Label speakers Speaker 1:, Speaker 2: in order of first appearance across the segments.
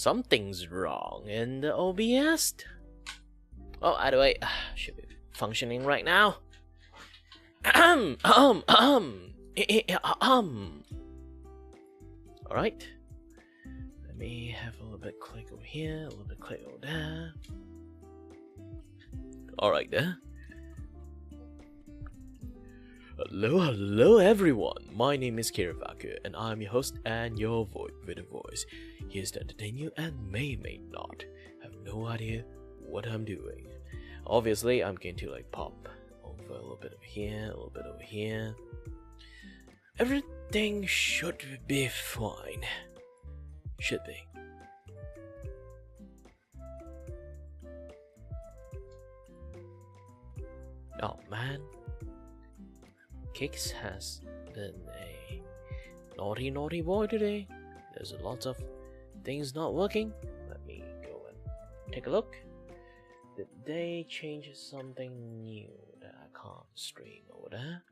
Speaker 1: Something's wrong in the OBS. Oh, either way, should be functioning right now. Alright. Let me have a little bit click over here, a little bit click over there. Alright there. Hello everyone, my name is Kirivaka and I'm your host and your void with a voice. Here's to entertain you and may not have no idea what I'm doing. Obviously I'm going to like pop over a little bit over here, a little bit over here. Everything should be fine. Should be. Oh man. Kicks has been a naughty boy today. There's a lot of things not working. Let me go and take a look. Did they change something new that I can't stream over there?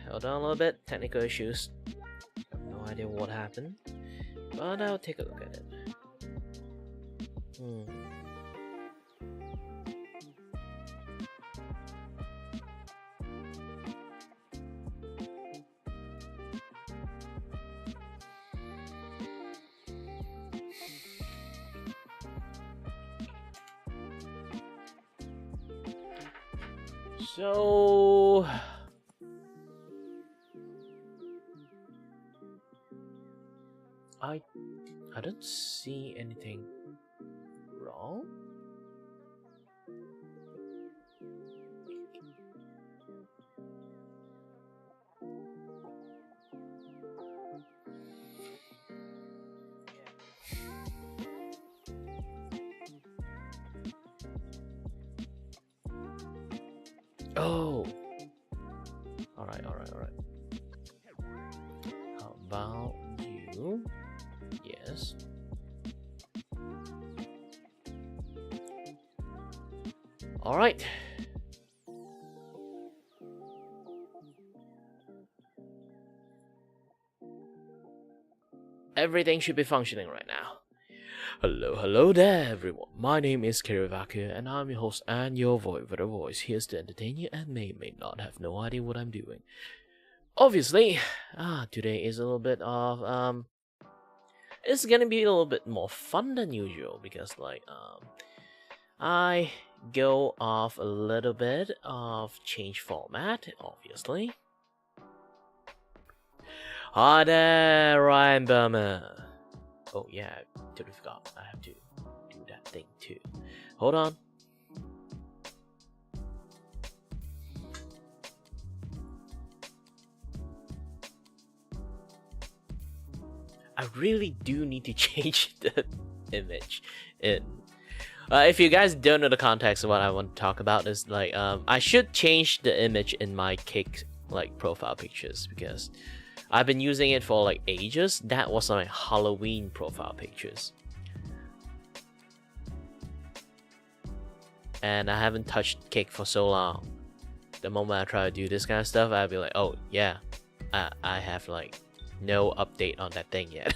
Speaker 1: Hold on a little bit, technical issues. I have no idea what happened, but I'll take a look at it. So I don't see anything wrong. Oh, all right. How about you? Yes. All right. Everything should be functioning right now. Hello there everyone. My name is Kirivaka and I'm your host and your void with a voice. Here's to entertain you and may not have no idea what I'm doing. Obviously, today is a little bit of it's gonna be a little bit more fun than usual because I go off a little bit of change format, obviously. Hi there, Ryan Burma. Oh yeah, I totally forgot. I have to do that thing too. Hold on. I really do need to change the image. If you guys don't know the context of what I want to talk about, is like I should change the image in my Kick profile pictures because I've been using it for like ages. That was my Halloween profile pictures. And I haven't touched Kick for so long. The moment I try to do this kind of stuff, I'll be like, oh yeah, I have like no update on that thing yet.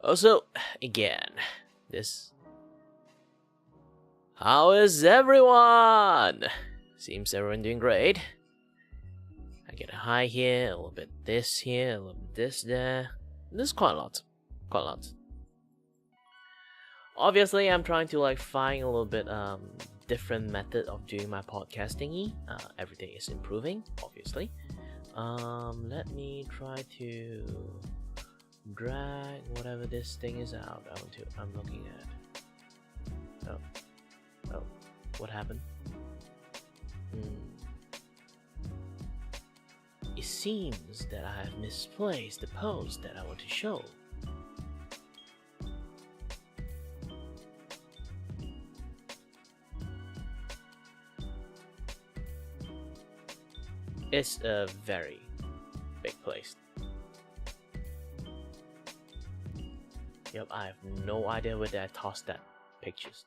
Speaker 1: Also, again, how is everyone? Seems everyone doing great. I get a high here, a little bit this here, a little bit this there. There's quite a lot. Obviously, I'm trying to like find a little bit different method of doing my podcasting. Every day is improving, obviously. Let me try to drag whatever this thing is out. I'm looking at. Oh, what happened? It seems that I have misplaced the post that I want to show. It's a very big place. Yep, I have no idea where I tossed that pictures.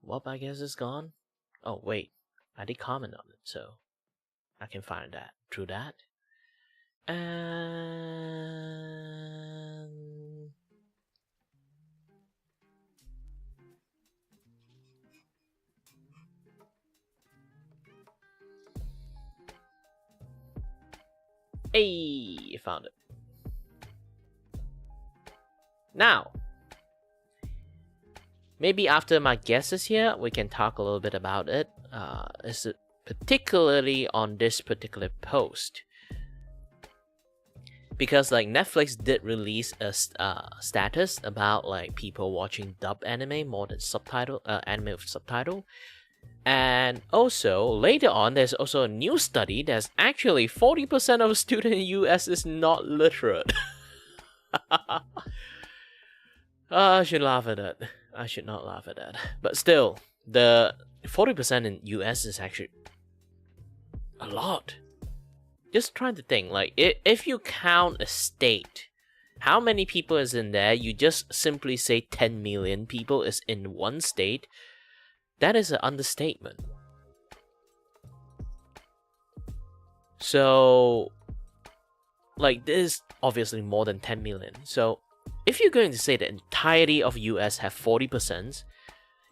Speaker 1: Well, I guess it's gone. Oh wait, I did comment on it, so I can find that through that. And hey, found it. Now, maybe after my guest is here, we can talk a little bit about it. Is it particularly on this particular post? Because like Netflix did release a status about like people watching dub anime more than anime with subtitle. And also, later on, there's also a new study that's actually 40% of students in the US is not literate. I should laugh at that. I should not laugh at that. But still, the 40% in US is actually a lot. Just trying to think, like, if you count a state, how many people is in there? You just simply say 10 million people is in one state. That is an understatement. So, like, this is obviously more than 10 million. So, if you're going to say the entirety of US have 40%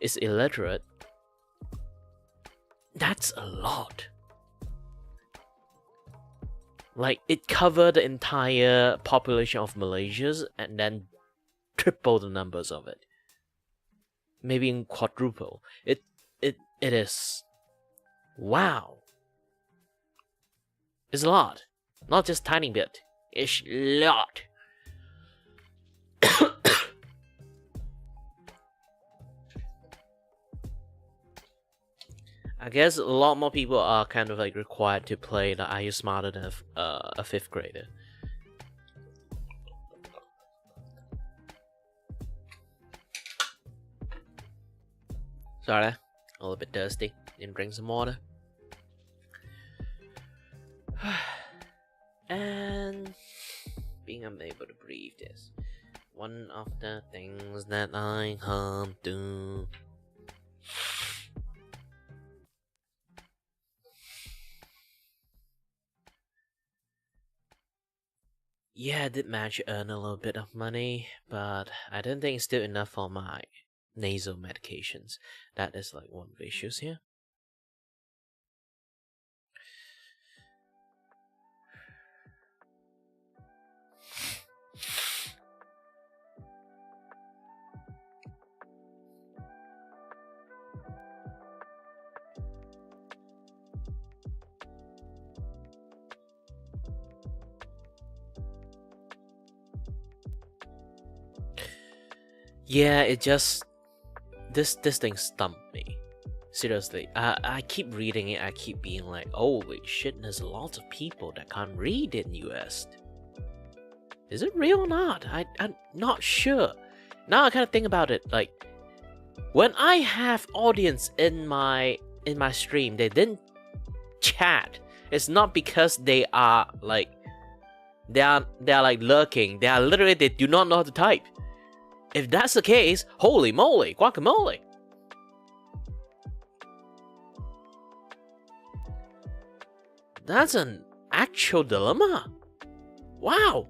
Speaker 1: is illiterate, that's a lot. Like, it covered the entire population of Malaysia and then triple the numbers of it. Maybe in quadruple. It is. Wow. It's a lot. Not just tiny bit. It's a lot. I guess a lot more people are kind of like required to play the Are You Smarter Than a 5th grader? Sorry, a little bit thirsty. Didn't drink some water. And being unable to breathe is one of the things that I can't do. Yeah, I did manage to earn a little bit of money, but I don't think it's still enough for my nasal medications. That is like one of the issues here. Yeah, it just this thing stumped me. Seriously, I keep reading it. I keep being like, "Holy shit!" There's a lot of people that can't read in US. Is it real or not? I'm not sure. Now I kind of think about it. Like, when I have audience in my stream, they didn't chat. It's not because they are like they are like lurking. They are literally they do not know how to type. If that's the case, holy moly, guacamole. That's an actual dilemma. Wow.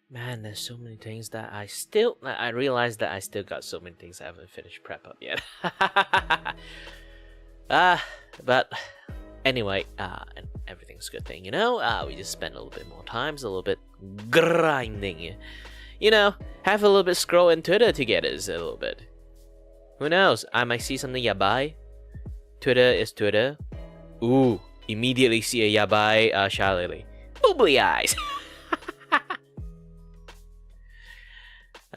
Speaker 1: Man, there's so many things that I realized that I still got so many things I haven't finished prep up yet. But anyway, and everything's a good thing, you know? We just spent a little bit more time, a little bit grinding. You know, have a little bit scroll in Twitter together, a little bit. Who knows? I might see something yabai. Twitter is Twitter. Ooh, immediately see a yabai Shalili. Boobly eyes!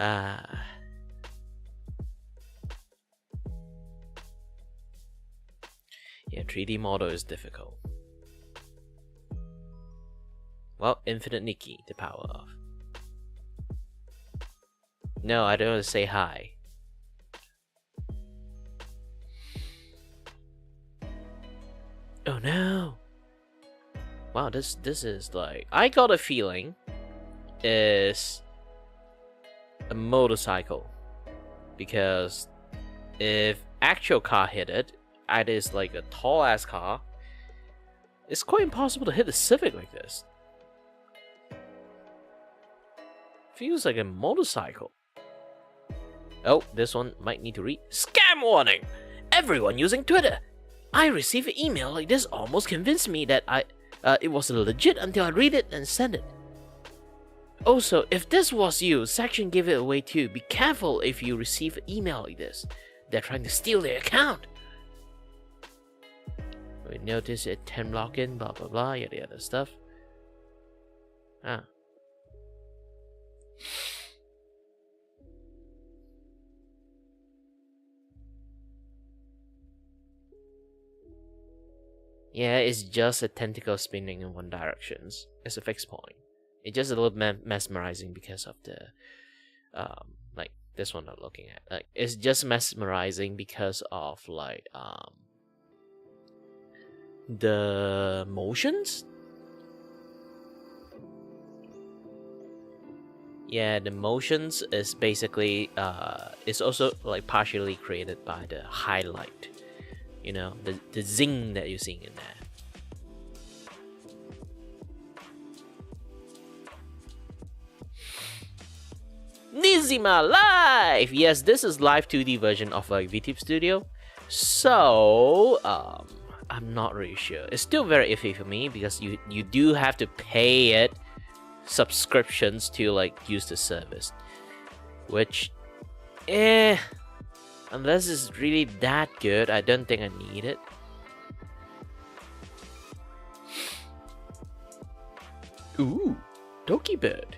Speaker 1: Yeah, 3D model is difficult. Well, Infinite Nikki, the power of. No, I don't want to say hi. Oh no! Wow, this is like, I got a feeling is a motorcycle, because if actual car hit it, it is like a tall ass car. It's quite impossible to hit a Civic like this. Feels like a motorcycle. Oh, this one might need to read. Scam warning! Everyone using Twitter! I received an email like this almost convinced me that it was legit until I read it and send it. Also, if this was you, Section gave it away too. Be careful if you receive an email like this. They're trying to steal their account. We notice it 10 login, blah blah blah, yada yada stuff. Ah. Yeah, it's just a tentacle spinning in one direction. It's a fixed point. It's just a little mesmerizing because of the, like this one I'm looking at. Like it's just mesmerizing because of like the motions. Yeah, the motions is basically it's also like partially created by the highlight. You know, the zing that you're seeing in there. Nizima live! Yes, this is live 2D version of like VTube Studio. So, I'm not really sure. It's still very iffy for me because you do have to pay it subscriptions to like use the service. Which, unless it's really that good, I don't think I need it. Ooh, Doki Bird.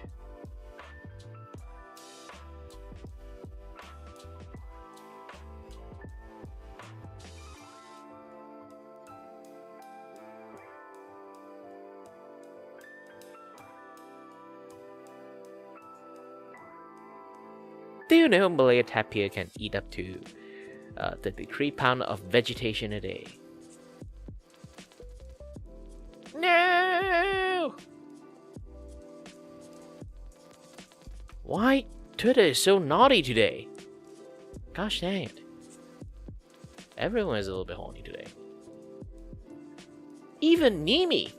Speaker 1: Do you know Malaya tapir can eat up to 33 pounds of vegetation a day? No! Why Twitter is so naughty today? Gosh dang it. Everyone is a little bit horny today. Even Nimi!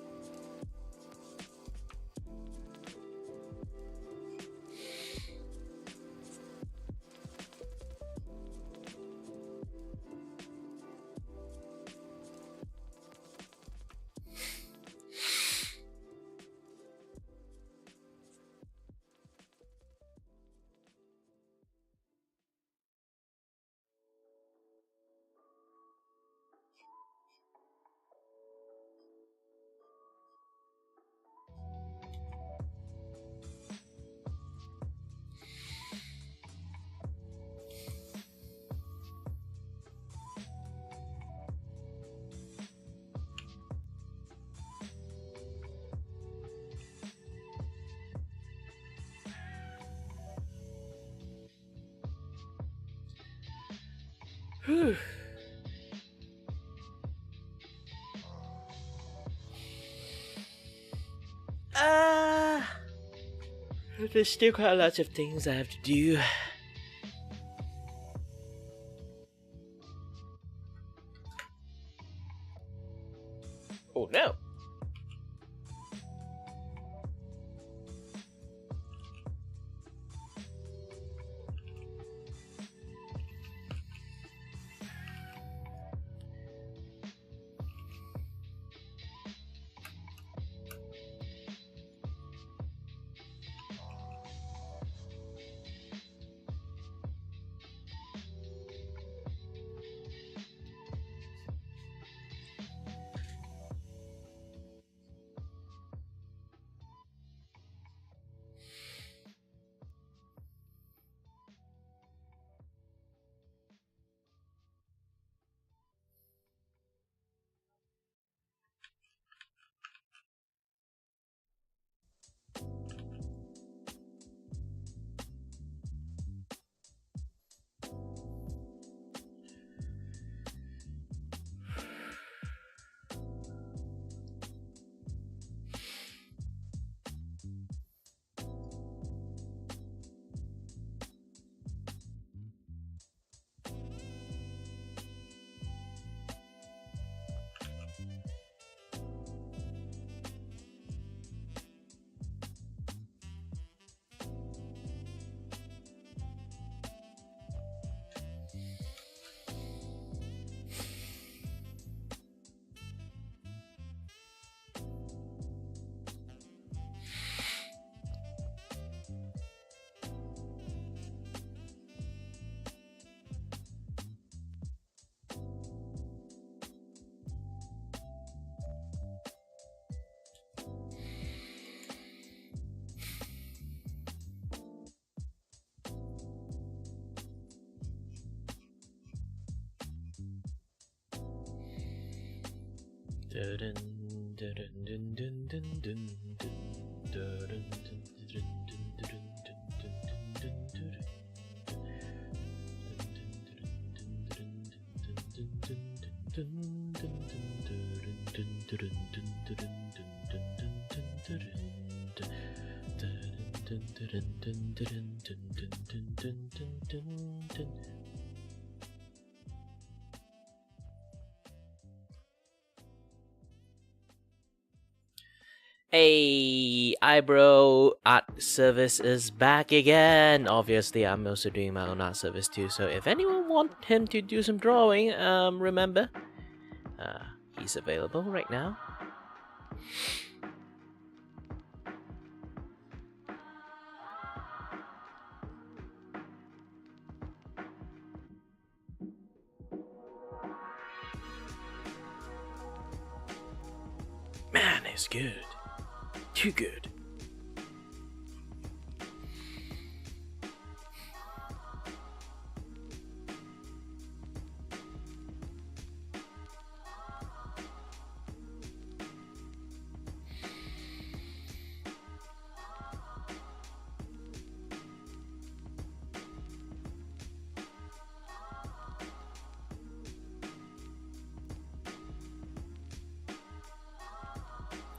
Speaker 1: Whew. There's still quite a lot of things I have to do. Oh no! Hey, eyebrow art service is back again. Obviously, I'm also doing my own art service too. So if anyone want him to do some drawing, remember, he's available right now. Man, it's good. Too good.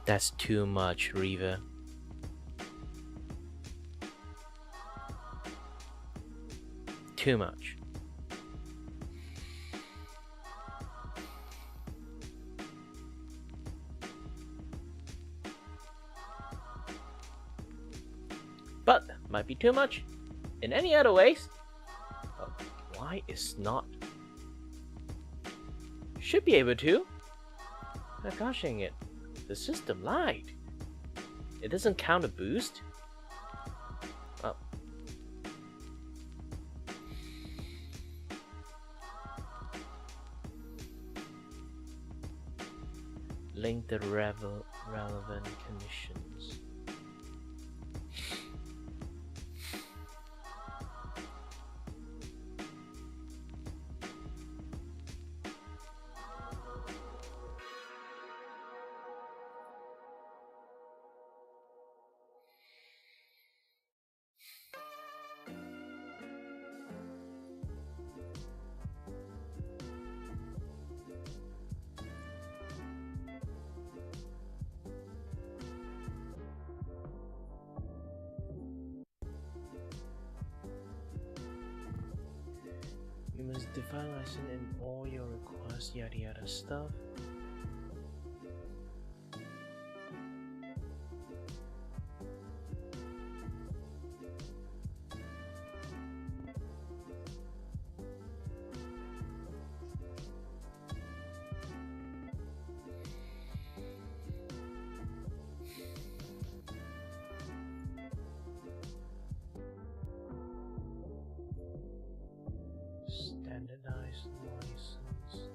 Speaker 1: That's too much, Reva. Too much. But might be too much in any other ways. Oh, why is not? Should be able to. Oh, gosh dang it. The system lied. It doesn't count a boost? Oh. Link the relevant conditions. You must define license in all your requests, yada yada stuff. Standardized license.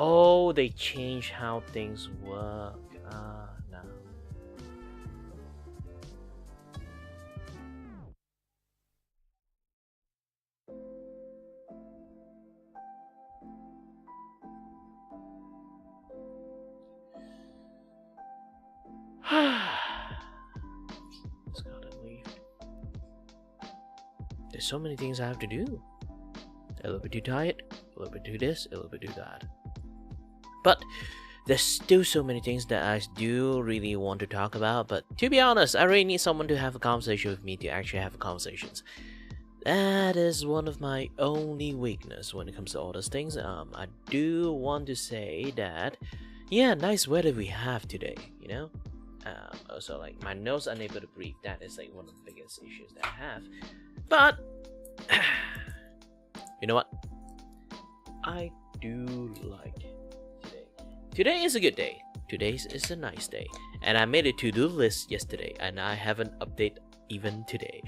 Speaker 1: Oh, they change how things work. Ah, no. Just gotta leave. There's so many things I have to do. A little bit too tired, a little bit do this, a little bit do that. But there's still so many things that I do really want to talk about. But to be honest, I really need someone to have a conversation with me to actually have conversations. That is one of my only weakness when it comes to all those things. I do want to say that, yeah, nice weather we have today, you know? Also, like, my nose unable to breathe, that is like one of the biggest issues that I have. But, you know what? I do like today. Today is a good day. Today is a nice day. And I made a to-do list yesterday, and I have an update even today.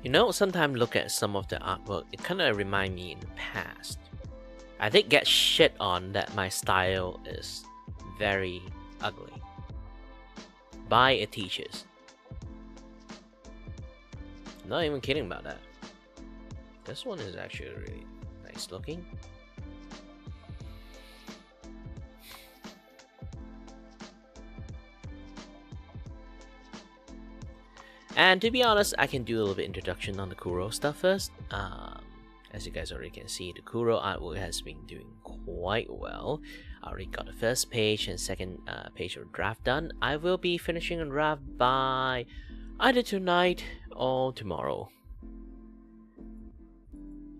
Speaker 1: You know, sometimes look at some of the artwork, it kind of remind me in the past. I did get shit on that my style is very ugly by a teachers. Not even kidding about that. This one is actually really nice looking. And to be honest, I can do a little bit introduction on the Kuro stuff first. As you guys already can see, the Kuro artwork has been doing quite well. I already got the first page and second page of draft done. I will be finishing a draft by either tonight or tomorrow.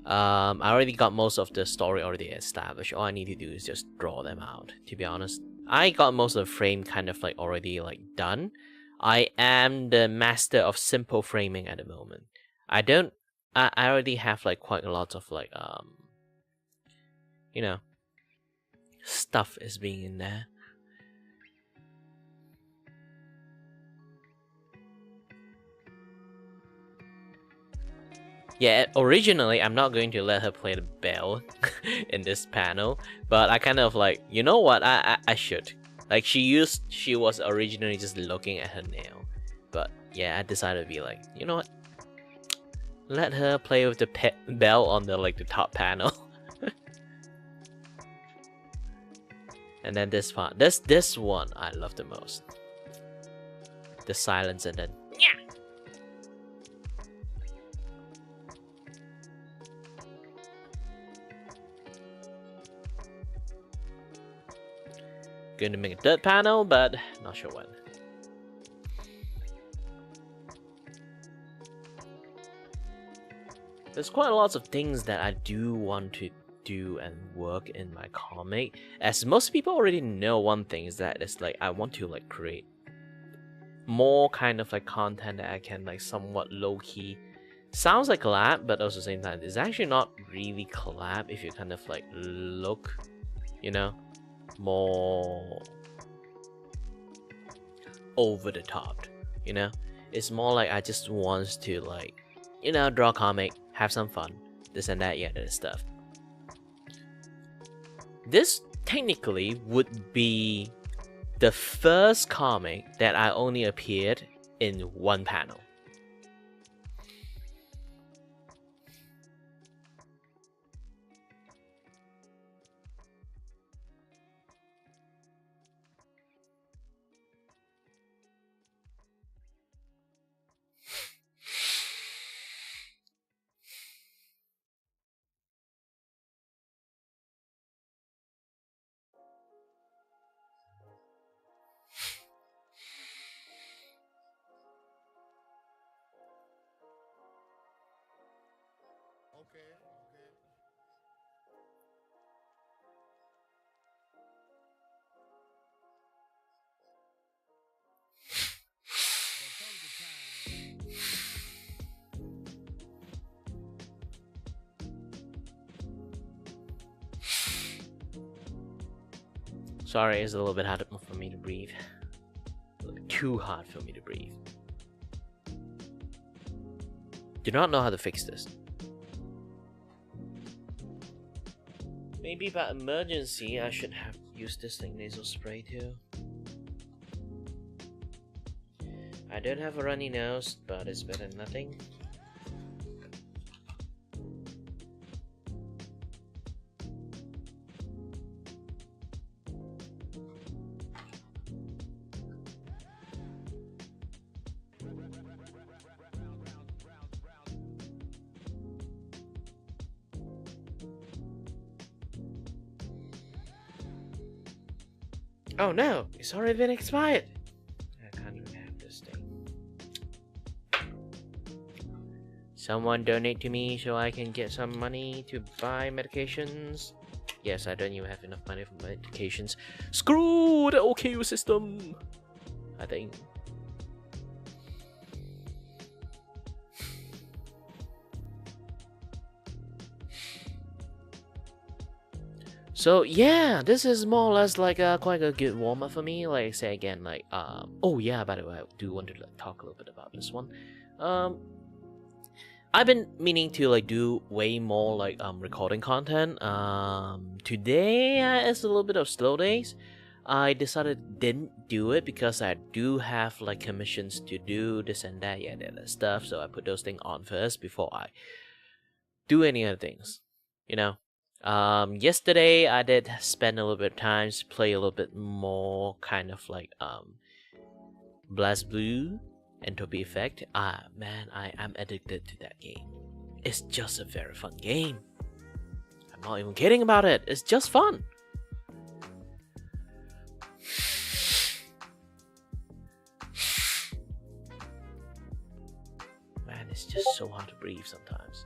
Speaker 1: I already got most of the story already established. All I need to do is just draw them out, to be honest. I got most of the frame kind of like already like done. I am the master of simple framing at the moment. I already have like quite a lot of like you know, stuff is being in there. Yeah, originally I'm not going to let her play the bell in this panel, but I kind of like, you know what, I should. Like she was originally just looking at her nail, but yeah, I decided to be like, you know what? Let her play with the bell on the like the top panel. And then this part, this one I love the most. The silence and then yeah. Going to make a third panel, but not sure when. there's quite a lot of things that I do want to do and work in my comic. As most people already know, one thing is that it's like I want to like create more kind of like content that I can like somewhat low-key. Sounds like collab, but also at the same time, it's actually not really collab if you kind of like look, you know, more over the top, you know? It's more like I just want to like, you know, draw a comic, have some fun, this and that, yeah, that stuff. This technically would be the first comic that I only appeared in one panel. Sorry, it's a little bit hard for me to breathe. Too hard for me to breathe. Do not know how to fix this. Maybe by emergency, I should have used this thing nasal spray too. I don't have a runny nose, but it's better than nothing. Oh no, it's already been expired. I can't even have this thing. Someone donate to me so I can get some money to buy medications. Yes, I don't even have enough money for medications. Screw the OKU system, I think. So yeah, this is more or less like quite a good warm-up for me. Like I say again, like oh yeah, by the way, I do want to like, talk a little bit about this one. I've been meaning to like do way more like recording content. Today is a little bit of slow days. I decided didn't do it because I do have like commissions to do this and that, yeah, that stuff. So I put those things on first before I do any other things, you know. Yesterday I did spend a little bit of time to play a little bit more kind of like Blast Blue Entropy Effect. Man, I am addicted to that game. It's just a very fun game. I'm not even kidding about it. It's just fun. Man, it's just so hard to breathe sometimes.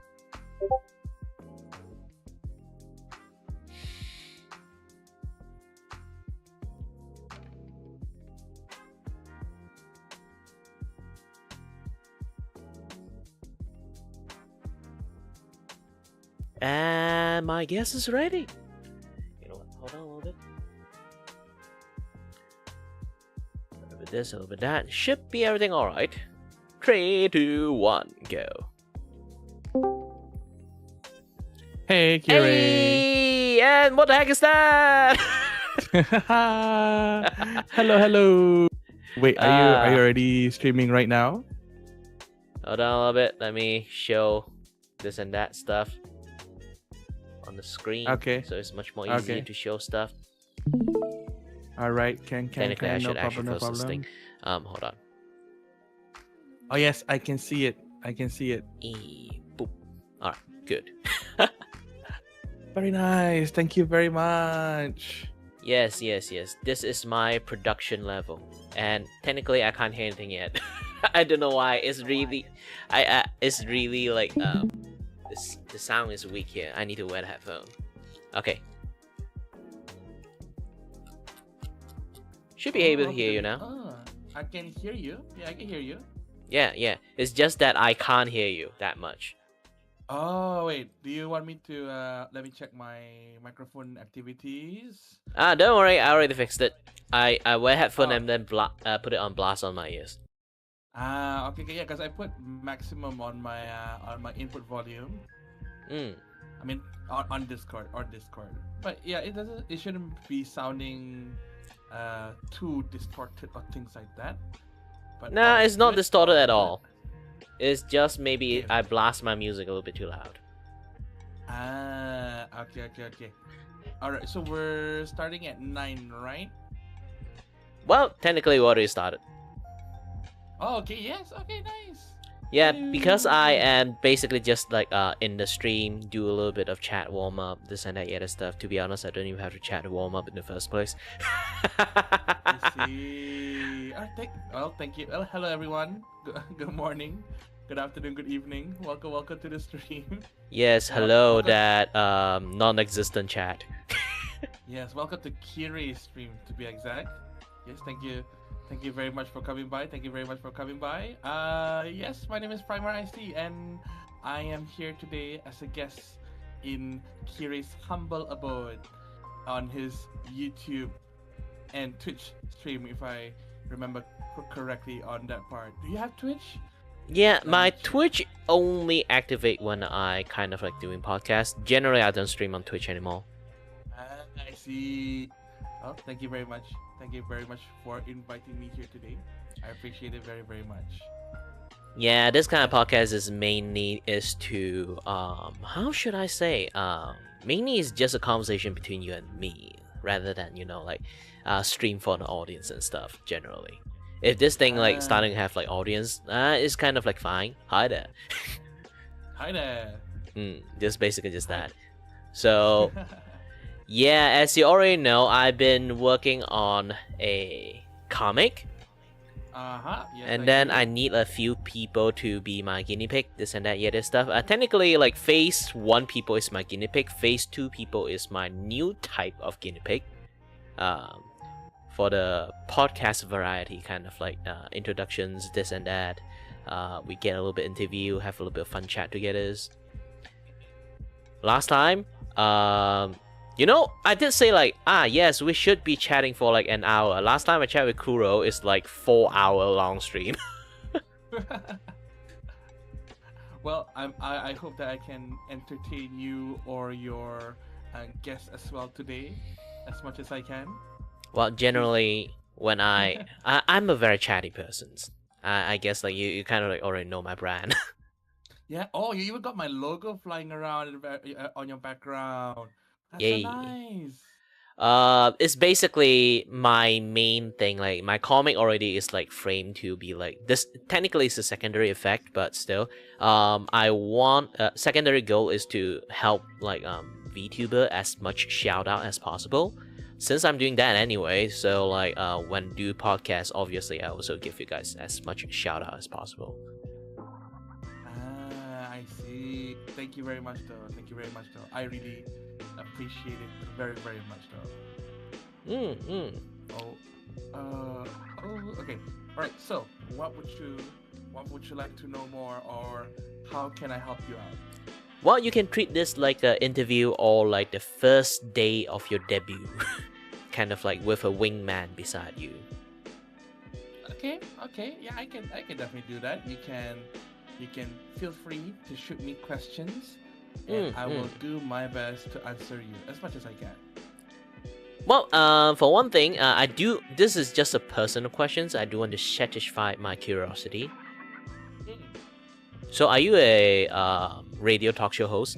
Speaker 1: And my guess is ready. You know what? Hold on a little bit. A little bit this, a little bit that. Should be everything alright. 3, 2, 1, go.
Speaker 2: Hey, Kiri.
Speaker 1: Hey! And what the heck is that?
Speaker 2: Hello, hello. Wait, are you already streaming right now?
Speaker 1: Hold on a little bit. Let me show this and that stuff on the screen.
Speaker 2: Okay.
Speaker 1: So it's much more easier to show stuff.
Speaker 2: All right. Can
Speaker 1: Technically, I
Speaker 2: no
Speaker 1: should actually
Speaker 2: problem, no
Speaker 1: close this
Speaker 2: problem.
Speaker 1: thing. Hold on.
Speaker 2: Oh yes, I can see it. I can see it.
Speaker 1: Boop. All right. Good.
Speaker 2: Very nice. Thank you very much.
Speaker 1: Yes. This is my production level, and technically, I can't hear anything yet. I don't know why. It's really, it's really like the sound is weak here. I need to wear the headphone. Okay. Should be able to hear you now.
Speaker 2: I can hear you. Yeah, I can hear you.
Speaker 1: Yeah. It's just that I can't hear you that much.
Speaker 2: Oh wait, do you want me to let me check my microphone activities?
Speaker 1: Don't worry, I already fixed it. I wear headphone and then put it on blast on my ears.
Speaker 2: Okay, yeah, because I put maximum on my input volume. I mean on Discord. But yeah, it shouldn't be sounding too distorted or things like that. But
Speaker 1: nah, it's not distorted at all. It's just maybe I blast my music a little bit too loud.
Speaker 2: Okay. Alright, so we're starting at 9, right?
Speaker 1: Well, technically we already started.
Speaker 2: Oh, okay, yes, okay, nice.
Speaker 1: Yeah, because I am basically just like in the stream, do a little bit of chat warm up, this and that other stuff. To be honest, I don't even have to chat to warm up in the first place.
Speaker 2: I see. Thank you. Well, hello everyone. Good morning, good afternoon, good evening. Welcome to the stream.
Speaker 1: Yes, hello that non-existent chat.
Speaker 2: Yes, welcome to Kiri's stream to be exact. Yes, thank you. Thank you very much for coming by. Yes, my name is Primer IC and I am here today as a guest in Kiri's humble abode on his YouTube and Twitch stream, if I remember correctly on that part. Do you have Twitch?
Speaker 1: Yeah, my Twitch only activate when I kind of like doing podcasts. Generally, I don't stream on Twitch anymore.
Speaker 2: I see. Oh, thank you very much. Thank you very much for inviting me here today. I appreciate it very, very much.
Speaker 1: Yeah, this kind of podcast is mainly to how should I say? Mainly is just a conversation between you and me, rather than stream for the audience and stuff. Generally, if this thing like starting to have like audience, it's kind of like fine. Hi there.
Speaker 2: Hi there.
Speaker 1: Just basically just that. So. Yeah, as you already know, I've been working on a comic.
Speaker 2: Yes,
Speaker 1: and then I need a few people to be my guinea pig, this and that, this stuff. Technically, like phase 1 people is my guinea pig, phase 2 people is my new type of guinea pig. For the podcast variety, kind of like introductions, this and that. We get a little bit interview, have a little bit of fun chat together. Last time, I did say like, yes, we should be chatting for like an hour. Last time I chatted with Kuro, it's like 4-hour long stream.
Speaker 2: Well, I hope that I can entertain you or your guests as well today, as much as I can.
Speaker 1: Well, generally, when I'm a very chatty person. I guess like you kind of like already know my brand.
Speaker 2: Yeah. Oh, you even got my logo flying around on your background. That's
Speaker 1: Yay.
Speaker 2: so nice.
Speaker 1: It's basically my main thing. Like my comic already is like framed to be like this. Technically, it's a secondary effect, but still, I want secondary goal is to help like Vtuber as much shout out as possible. Since I'm doing that anyway, so like when do podcast, obviously I also give you guys as much shout out as possible.
Speaker 2: I see. Thank you very much, though. I really appreciate it very, very much, though. Okay. All right. So, what would you like to know more, or how can I help you out?
Speaker 1: Well, you can treat this like an interview or like the first day of your debut, kind of like with a wingman beside you.
Speaker 2: Okay. Yeah, I can definitely do that. You can feel free to shoot me questions, and I will do my best to answer you as much as I can.
Speaker 1: Well, for one thing, this is just a personal questions. I do want to satisfy my curiosity. So, are you a radio talk show host?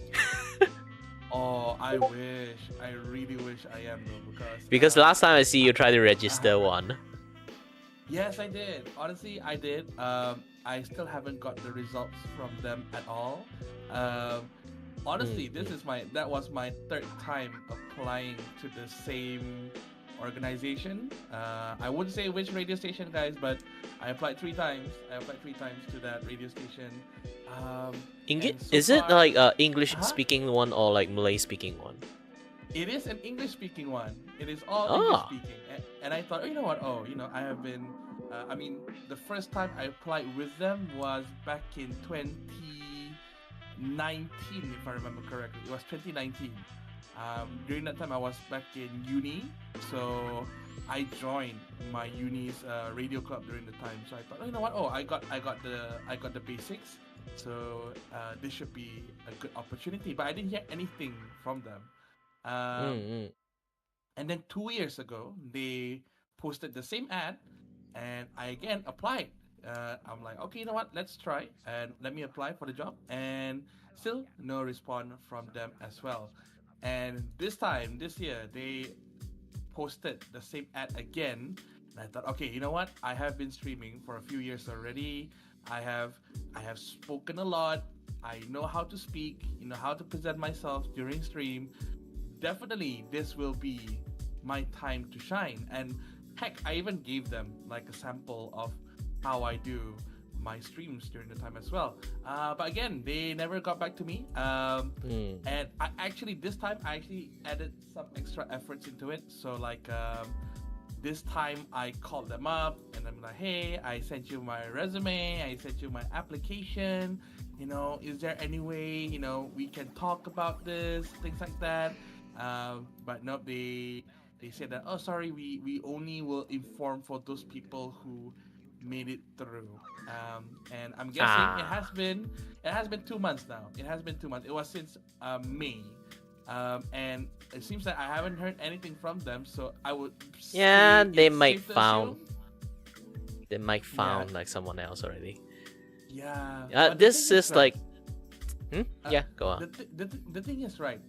Speaker 2: Oh, I really wish I am, though,
Speaker 1: because last time I see you try to register one.
Speaker 2: Yes, I did. Honestly, I did. I still haven't got the results from them at all. Honestly, that was my third time applying to the same organization. I wouldn't say which radio station, guys, but I applied 3 times. To that radio station. And so
Speaker 1: Is it
Speaker 2: far,
Speaker 1: like English
Speaker 2: uh-huh,
Speaker 1: speaking one or like Malay speaking one?
Speaker 2: it is an English speaking one. It is all English
Speaker 1: Ah,
Speaker 2: speaking. And I thought, oh, you know what? Oh, I have been. I mean, the first time I applied with them was back in 2019, if I remember correctly. It was 2019. During that time, I was back in uni, so I joined my uni's radio club during the time. So I thought, oh, you know what? Oh, I got the basics. So this should be a good opportunity. But I didn't hear anything from them. Um,
Speaker 1: mm.
Speaker 2: and then 2 years ago, they posted the same ad, and I again applied. I'm like, okay, you know what? Let's try and let me apply for the job. And still no response from them as well. And this time, this year, they posted the same ad again. And I thought, okay, you know what? I have been streaming for a few years already. I have I have spoken a lot. I know how to speak, how to present myself during stream. Definitely this will be my time to shine. And heck, I even gave them like a sample of how I do my streams during the time as well. But again, they never got back to me.
Speaker 1: Mm.
Speaker 2: And this time I actually added some extra efforts into it. So like this time I called them up and I'm like, hey, I sent you my resume, I sent you my application. Is there any way we can talk about this, things like that. But nope, they said that, oh, sorry, we only will inform for those people who made it through. And I'm guessing it has
Speaker 1: Ah.
Speaker 2: been it has been 2 months now. It has been 2 months. It was since May. And it seems that I haven't heard anything from them, so I would
Speaker 1: Yeah,
Speaker 2: say
Speaker 1: they
Speaker 2: it's
Speaker 1: might
Speaker 2: safe to
Speaker 1: found
Speaker 2: assume. Yeah,
Speaker 1: like someone else already.
Speaker 2: yeah. But the thing
Speaker 1: This
Speaker 2: is,
Speaker 1: is
Speaker 2: right?
Speaker 1: like,
Speaker 2: Uh,
Speaker 1: yeah, go on.
Speaker 2: the thing is, right?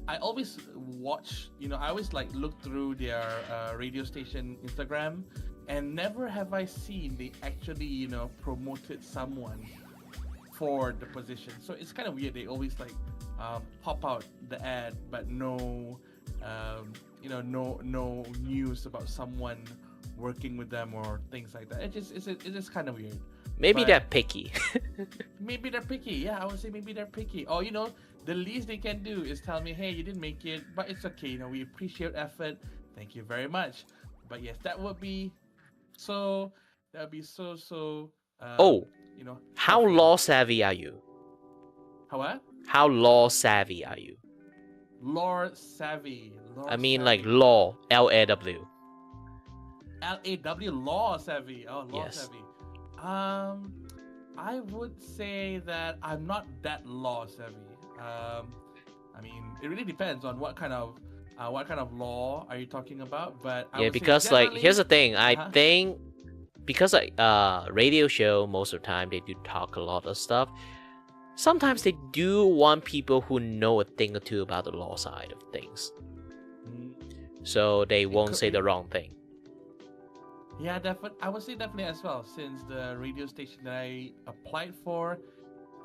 Speaker 2: I always watch. I always like look through their radio station Instagram, and never have I seen they actually promoted someone for the position. So it's kind of weird. They always like pop out the ad, but no news about someone working with them or things like that. It's just kind of weird.
Speaker 1: Maybe
Speaker 2: But
Speaker 1: they're picky.
Speaker 2: maybe they're picky. Yeah, I would say maybe they're picky. Or the least they can do is tell me, hey, you didn't make it, but it's okay. We appreciate effort. Thank you very much. But yes, that would be so. That would be so.
Speaker 1: Oh, how
Speaker 2: Helpful.
Speaker 1: law savvy are you?
Speaker 2: How what?
Speaker 1: How law savvy are you?
Speaker 2: Lore savvy.
Speaker 1: I
Speaker 2: Lore
Speaker 1: mean, like
Speaker 2: savvy.
Speaker 1: law, LAW.
Speaker 2: LAW law savvy. Oh, law
Speaker 1: Yes.
Speaker 2: savvy. Um, I would say that I'm not that law savvy. I mean, it really depends on what kind of law are you talking about. But I
Speaker 1: Yeah,
Speaker 2: would say
Speaker 1: because like here's
Speaker 2: generally,
Speaker 1: the thing. I
Speaker 2: uh-huh.
Speaker 1: think because like radio show most of the time they do talk a lot of stuff. Sometimes they do want people who know a thing or two about the law side of things,
Speaker 2: Mm,
Speaker 1: so they
Speaker 2: it
Speaker 1: won't
Speaker 2: could
Speaker 1: say
Speaker 2: be.
Speaker 1: the wrong thing.
Speaker 2: Yeah, definitely. I would say definitely as well, since the radio station that I applied for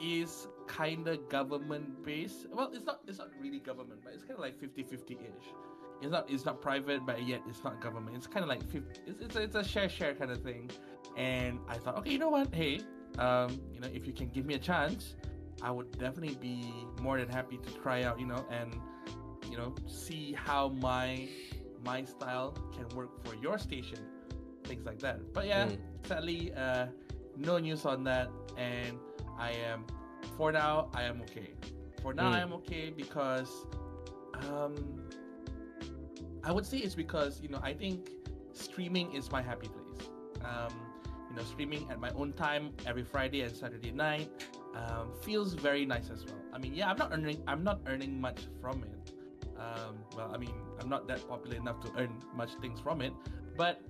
Speaker 2: is kind of government based. Well, it's not really government, but it's kind of like 50-50 ish. It's not private, but yet it's not government. It's kind of like 50, it's a share kind of thing. And I thought, okay, you know what? Hey, if you can give me a chance, I would definitely be more than happy to try out, and see how my style can work for your station, things like that. But yeah,
Speaker 1: Mm.
Speaker 2: sadly, no news on that, and I am for now I am okay. For now I
Speaker 1: Mm.
Speaker 2: am okay because um I would say it's because I think streaming is my happy place. Streaming at my own time every Friday and Saturday night feels very nice as well. I mean, yeah, I'm not earning much from it. Well, I mean, I'm not that popular enough to earn much things from it, but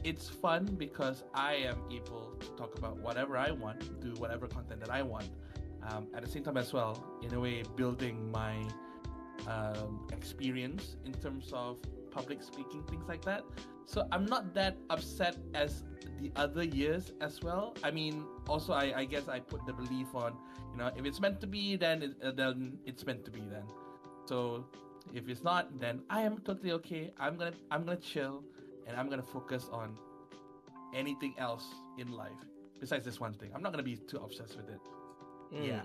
Speaker 2: it's fun because I am able to talk about whatever I want, do whatever content that I want. At the same time as well, in a way, building my experience in terms of public speaking, things like that. So I'm not that upset as the other years as well. I mean, also I guess I put the belief on, if it's meant to be, then it's meant to be then. So if it's not, then I am totally okay. I'm gonna chill, and I'm gonna focus on anything else in life besides this one thing. I'm not gonna be too obsessed with it. Yeah.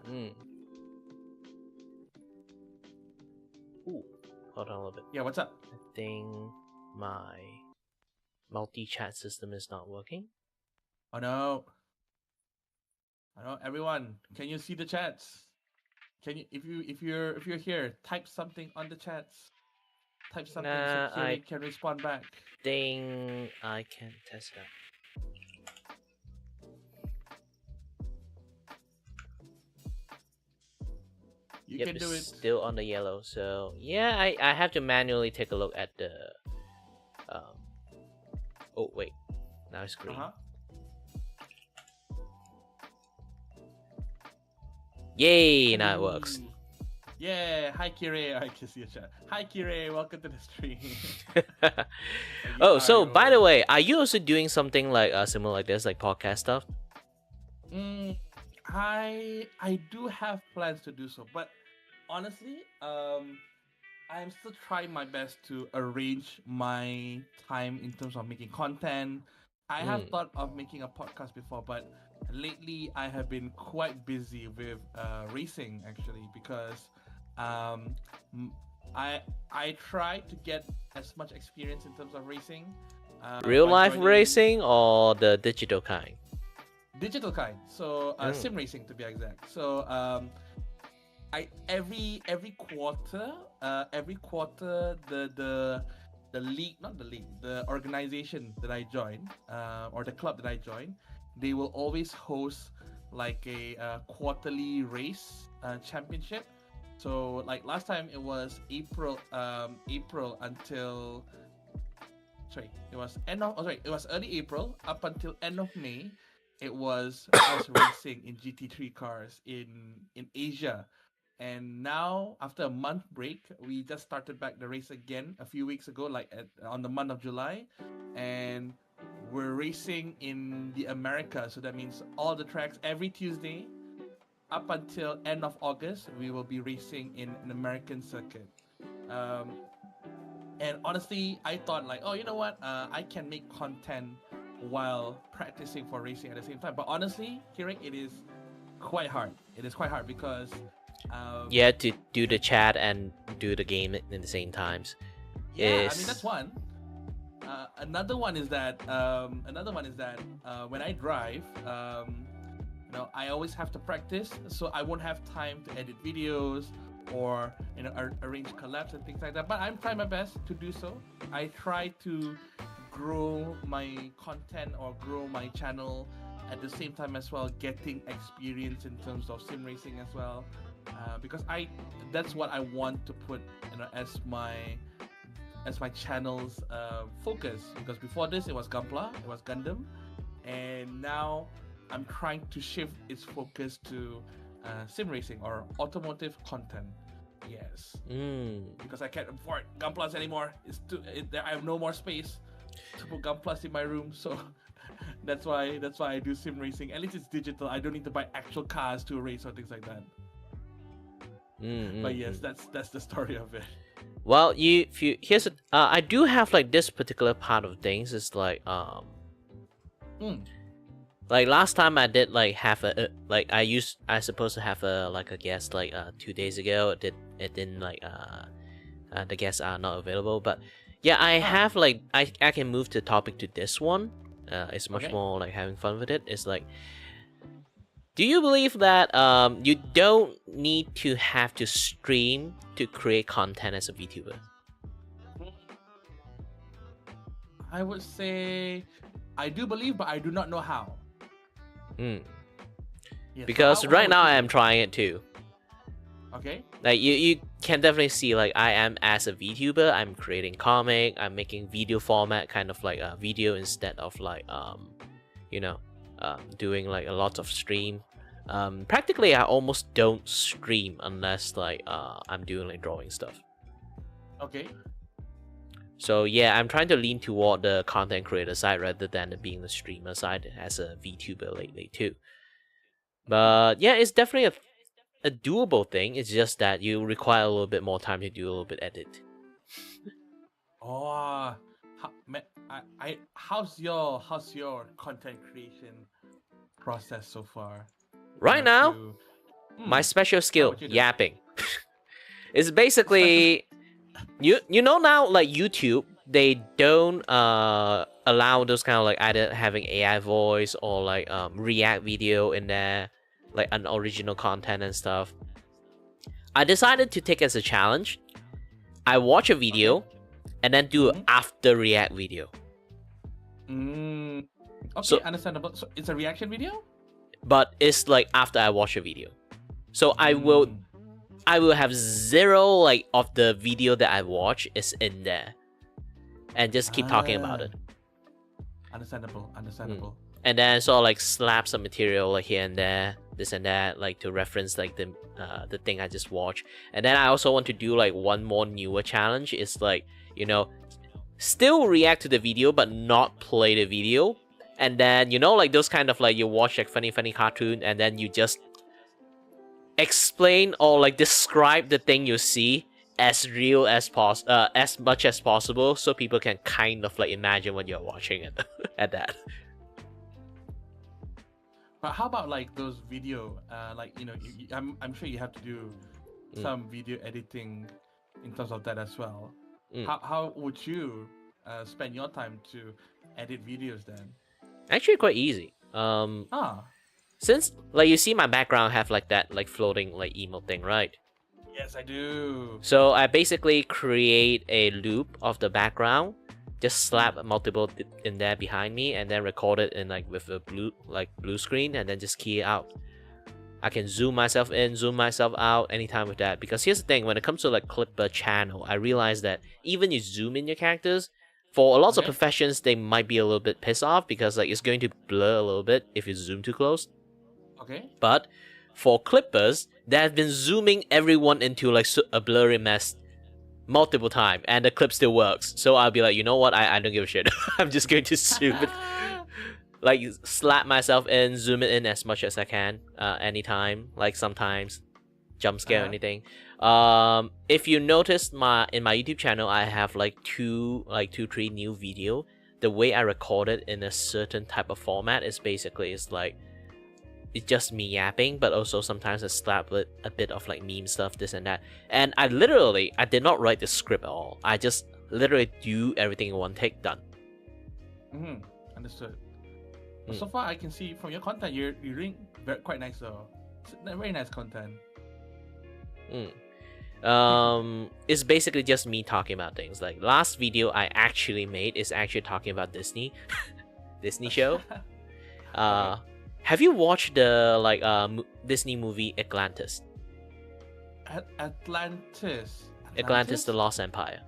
Speaker 1: Ooh, hold on a little bit.
Speaker 2: Yeah, what's up?
Speaker 1: I think my multi-chat system is not working.
Speaker 2: Oh no. I know everyone. Can you see the chats? Can you if you're here, type something on the chats. Type something so
Speaker 1: Nah,
Speaker 2: Kiri
Speaker 1: I
Speaker 2: can respond back.
Speaker 1: think I can test that.
Speaker 2: You
Speaker 1: Yep,
Speaker 2: can
Speaker 1: it's
Speaker 2: do it.
Speaker 1: still on the yellow. So yeah, I have to manually take a look at the. Um, oh wait, now it's green. Yay! Now it works.
Speaker 2: Yeah, hi Kiri. I can see your chat. Hi Kiri, welcome to the stream.
Speaker 1: Oh, so by the way, are you also doing something like similar like this, like podcast stuff?
Speaker 2: I do have plans to do so, but honestly, I'm still trying my best to arrange my time in terms of making content. I have thought of making a podcast before, but lately I have been quite busy with racing actually because I try to get as much experience in terms of racing.
Speaker 1: Real life racing or the digital kind?
Speaker 2: Digital kind, so sim racing to be exact. So every quarter, the league, not the league, the organization that I join, or the club that I join, they will always host like a quarterly race championship. So like last time it was April until it was early April up until end of May. It was us racing in GT3 cars in Asia. And now, after a month break, we just started back the race again a few weeks ago, like on the month of July. And we're racing in the Americas. So that means all the tracks every Tuesday up until end of August, we will be racing in an American circuit. And honestly, I thought like, oh, you know what? I can make content while practicing for racing at the same time. But honestly, Kirik, it is quite hard. It is quite hard because
Speaker 1: you have to do the chat and do the game in the same times.
Speaker 2: Yeah, I mean that's one. Another one is that when I drive, I always have to practice, so I won't have time to edit videos or arrange collabs and things like that. But I'm trying my best to do so. I try to grow my content or grow my channel at the same time as well, getting experience in terms of sim racing as well, because that's what I want to put as my channel's focus. Because before this it was Gunpla, it was Gundam, and now I'm trying to shift its focus to sim racing or automotive content. Yes, because I can't afford Gunplas anymore. I have no more space to put Gunplas in my room, so that's why I do sim racing. At least it's digital. I don't need to buy actual cars to race or things like that. But yes, that's the story of it.
Speaker 1: Well, I do have like this particular part of things. It's like like last time I did like have I supposed to have a guest like 2 days ago. It didn't like the guests are not available. But yeah, I have like I can move the topic to this one. It's much more like having fun with it. It's like, do you believe that you don't need to have to stream to create content as a VTuber?
Speaker 2: I would say I do believe, but I do not know how.
Speaker 1: Yeah, because so right now I am trying it too.
Speaker 2: Okay.
Speaker 1: Like you can definitely see like I am as a VTuber, I'm creating comic, I'm making video format kind of like a video instead of like doing like a lot of stream. Practically I almost don't stream unless like I'm doing like drawing stuff.
Speaker 2: Okay.
Speaker 1: So yeah, I'm trying to lean toward the content creator side rather than being the streamer side as a VTuber lately too. But yeah, it's definitely a doable thing. It's just that you require a little bit more time to do a little bit edit.
Speaker 2: How's your content creation process so far?
Speaker 1: Right now, My special skill,
Speaker 2: would you do?
Speaker 1: yapping. It's basically you know now like YouTube, they don't allow those kind of like either having AI voice or like React video in there, like unoriginal content and stuff. I decided to take as a challenge. I watch a video and then do an after React video.
Speaker 2: Okay,
Speaker 1: So-
Speaker 2: understandable. So it's a reaction video?
Speaker 1: But it's like after I watch a video. So I will have zero like of the video that I watch is in there. And just keep talking about it.
Speaker 2: Understandable.
Speaker 1: And then sort of like slap some material like here and there, this and that, like to reference like the thing I just watched. And then I also want to do like one more newer challenge. It's like, you know, still react to the video but not play the video. And then, you know, like those kind of like you watch like funny cartoon and then you just explain or like describe the thing you see as real as as much as possible, so people can kind of like imagine when you're watching it at that.
Speaker 2: But how about like those video, like, you know, I'm sure you have to do some video editing in terms of that as well. How would you spend your time to edit videos then?
Speaker 1: Actually quite easy. Since like you see my background have like that like floating like emote thing, right?
Speaker 2: Yes, I do.
Speaker 1: So I basically create a loop of the background, just slap multiple in there behind me, and then record it in like with a blue screen, and then just key it out. I can zoom myself in, zoom myself out anytime with that. Because here's the thing, when it comes to like Clipper channel, I realize that even you zoom in your characters, for lots of professions, they might be a little bit pissed off because like it's going to blur a little bit if you zoom too close.
Speaker 2: Okay.
Speaker 1: But for Clippers, they have been zooming everyone into like a blurry mess multiple times, and the clip still works. So I'll be like, you know what? I don't give a shit. I'm just going to zoom it. Like slap myself in, zoom it in as much as I can, anytime. Like sometimes, jump scare or anything. If you noticed in my YouTube channel, I have like two, three new video. The way I record it in a certain type of format is basically it's just me yapping, but also sometimes I slap with a bit of like meme stuff, this and that. And I did not write the script at all. I just literally do everything in one take, done.
Speaker 2: Understood. So far, I can see from your content, you're doing quite nice though. It's very nice content.
Speaker 1: It's basically just me talking about things. Like last video I actually made is actually talking about Disney, Disney show. Have you watched the Disney movie Atlantis? Atlantis, the Lost Empire.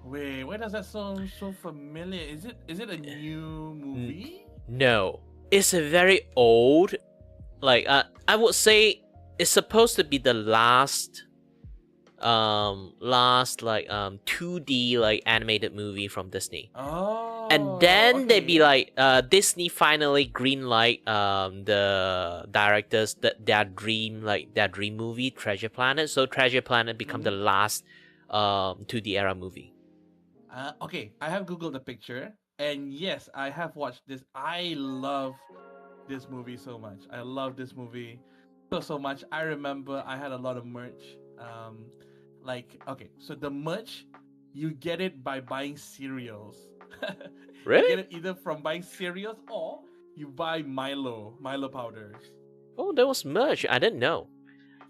Speaker 2: Wait, why does that sound so familiar? Is it a new movie?
Speaker 1: No, it's a very old. I would say it's supposed to be the last 2D like animated movie from Disney.
Speaker 2: Oh.
Speaker 1: And then they be like, Disney finally greenlight the directors their dream movie Treasure Planet. So Treasure Planet become the last 2D era movie.
Speaker 2: Okay, I have googled the picture, and yes, I have watched this. I love this movie so much. I love this movie so much. I remember I had a lot of merch. So the merch, you get it by buying cereals.
Speaker 1: Really?
Speaker 2: You get it either from buying cereals or you buy Milo powders.
Speaker 1: Oh, there was merch. I didn't know.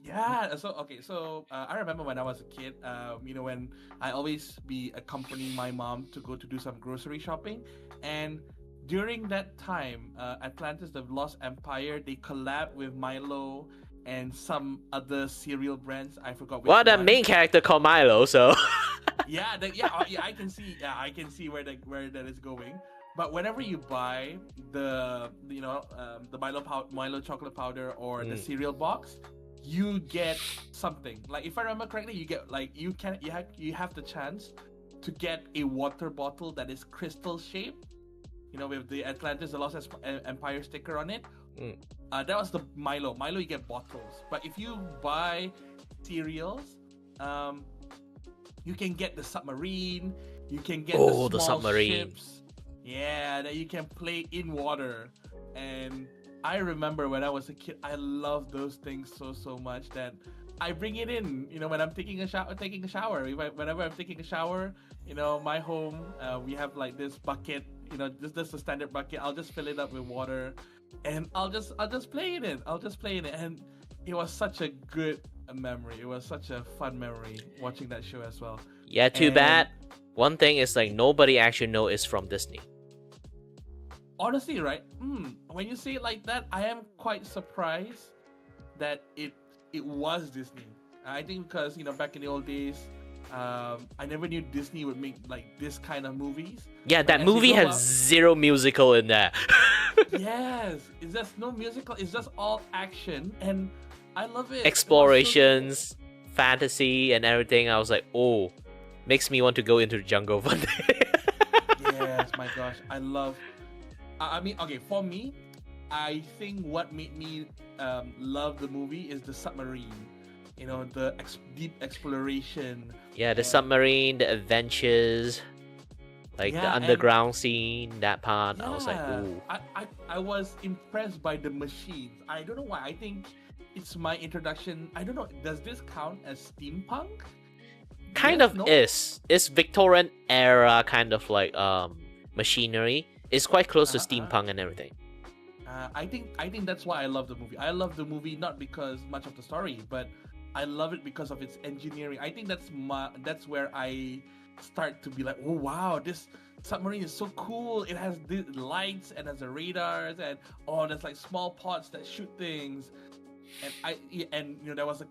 Speaker 2: Yeah. So I remember when I was a kid. When I always be accompanying my mom to go to do some grocery shopping, and during that time, Atlantis, the Lost Empire, they collab with Milo and some other cereal brands. I forgot which one.
Speaker 1: Well, the main character called Milo, so.
Speaker 2: I can see. Yeah, I can see where that is going. But whenever you buy the Milo chocolate powder or the cereal box, you get something. Like if I remember correctly, you get like you have the chance to get a water bottle that is crystal shaped. You know, with the Atlantis, the Lost Empire sticker on it. That was the Milo. Milo, you get bottles. But if you buy cereals, you can get the submarine. You can get the submarine ships. Yeah, that you can play in water. And I remember when I was a kid, I loved those things so much that I bring it in. When I'm taking a shower, whenever I'm taking a shower, my home, we have like this bucket. Just a standard bucket. I'll just fill it up with water, and I'll just play in it. And it was such a good memory. It was such a fun memory watching that show as well.
Speaker 1: Yeah, too
Speaker 2: And
Speaker 1: bad. One thing is like nobody actually know it's from Disney.
Speaker 2: honestly, right? When you say it like that, I am quite surprised that it was Disney. I think because back in the old days, I never knew Disney would make like this kind of movies.
Speaker 1: Yeah,
Speaker 2: But
Speaker 1: that
Speaker 2: as you
Speaker 1: movie
Speaker 2: grow
Speaker 1: has
Speaker 2: up,
Speaker 1: zero musical in there.
Speaker 2: yes, it's just no musical. It's just all action, and I love it. It was so good.
Speaker 1: Explorations, fantasy, and everything. I was like, oh, makes me want to go into the jungle one day.
Speaker 2: Yes, my gosh, I love. I mean, okay, for me, I think what made me love the movie is the submarine. The deep exploration.
Speaker 1: Yeah, the
Speaker 2: and-
Speaker 1: submarine, the adventures, like the
Speaker 2: Yeah, and-
Speaker 1: underground scene, that part. I was like,
Speaker 2: Yeah,
Speaker 1: ooh.
Speaker 2: I was impressed by the machines. I don't know why. I think it's my introduction. I don't know. Does this count as steampunk?
Speaker 1: Kind
Speaker 2: Yes,
Speaker 1: of
Speaker 2: no?
Speaker 1: is. It's Victorian era kind of like machinery. It's quite close to
Speaker 2: Uh-huh.
Speaker 1: steampunk and everything.
Speaker 2: I think that's why I love the movie. I love the movie not because much of the story, but I love it because of its engineering. I think that's where I start to be like, oh wow, this submarine is so cool. It has the lights and has the radars and there's like small pods that shoot things. And there was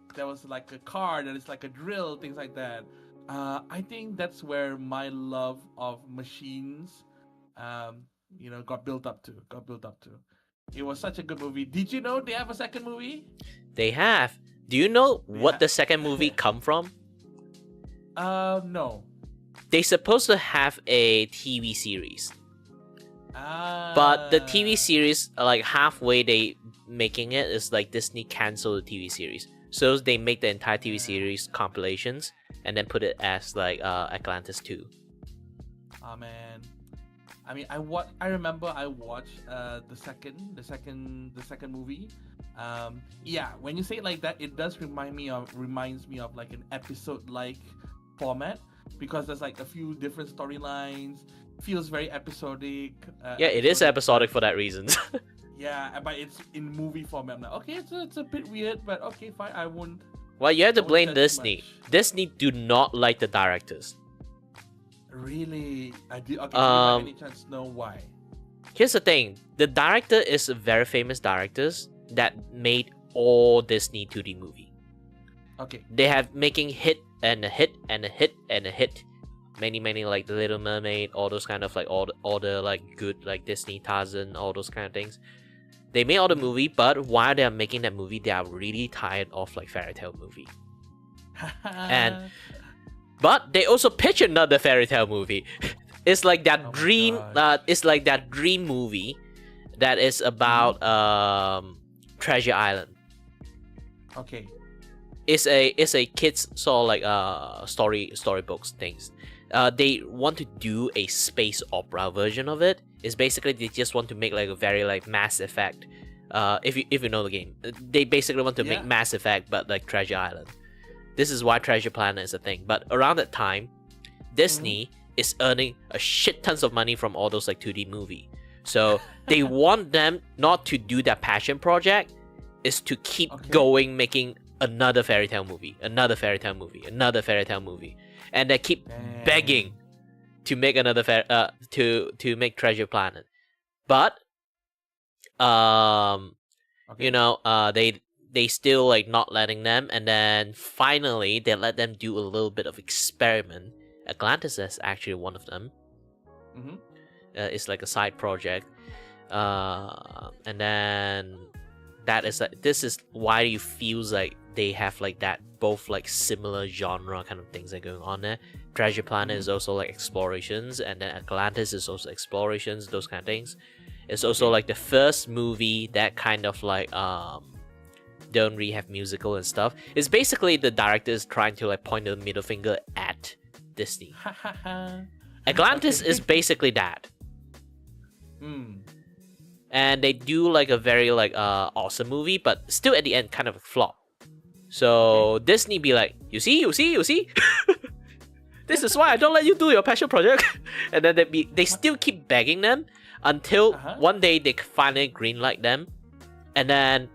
Speaker 2: like a car that is like a drill, things like that. I think that's where my love of machines, got built up to. It was such a good movie. Did you know they have a second movie?
Speaker 1: They have. Do you know what
Speaker 2: Yeah.
Speaker 1: the second movie come from?
Speaker 2: No.
Speaker 1: They supposed to have a TV series, but the TV series, like halfway they making it, is like Disney canceled the TV series. So they make the entire TV series compilations and then put it as like Atlantis 2.
Speaker 2: Oh man. I mean, I remember I watched the second movie. Yeah, when you say it like that, it does reminds me of like an episode like format because there's like a few different storylines. Feels very episodic.
Speaker 1: Yeah, it is episodic for that reason.
Speaker 2: Yeah, but it's in movie format. I'm like, okay, it's a bit weird, but okay, fine. I won't.
Speaker 1: Well, you have to
Speaker 2: Don't
Speaker 1: blame
Speaker 2: judge
Speaker 1: Disney.
Speaker 2: much.
Speaker 1: Disney do not like the directors.
Speaker 2: Really, I do. Okay, do you have any chance to know why?
Speaker 1: Here's the thing: the director is a very famous director that made all Disney 2D movie.
Speaker 2: Okay.
Speaker 1: They have making hit and a hit and a hit and a hit. Many like The Little Mermaid, all those kind of like all the like good like Disney Tarzan, all those kind of things. They made all the movie, but while they are making that movie, they are really tired of like fairy tale movie. And- But they also pitch another fairy tale movie. It's like that
Speaker 2: Oh my
Speaker 1: dream.
Speaker 2: gosh.
Speaker 1: It's like that dream movie that is about Treasure Island.
Speaker 2: Okay.
Speaker 1: It's a kids sort of like storybooks things. They want to do a space opera version of it. It's basically they just want to make like a very like Mass Effect. If you know the game, they basically want to make
Speaker 2: Yeah.
Speaker 1: Mass Effect but like Treasure Island. This is why Treasure Planet is a thing. But around that time, Disney is earning a shit tons of money from all those like 2D movie. So they want them not to do that passion project, is to keep
Speaker 2: Okay.
Speaker 1: going making another fairy tale movie, another fairy tale movie, another fairy tale movie, and they keep
Speaker 2: Damn.
Speaker 1: begging to make another to make Treasure Planet, but
Speaker 2: Okay.
Speaker 1: they still like not letting them, and then finally they let them do a little bit of experiment. Atlantis is actually one of them.
Speaker 2: Mhm.
Speaker 1: It's like a side project, and then that is like this is why you feels like they have like that both like similar genre kind of things that are going on there. Treasure Planet is also like explorations, and then Atlantis is also explorations, those kind of things. It's also like the first movie that kind of like don't really have musical and stuff. It's basically the director is trying to like point the middle finger at Disney. Atlantis
Speaker 2: Okay.
Speaker 1: is basically that.
Speaker 2: Mm.
Speaker 1: and they do like a very like awesome movie, but still at the end kind of a flop. So Disney be like, you see, this is why I don't let you do your passion project. And then they still keep begging them until one day they finally greenlight them, and then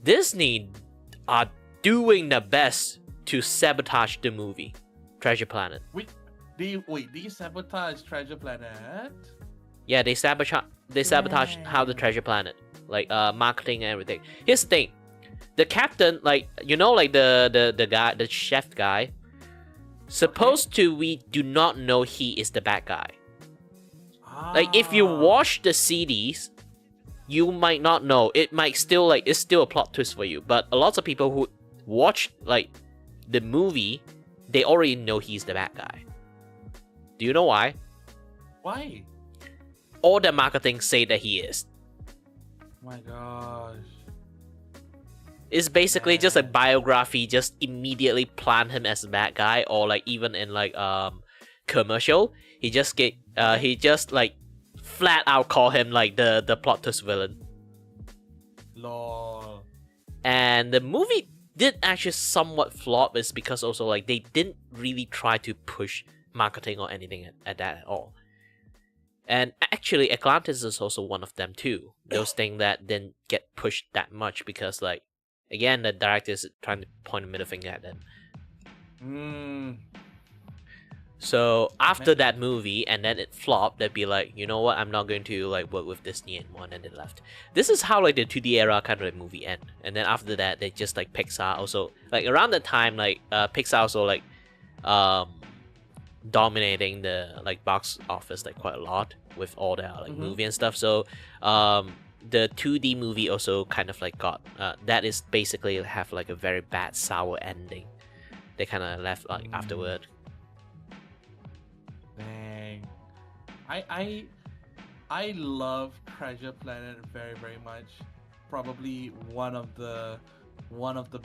Speaker 1: Disney are doing their best to sabotage the movie Treasure Planet.
Speaker 2: Do you sabotage Treasure Planet?
Speaker 1: Yeah, they sabotage how the Treasure Planet, like marketing and everything. Here's the thing, the captain, like like the guy, the chef guy, supposed to, we do not know he is the bad guy. Like if you watch the CDs, you might not know. It might still like, it's still a plot twist for you. But a lot of people who watch like the movie, they already know he's the bad guy. Do you know why?
Speaker 2: Why?
Speaker 1: All the marketing say that he is.
Speaker 2: My gosh.
Speaker 1: It's basically just a biography, just immediately plant him as a bad guy, or like even in like commercial, he just like flat out call him like the plot twist villain.
Speaker 2: Lol.
Speaker 1: And the movie did actually somewhat flop, is because also like they didn't really try to push marketing or anything at that at all. And actually Atlantis is also one of them too. Those things that didn't get pushed that much because like, again, the director is trying to point a middle finger at them. So after that movie, and then it flopped, they'd be like, you know what, I'm not going to like work with Disney anymore, and then they left. This is how like the 2D era kind of like, movie end. And then after that, they just like Pixar also, like around the time, like Pixar also like dominating the like box office like quite a lot with all their like movie and stuff. So the 2D movie also kind of like got that is basically have like a very bad sour ending. They kind of left like afterward.
Speaker 2: Dang. I love Treasure Planet very, very much. Probably one of the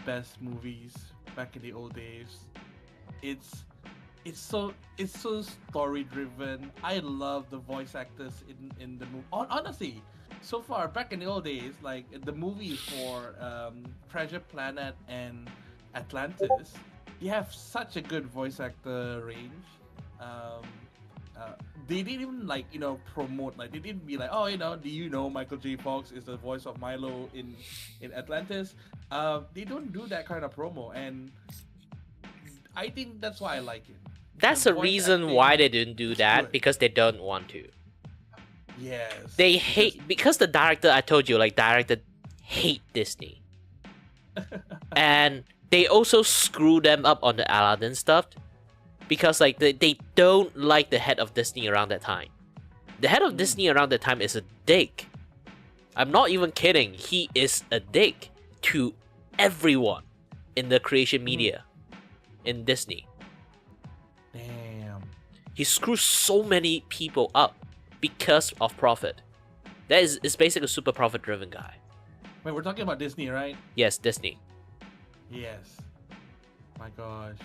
Speaker 2: best movies back in the old days. It's so story driven. I love the voice actors in the movie. Honestly, so far back in the old days, like the movies for Treasure Planet and Atlantis, you have such a good voice actor range. They didn't even like promote, like they didn't be like, oh, do you know Michael J. Fox is the voice of Milo in Atlantis. They don't do that kind of promo, and I think that's why I like it.
Speaker 1: That's the reason why they didn't do that, because they don't want to.
Speaker 2: Yes.
Speaker 1: They hate, because the director, I told you, like director hate Disney. And they also screw them up on the Aladdin stuff, because like they don't like the head of Disney around that time. The head of Disney around that time is a dick. I'm not even kidding. He is a dick to everyone in the creation media in Disney.
Speaker 2: Damn.
Speaker 1: He screws so many people up because of profit. That is basically a super profit driven guy.
Speaker 2: Wait, we're talking about Disney, right?
Speaker 1: Yes, Disney.
Speaker 2: Yes. My gosh.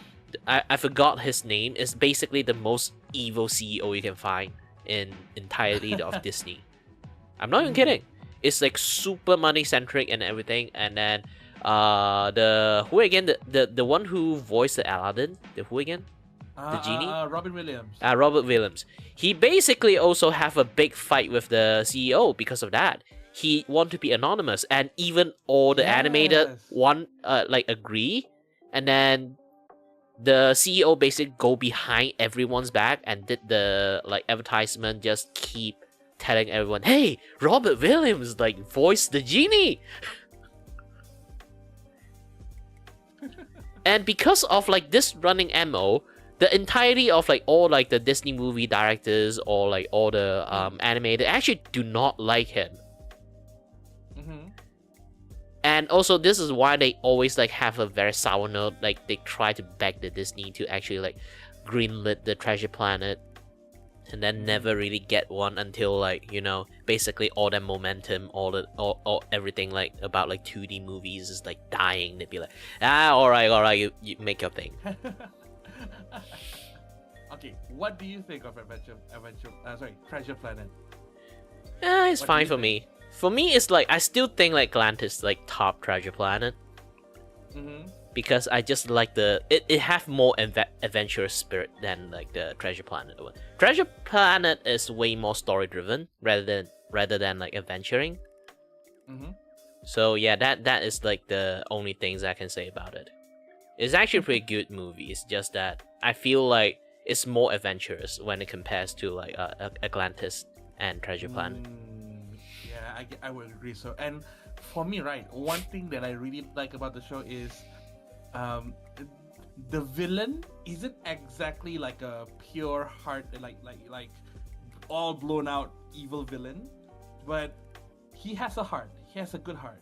Speaker 1: I forgot his name. It's basically the most evil CEO you can find in entirety of Disney. I'm not even kidding. It's like super money centric and everything. And then the who again, the one who voiced the Aladdin, the who again? The genie?
Speaker 2: Robin Williams.
Speaker 1: Robert Williams. He basically also have a big fight with the CEO because of that. He want to be anonymous, and even all the animator want like agree, and then the CEO basically go behind everyone's back and did the like advertisement, just keep telling everyone, hey, Robert Williams like voiced the genie. And because of like this running MO, the entirety of like all like the Disney movie directors or like all the animators actually do not like him. And also this is why they always like have a very sour note. Like they try to beg the Disney to actually like greenlit the Treasure Planet, and then never really get one until like basically all that momentum, all everything like about like 2D movies is like dying. They'd be like, all right, you make your thing.
Speaker 2: Okay, what do you think of Treasure Planet?
Speaker 1: It's
Speaker 2: What do
Speaker 1: fine
Speaker 2: you
Speaker 1: for
Speaker 2: think?
Speaker 1: me. For me, it's like I still think like Atlantis like top treasure planet
Speaker 2: Mm-hmm.
Speaker 1: because I just like it have more adventurous spirit than like the treasure planet one. Treasure planet is way more story driven rather than like adventuring.
Speaker 2: Mm-hmm.
Speaker 1: So yeah, that is like the only things I can say about it. It's actually a pretty good movie. It's just that I feel like it's more adventurous when it compares to like Atlantis and Treasure Planet.
Speaker 2: Yeah, I would agree. So, and for me, right, one thing that I really like about the show is, um, the villain isn't exactly like a pure heart, like all blown out evil villain, but he has a heart. He has a good heart.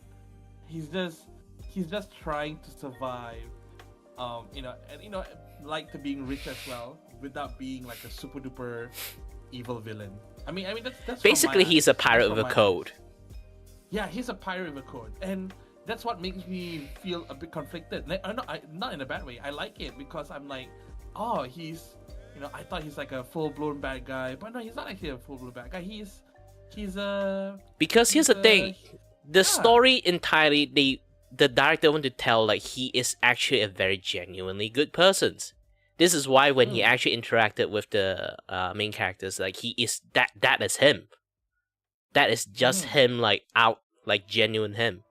Speaker 2: He's just he's just trying to survive. And like to being rich as well without being like a super duper evil villain. I mean that's
Speaker 1: Basically, he's a pirate with a
Speaker 2: eyes.
Speaker 1: code.
Speaker 2: Yeah, he's a pirate with a code, and that's what makes me feel a bit conflicted. Not in a bad way. I like it because I'm like, oh, I thought he's like a full blown bad guy, but no, he's not actually a full blown bad guy. He's a
Speaker 1: Because here's the thing, the
Speaker 2: yeah.
Speaker 1: story entirely the director want to tell like he is actually a very genuinely good person. This is why when he actually interacted with the main characters, like he is that is him. That is just him, like out, like genuine him.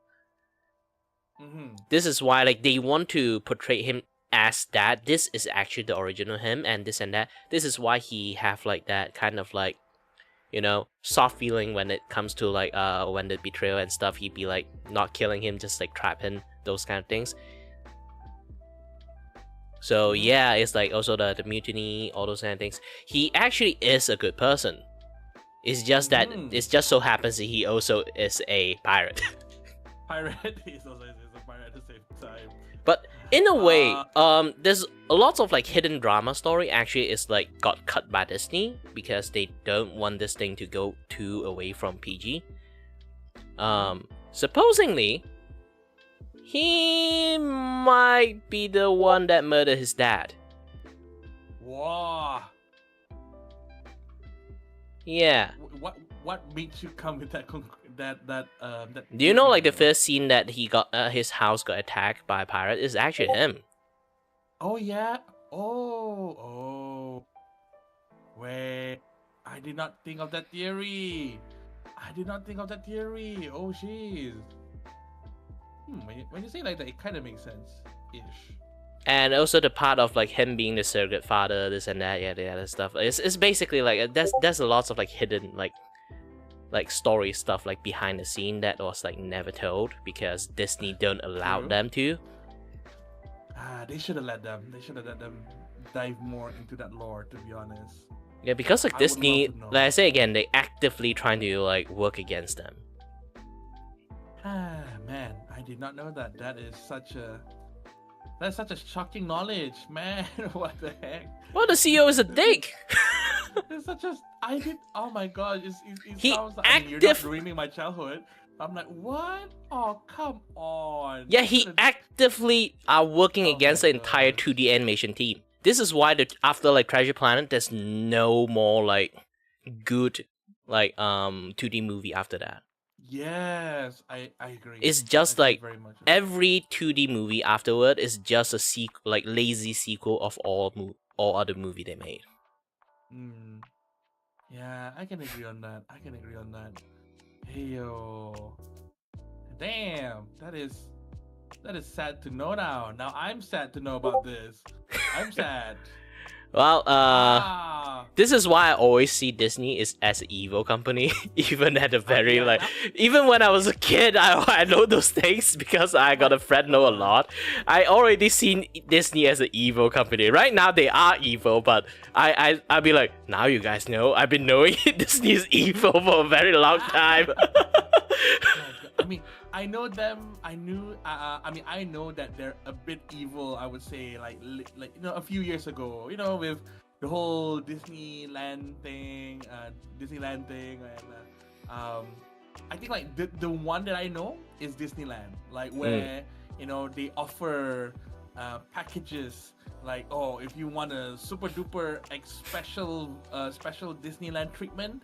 Speaker 1: This is why like they want to portray him as that. This is actually the original him, and this and that. This is why he have like that kind of like, soft feeling when it comes to like when the betrayal and stuff. He'd be like not killing him, just like trap him, those kind of things. So yeah, it's like also the mutiny, all those kind of things. He actually is a good person. It's just that it just so happens that he also is a pirate.
Speaker 2: He's also a pirate at the same time.
Speaker 1: But in a way, there's a lot of like hidden drama story actually is like got cut by Disney because they don't want this thing to go too away from PG. Supposedly, he might be the one that murdered his dad.
Speaker 2: Wow.
Speaker 1: Yeah.
Speaker 2: What makes you come with that that
Speaker 1: Do you know like the first scene that he got his house got attacked by a pirate is actually him?
Speaker 2: Oh yeah. Oh. Wait. I did not think of that theory. Oh jeez. When you say it like that, it kind of makes sense, ish.
Speaker 1: And also the part of like him being the surrogate father, this and that, yeah, the other stuff. It's basically like there's a lot of like hidden like story stuff like behind the scene that was like never told because Disney don't allow them to.
Speaker 2: They should have let them. They should have let them dive more into that lore, to be honest.
Speaker 1: Yeah, because like Disney, like I say again, they actively trying to like work against them.
Speaker 2: Man, I did not know that. That's such a shocking knowledge, man. What the heck?
Speaker 1: Well, the CEO is a dick.
Speaker 2: It's such a. Oh my god! It
Speaker 1: He
Speaker 2: sounds like you're not ruining my childhood. I'm like, what? Oh, come on.
Speaker 1: Yeah, he actively are working against the entire 2D animation team. This is why after like Treasure Planet, there's no more like good like 2D movie after that.
Speaker 2: Yes, I agree.
Speaker 1: It's just like every 2D movie afterward is just a like lazy sequel of all other movie they made.
Speaker 2: Yeah, I can agree on that. Hey yo, damn, that is sad to know now. Now I'm sad to know about this. I'm sad.
Speaker 1: Well, this is why I always see Disney is as an evil company, even at a very even when I was a kid, I know those things because I got a friend know a lot. I already seen Disney as an evil company. Right now they are evil, but I'll be like, now you guys know. I've been knowing Disney is evil for a very long time.
Speaker 2: I mean, I know them. I know that they're a bit evil. I would say, like a few years ago, with the whole Disneyland thing, and I think like the one that I know is Disneyland, like where they offer packages. Like, oh, if you want a super duper special Disneyland treatment,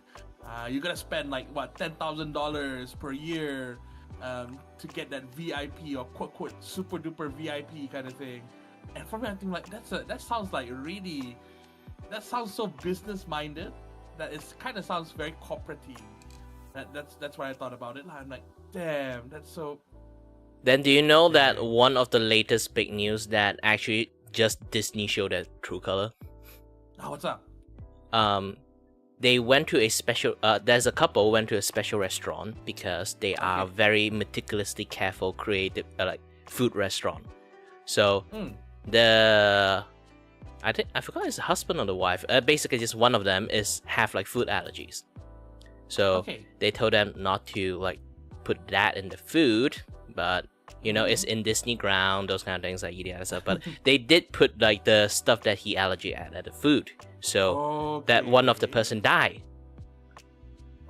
Speaker 2: You gotta spend like what $10,000 per year to get that VIP or quote quote super duper VIP kind of thing. And for me, I think like that sounds like really, that sounds so business minded that it kind of sounds very corporate-y. That's what I thought about it. I'm like, damn, that's so.
Speaker 1: Then do you know that one of the latest big news that actually just Disney showed at True Color?
Speaker 2: Oh, what's up?
Speaker 1: They went to a special. There's a couple went to a special restaurant because they are very meticulously careful, creative, like food restaurant. So I forgot it's the husband or the wife. Basically, just one of them have like food allergies. So they told them not to like put that in the food, but you know it's in Disney ground, those kind of things like eating and stuff. But they did put like the stuff that he allergy at the food, so that one of the person died.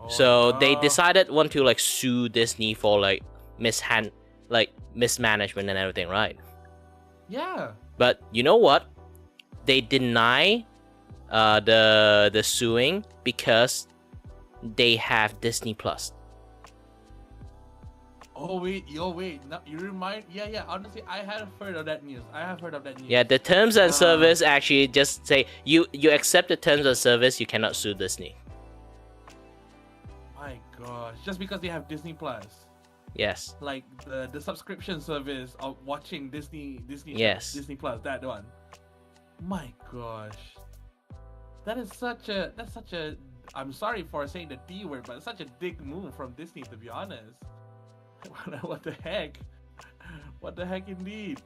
Speaker 1: So they decided want to like sue Disney for like mismanagement and everything, right?
Speaker 2: Yeah.
Speaker 1: But you know what? They deny the suing because they have Disney Plus.
Speaker 2: Oh wait. No, you remind. Yeah. Honestly, I have heard of that news.
Speaker 1: Yeah, the terms and service actually just say you accept the terms of service, you cannot sue Disney.
Speaker 2: My gosh, just because they have Disney Plus.
Speaker 1: Yes.
Speaker 2: Like the subscription service of watching Disney.
Speaker 1: Yes.
Speaker 2: Disney Plus, that one. My gosh, that's such a. I'm sorry for saying the D word, but it's such a dick move from Disney, to be honest. What the heck? What the heck indeed?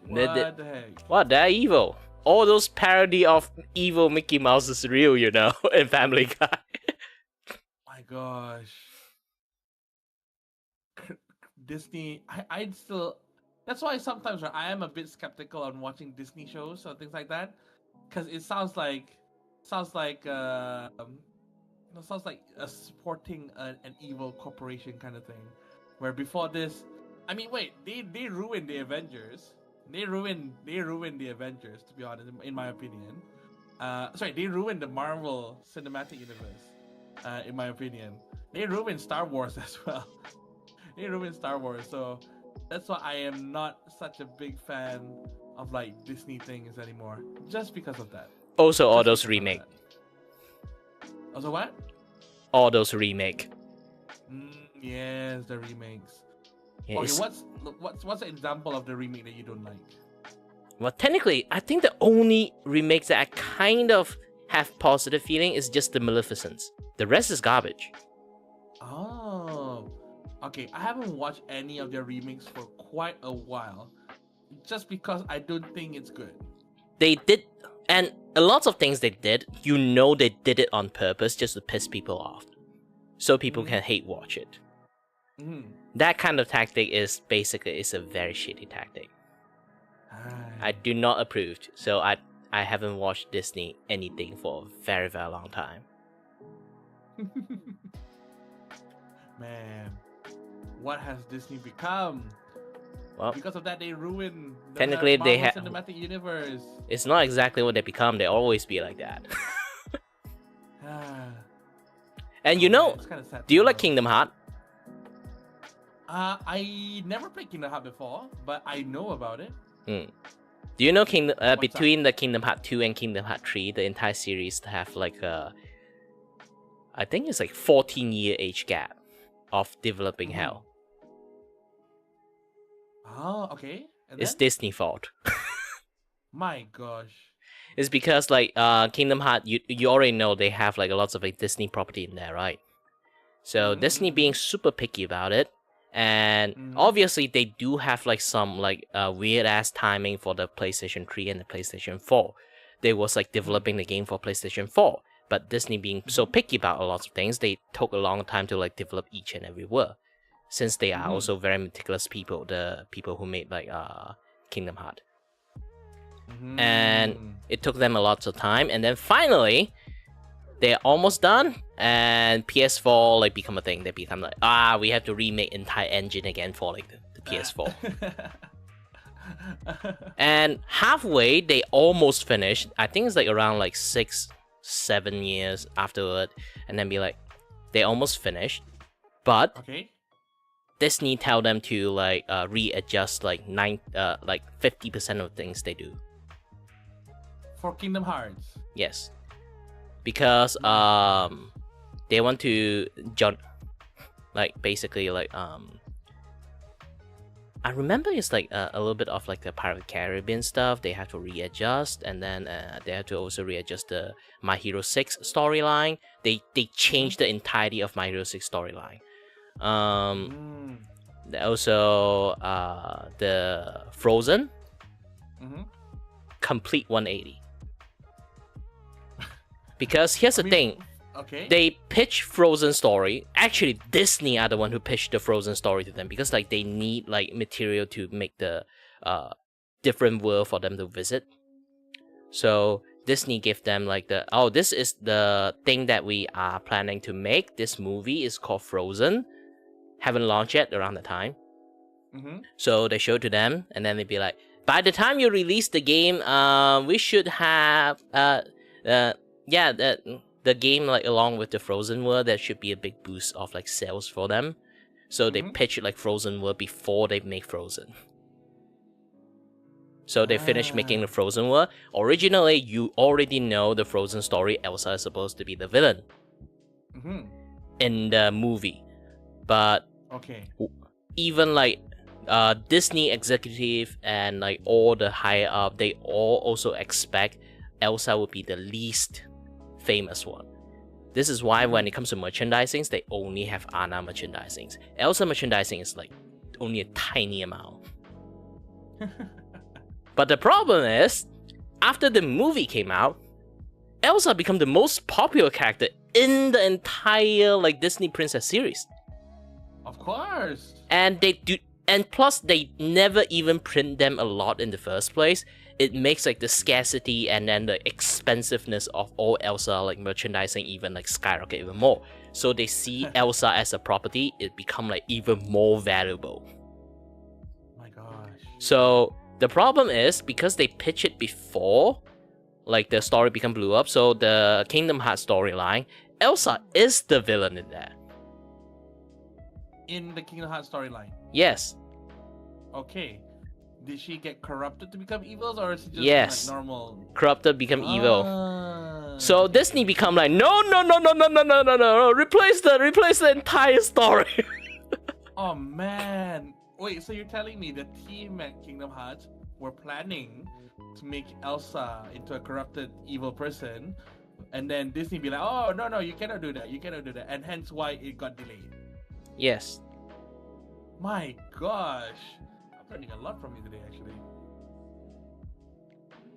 Speaker 2: What the heck?
Speaker 1: What, they're evil. All those parody of evil Mickey Mouse is real, you know, in Family Guy.
Speaker 2: My gosh. Disney, I'd still. That's why sometimes I am a bit skeptical on watching Disney shows or things like that, because it sounds like supporting an evil corporation kind of thing. Where before this, I mean, wait, they ruined the Avengers. They ruined the Avengers, to be honest, in my opinion. They ruined the Marvel Cinematic Universe, in my opinion. They ruined Star Wars as well. So that's why I am not such a big fan of like Disney things anymore, just because of that.
Speaker 1: Also, all those remake.
Speaker 2: Also, what?
Speaker 1: All those remake.
Speaker 2: Yes, the remakes.
Speaker 1: Yeah,
Speaker 2: okay, what's an example of the remake that you don't like?
Speaker 1: Well, technically, I think the only remakes that I kind of have positive feeling is just the Maleficents. The rest is garbage.
Speaker 2: Oh, okay. I haven't watched any of their remakes for quite a while, just because I don't think it's good.
Speaker 1: They did, and a lot of things they did, you know, they did it on purpose just to piss people off, so people can hate watch it. That kind of tactic is a very shitty tactic. I do not approve, so I haven't watched Disney anything for a very, very long time.
Speaker 2: Man, what has Disney become?
Speaker 1: Well,
Speaker 2: because of that, they ruined the
Speaker 1: technically
Speaker 2: Marvel
Speaker 1: they have
Speaker 2: Cinematic Universe.
Speaker 1: It's not exactly what they become. They always be like that. And you know, do you like Kingdom Hearts?
Speaker 2: I never played Kingdom Hearts before, but I know about it.
Speaker 1: Do you know between the Kingdom Hearts 2 and Kingdom Hearts 3, the entire series have like I think it's like 14-year age gap of developing hell.
Speaker 2: Oh, okay.
Speaker 1: It's Disney fault.
Speaker 2: My gosh.
Speaker 1: It's because like Kingdom Hearts, you already know they have like lots of like Disney property in there, right? So Disney being super picky about it, and obviously they do have like some like weird ass timing for the PlayStation 3 and the PlayStation 4. They was like developing the game for PlayStation 4, but Disney being so picky about a lot of things, they took a long time to like develop each and every word. Since they are also very meticulous people, the people who made like Kingdom Hearts. And it took them a lot of time, and then finally they're almost done, and PS4 like become a thing. They become like, we have to remake entire engine again for like the PS4. And halfway they almost finished. I think it's like around like 6-7 years afterward, and then be like, They almost finished, but
Speaker 2: Okay.
Speaker 1: Disney tell them to like readjust like 50% of things they do.
Speaker 2: For Kingdom Hearts.
Speaker 1: Yes, because they want to like basically like I remember it's like a little bit of like the Pirate of the Caribbean stuff. They have to readjust, and then they have to also readjust the My Hero 6 storyline. They changed the entirety of My Hero 6 storyline. Also the Frozen, complete 180. Because here's the thing.
Speaker 2: Okay.
Speaker 1: They pitch Frozen story. Actually, Disney are the one who pitched the Frozen story to them because like they need like material to make the different world for them to visit. So Disney gave them like this is the thing that we are planning to make. This movie is called Frozen. Haven't launched yet around the time. So they showed to them, and then they'd be like, by the time you release the game, we should have the game like along with the Frozen world, there should be a big boost of like sales for them. So they pitch it like Frozen world before they make Frozen. So they finished making the Frozen world. Originally, you already know the Frozen story. Elsa is supposed to be the villain in the movie, but even like Disney executive and like all the higher up, they all also expect Elsa would be the least famous one. This is why when it comes to merchandising, they only have Anna merchandising. Elsa merchandising is like only a tiny amount. But the problem is, after the movie came out, Elsa became the most popular character in the entire like Disney Princess series.
Speaker 2: Of course.
Speaker 1: And plus they never even print them a lot in the first place. It makes like the scarcity and then the expensiveness of all Elsa like merchandising even like skyrocket even more. So they see Elsa as a property, it become like even more valuable.
Speaker 2: My gosh.
Speaker 1: So the problem is because they pitch it before like the story blew up. So the Kingdom Hearts storyline, Elsa is the villain in that.
Speaker 2: In the Kingdom Hearts storyline.
Speaker 1: Yes.
Speaker 2: Okay. Did she get corrupted to become evil, or is it just like normal?
Speaker 1: Corrupted become evil. So Disney become like no, replace the entire story.
Speaker 2: Oh man. Wait, so you're telling me the team at Kingdom Hearts were planning to make Elsa into a corrupted evil person, and then Disney be like, oh no, you cannot do that, and hence why it got delayed.
Speaker 1: Yes.
Speaker 2: My gosh. Learning a lot from you today, actually.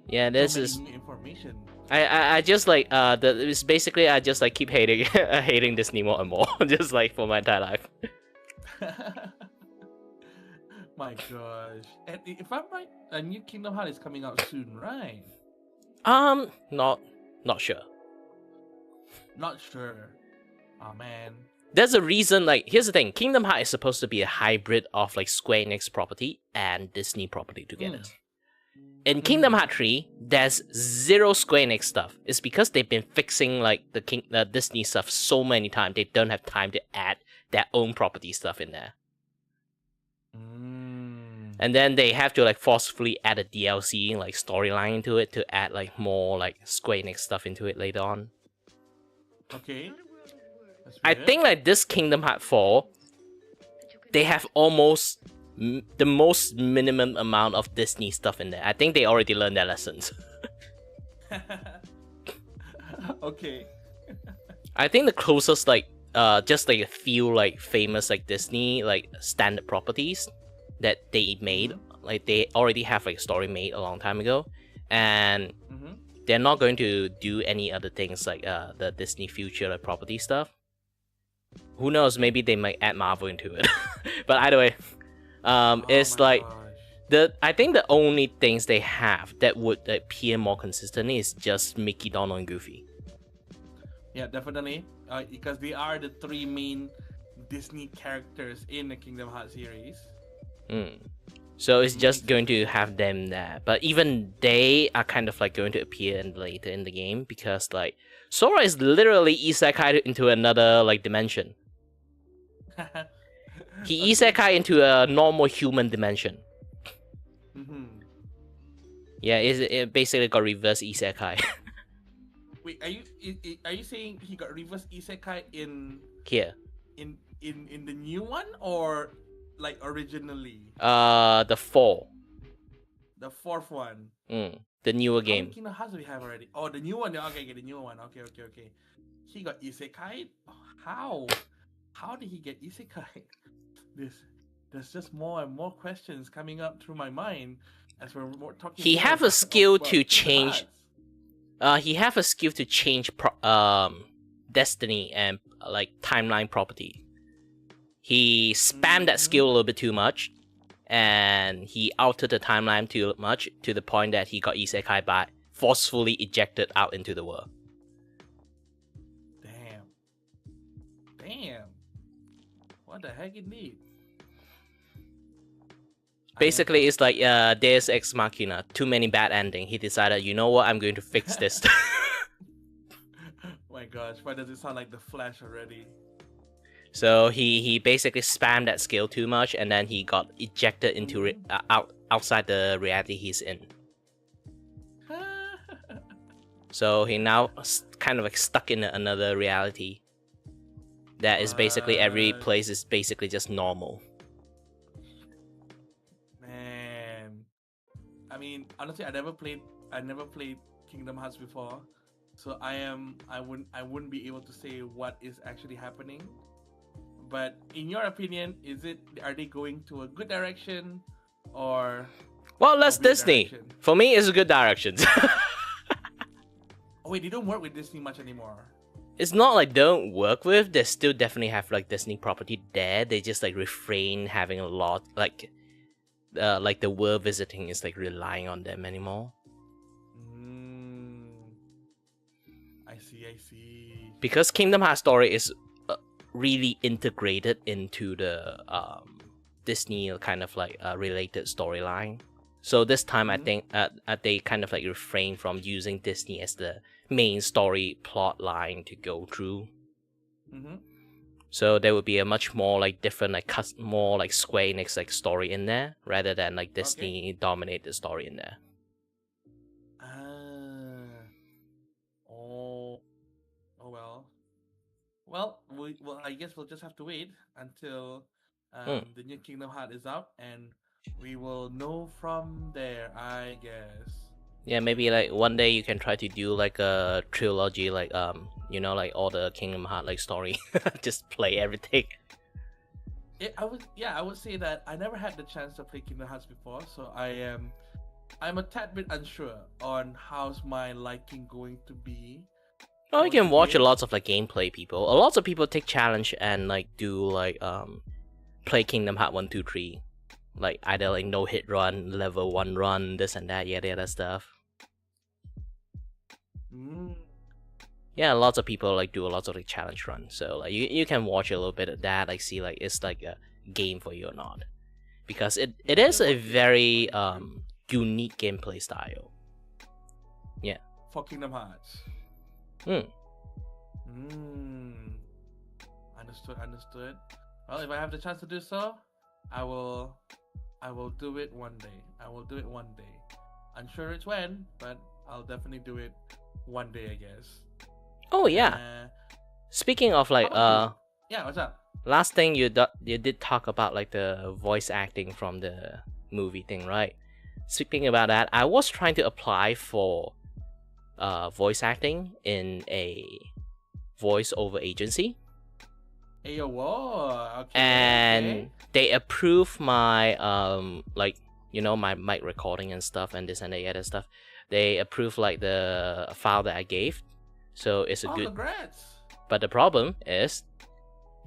Speaker 1: Yeah, this is
Speaker 2: information.
Speaker 1: I just like it's basically I just like keep hating Disney more and more, just like for my entire life.
Speaker 2: My gosh. And if I'm right, a new Kingdom Hearts is coming out soon, right?
Speaker 1: Not sure.
Speaker 2: Not sure. Oh man.
Speaker 1: There's a reason, like, here's the thing. Kingdom Hearts is supposed to be a hybrid of, like, Square Enix property and Disney property together. In Kingdom Hearts 3, there's zero Square Enix stuff. It's because they've been fixing, like, the Disney stuff so many times, they don't have time to add their own property stuff in there. And then they have to, like, forcefully add a DLC, like, storyline into it to add, like, more, like, Square Enix stuff into it later on.
Speaker 2: Okay.
Speaker 1: I think like this Kingdom Hearts 4, they have almost the most minimum amount of Disney stuff in there. I think they already learned their lessons.
Speaker 2: Okay.
Speaker 1: I think the closest like just like a few like famous like Disney like standard properties that they made, like they already have like a story made a long time ago, and they're not going to do any other things like the Disney future like, property stuff. Who knows? Maybe they might add Marvel into it. But either way, it's like I think the only things they have that would appear more consistently is just Mickey, Donald, and Goofy.
Speaker 2: Yeah, definitely. Because they are the three main Disney characters in the Kingdom Hearts series.
Speaker 1: So it's just going to have them there. But even they are kind of like going to appear later in the game because like Sora is literally isekai into another like dimension. He isekai into a normal human dimension. Yeah, it basically got reverse isekai.
Speaker 2: Wait, are you saying he got reverse isekai in
Speaker 1: Here?
Speaker 2: in the new one or like originally?
Speaker 1: The 4.
Speaker 2: The fourth one.
Speaker 1: The newer
Speaker 2: How
Speaker 1: game.
Speaker 2: many Kingdom Hearts do we have already? Oh, the new one. Okay, the new one. Okay. He got isekai. How? How did he get isekai? There's just more and more questions coming up through my mind as we're talking.
Speaker 1: He have a skill to change. He have a skill to change destiny and like timeline property. He spammed that skill a little bit too much, and he altered the timeline too much to the point that he got isekai by forcefully ejected out into the world.
Speaker 2: Damn. What the heck indeed?
Speaker 1: Basically, it's like Deus Ex Machina. Too many bad ending. He decided, you know what, I'm going to fix this.
Speaker 2: My gosh, why does it sound like the Flash already?
Speaker 1: So he basically spammed that skill too much, and then he got ejected into outside the reality he's in. So he now kind of like stuck in another reality. That is basically every place is basically just normal.
Speaker 2: Man, I mean, honestly, I never played Kingdom Hearts before, so I wouldn't be able to say what is actually happening. But in your opinion, are they going to a good direction or?
Speaker 1: Well, that's Disney. Direction? For me, it's a good direction.
Speaker 2: Oh wait, they don't work with Disney much anymore.
Speaker 1: It's not like don't work with. They still definitely have like Disney property there. They just like refrain having a lot like the world visiting is like relying on them anymore.
Speaker 2: I see.
Speaker 1: Because Kingdom Hearts story is really integrated into the Disney kind of like related storyline. So this time I think they kind of like refrain from using Disney as the main story plot line to go through. So there would be a much more like different like more like Square Enix like story in there rather than like Disney dominate the story in there.
Speaker 2: Well, I guess we'll just have to wait until the new Kingdom Hearts is out, and we will know from there, I guess.
Speaker 1: Yeah, maybe like one day you can try to do like a trilogy, like you know, like all the Kingdom Hearts like story, just play everything.
Speaker 2: I would say that I never had the chance to play Kingdom Hearts before, so I'm a tad bit unsure on how's my liking going to be.
Speaker 1: Oh, you can watch a lot of like gameplay people. A lot of people take challenge and like do like play Kingdom Hearts 1, 2, 3. Like either like no hit run, level 1 run, this and that, yada stuff. Yeah, lots of people like do a lot of like challenge runs. So like you can watch a little bit of that, like see like it's like a game for you or not. Because it is a very unique gameplay style. Yeah.
Speaker 2: For Kingdom Hearts. Understood. Well, if I have the chance to do so, I will do it one day. Unsure it's when, but I'll definitely do it one day, I guess.
Speaker 1: Oh yeah. Speaking of like
Speaker 2: yeah, what's up?
Speaker 1: Last thing you did talk about like the voice acting from the movie thing, right? Speaking about that, I was trying to apply for voice acting in a voice-over agency.
Speaker 2: Okay.
Speaker 1: And they approved my like you know my mic recording and stuff and this and the other stuff. They approved like the file that I gave, so it's a good.
Speaker 2: Congrats.
Speaker 1: But the problem is,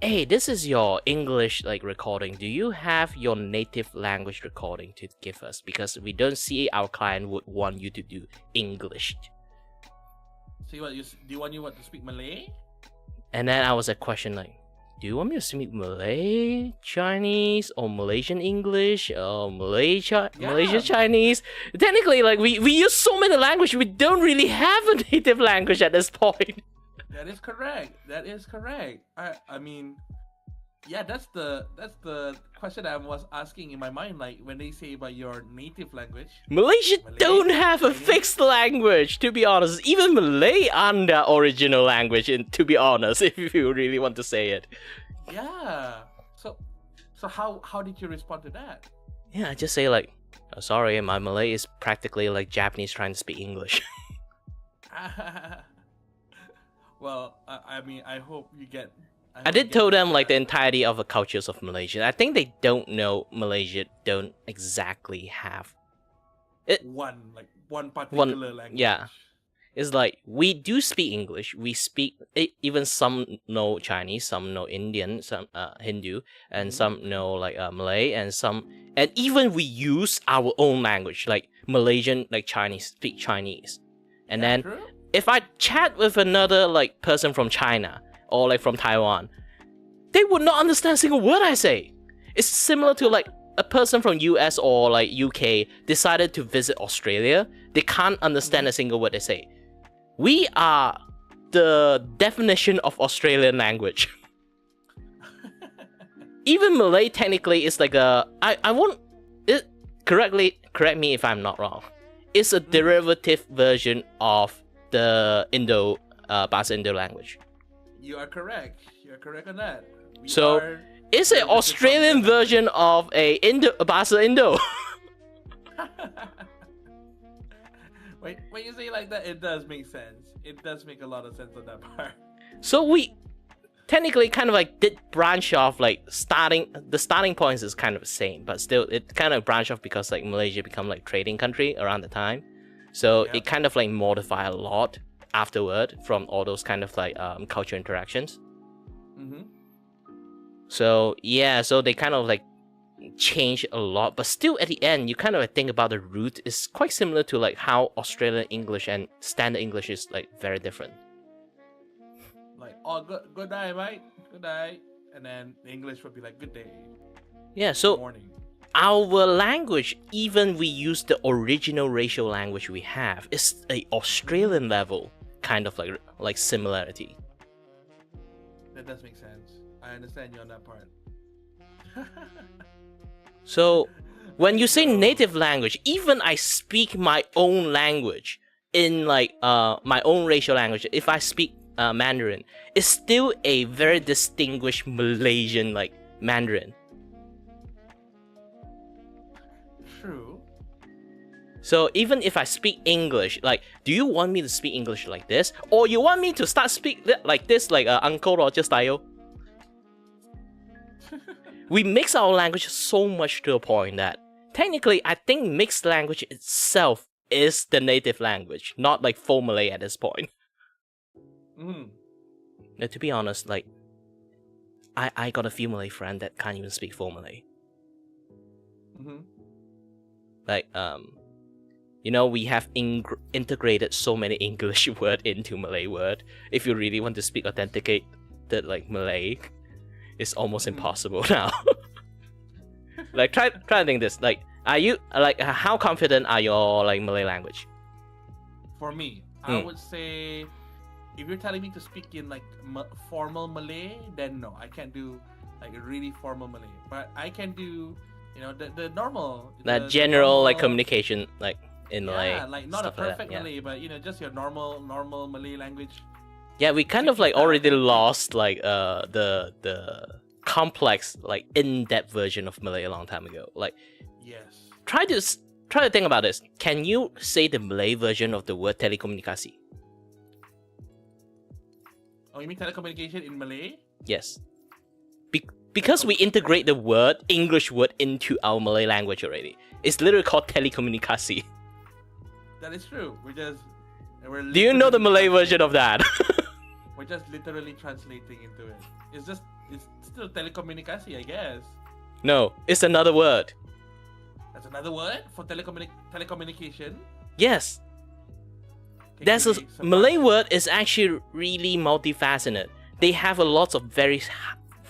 Speaker 1: hey, this is your English like recording. Do you have your native language recording to give us? Because we don't see our client would want you to do English.
Speaker 2: So do you want to speak Malay?
Speaker 1: And then I was a question like, do you want me to speak Malay Chinese or Malaysian English or Malaysia Chinese? Technically, like we use so many languages, we don't really have a native language at this point.
Speaker 2: That is correct. I mean, yeah, that's the question I was asking in my mind. Like when they say about your native language,
Speaker 1: Malaysia don't have a fixed language, to be honest. Even Malay aren't their original language, to be honest, if you really want to say it.
Speaker 2: Yeah. So how did you respond to that?
Speaker 1: Yeah, I just say like, oh, sorry, my Malay is practically like Japanese trying to speak English.
Speaker 2: Well, I mean, I hope you get.
Speaker 1: I did tell them like the entirety of the cultures of Malaysia. I think they don't know Malaysia don't exactly have it.
Speaker 2: One particular language.
Speaker 1: Yeah, it's like we do speak English. We speak even some know Chinese, some know Indian, some Hindu, and some know like Malay, and even we use our own language like Malaysian, like Chinese speak Chinese, and then
Speaker 2: True?
Speaker 1: If I chat with another like person from China or like from Taiwan, they would not understand a single word I say. It's similar to like a person from US or like UK decided to visit Australia. They can't understand a single word they say. We are the definition of Australian language. Even Malay technically is like correct me if I'm not wrong. It's a derivative version of the Bahasa Indo language.
Speaker 2: You are correct. You're correct on that.
Speaker 1: It's an Australian version of a Bahasa Indo.
Speaker 2: When you say it like that, it does make sense. It does make a lot of sense on that part.
Speaker 1: So we technically kind of like did branch off, like the starting points is kind of the same, but still it kind of branched off because like Malaysia become like trading country around the time. So it kind of like modified a lot afterward from all those kind of like culture interactions. So yeah, so they kind of like change a lot, but still at the end you kind of like think about the root is quite similar to like how Australian English and standard English is like very different.
Speaker 2: Like, oh, good day, mate, good day, and then the English would be like good day.
Speaker 1: Yeah, so
Speaker 2: good morning.
Speaker 1: Our language, even we use the original racial language we have, is a Australian level kind of like similarity.
Speaker 2: That does make sense. I understand you on that part.
Speaker 1: So when you say native language, even I speak my own language in like my own racial language, if I speak Mandarin, it's still a very distinguished Malaysian like Mandarin.
Speaker 2: True.
Speaker 1: So even if I speak English, like, do you want me to speak English like this, or you want me to start speak like this, like Uncle Roger style? We mix our language so much to a point that technically, I think mixed language itself is the native language, not like full Malay at this point. Now, to be honest, like, I got a few Malay friends that can't even speak full Malay. Like, you know, we have integrated so many English word into Malay word. If you really want to speak authenticated like Malay, it's almost impossible now. Like, try to think this. Like, are you like how confident are your like Malay language?
Speaker 2: For me, I would say, if you're telling me to speak in like formal Malay, then no, I can't do like really formal Malay. But I can do, you know, the normal,
Speaker 1: that general normal, like communication, like in Malay.
Speaker 2: Yeah, like not a perfect Malay, but you know, just your normal Malay language.
Speaker 1: Yeah, we kind of like already lost like the complex, like in-depth version of Malay a long time ago. Like,
Speaker 2: yes.
Speaker 1: Try to think about this. Can you say the Malay version of the word telekomunikasi?
Speaker 2: Oh, you mean telecommunication in Malay?
Speaker 1: Yes. Because we integrate the word, English word, into our Malay language already. It's literally called telekomunikasi.
Speaker 2: That is true.
Speaker 1: Do you know the Malay version of that?
Speaker 2: We're just literally translating into it. It's still telecommunikasi, I guess.
Speaker 1: No, it's another word.
Speaker 2: That's another word for telecommunication?
Speaker 1: Yes.
Speaker 2: Okay,
Speaker 1: Malay word is actually really multifaceted. They have a lot of very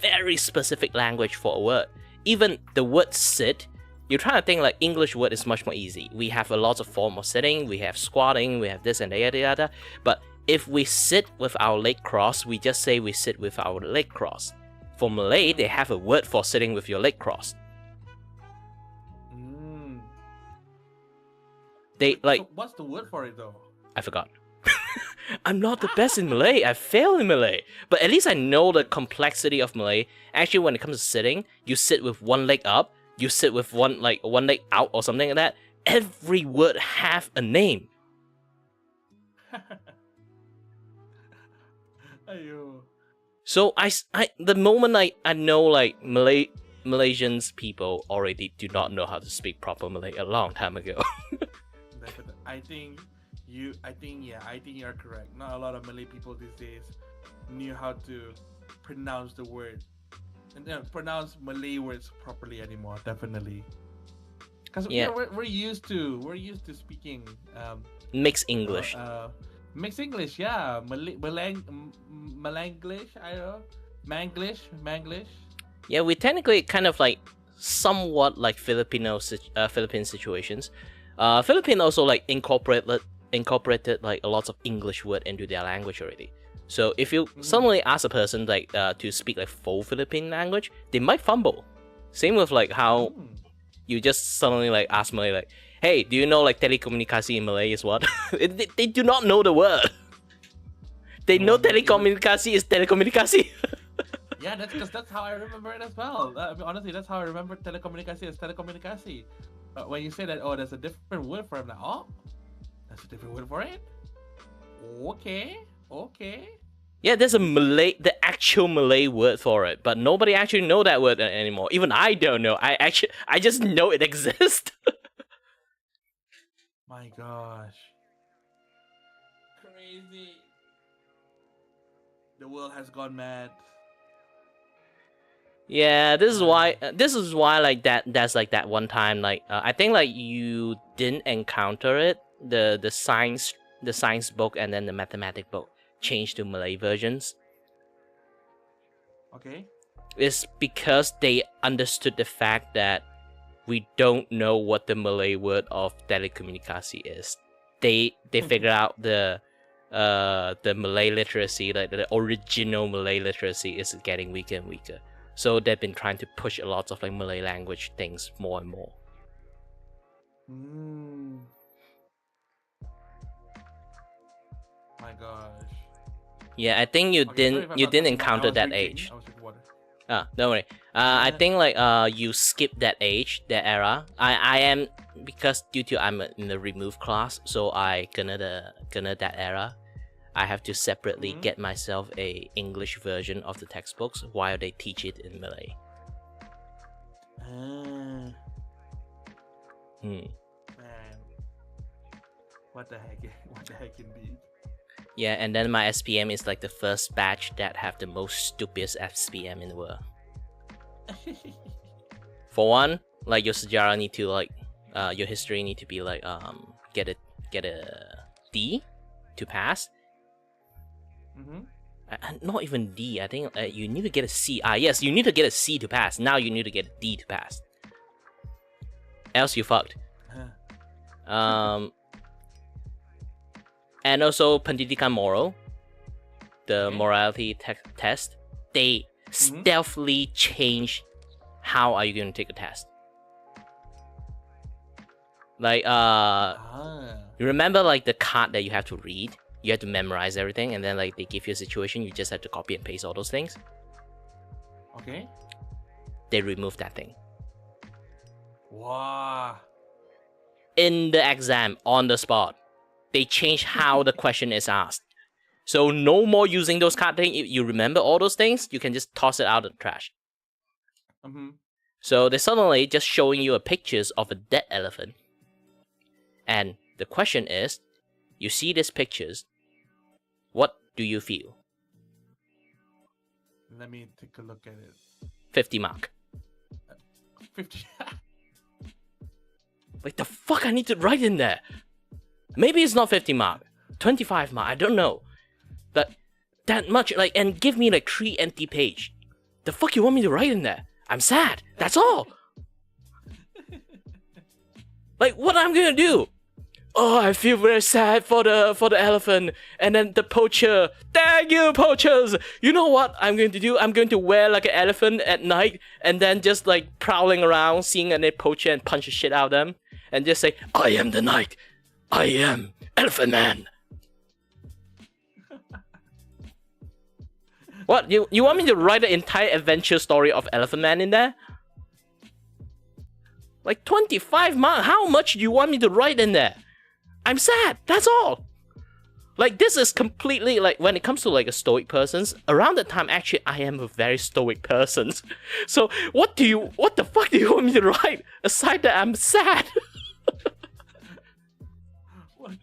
Speaker 1: very specific language for a word. Even the word sit, you're trying to think like English word is much more easy. We have a lot of form of sitting, we have squatting, we have this and the other. But if we sit with our leg crossed, we just say we sit with our leg crossed. For Malay, they have a word for sitting with your leg crossed. They like.
Speaker 2: So what's the word for it though?
Speaker 1: I forgot. I'm not the best in Malay. I failed in Malay. But at least I know the complexity of Malay. Actually, when it comes to sitting, you sit with one leg up, you sit with one leg out or something like that. Every word have a name.
Speaker 2: Ayo.
Speaker 1: So the moment I know like Malaysians people already do not know how to speak proper Malay a long time ago.
Speaker 2: I think you're correct. Not a lot of Malay people these days knew how to pronounce the word and pronounce Malay words properly anymore. Definitely, because we're used to speaking
Speaker 1: mixed English.
Speaker 2: Mixed English, yeah. Malanglish, I don't know. Manglish.
Speaker 1: Yeah, we technically kind of like somewhat like Philippine situations. Philippine also like incorporated like a lot of English word into their language already. So if you suddenly ask a person like to speak like full Philippine language, they might fumble. Same with like how you just suddenly like ask Malay like, hey, do you know like telekomunikasi in Malay is what? they do not know the word. They know telekomunikasi is telekomunikasi.
Speaker 2: Yeah, that's how I remember it as well. Honestly, that's how I remember telekomunikasi as telekomunikasi. When you say that, oh, there's a different word for it. I'm like, oh, that's a different word for it. Okay.
Speaker 1: Yeah, there's the actual Malay word for it, but nobody actually know that word anymore. Even I don't know. I just know it exists.
Speaker 2: My gosh. Crazy. The world has gone mad.
Speaker 1: Yeah, this is why like that's like that one time like I think like you didn't encounter it, the science book and then the mathematics book changed to Malay versions.
Speaker 2: Okay.
Speaker 1: It's because they understood the fact that we don't know what the Malay word of telekomunikasi is. They figured out the Malay literacy, like the original Malay literacy, is getting weaker and weaker. So they've been trying to push a lot of like Malay language things more and more.
Speaker 2: My gosh.
Speaker 1: Yeah, I think you didn't encounter that age. Don't worry. I think like you skipped that age, that era. I am, because due to I'm in the remove class, so I gonna that era. I have to separately get myself a English version of the textbooks while they teach it in Malay.
Speaker 2: Man, what the heck indeed.
Speaker 1: Yeah, and then my SPM is like the first batch that have the most stupidest SPM in the world. For one, like your sejarah need to like your history need to be like get a D to pass. Not even D. I think you need to get a C. Yes, you need to get a C to pass. Now you need to get a D to pass. Else you fucked. And also Pendidikan Moral, the morality test. They stealthily change how are you going to take a test. Like you remember like the card that you have to read. You have to memorize everything, and then like they give you a situation, you just have to copy and paste all those things.
Speaker 2: Okay.
Speaker 1: They remove that thing.
Speaker 2: Wow.
Speaker 1: In the exam, on the spot, they change how the question is asked. So no more using those card things. If you remember all those things, you can just toss it out of the trash. So they're suddenly just showing you a pictures of a dead elephant, and the question is, you see these pictures, what do you feel?
Speaker 2: Let me take a look at it.
Speaker 1: 50 mark.
Speaker 2: 50.
Speaker 1: Like the fuck I need to write in there? Maybe it's not 50 mark. 25 mark, I don't know. But that much, like, and give me like 3 empty page. The fuck you want me to write in there? I'm sad. That's all. Like, what I'm gonna do? Oh, I feel very sad for the elephant. And then the poacher. Dang you, poachers! You know what I'm going to do? I'm going to wear like an elephant at night and then just like prowling around, seeing a poacher and punch the shit out of them. And just say, I am the knight. I am Elephant Man. What? You want me to write the entire adventure story of Elephant Man in there? Like 25 months? How much do you want me to write in there? I'm sad, that's all. Like, this is completely, like, when it comes to, like, a stoic person's, around that time, actually, I am a very stoic person. So, what the fuck do you want me to write? Aside that I'm sad.
Speaker 2: What?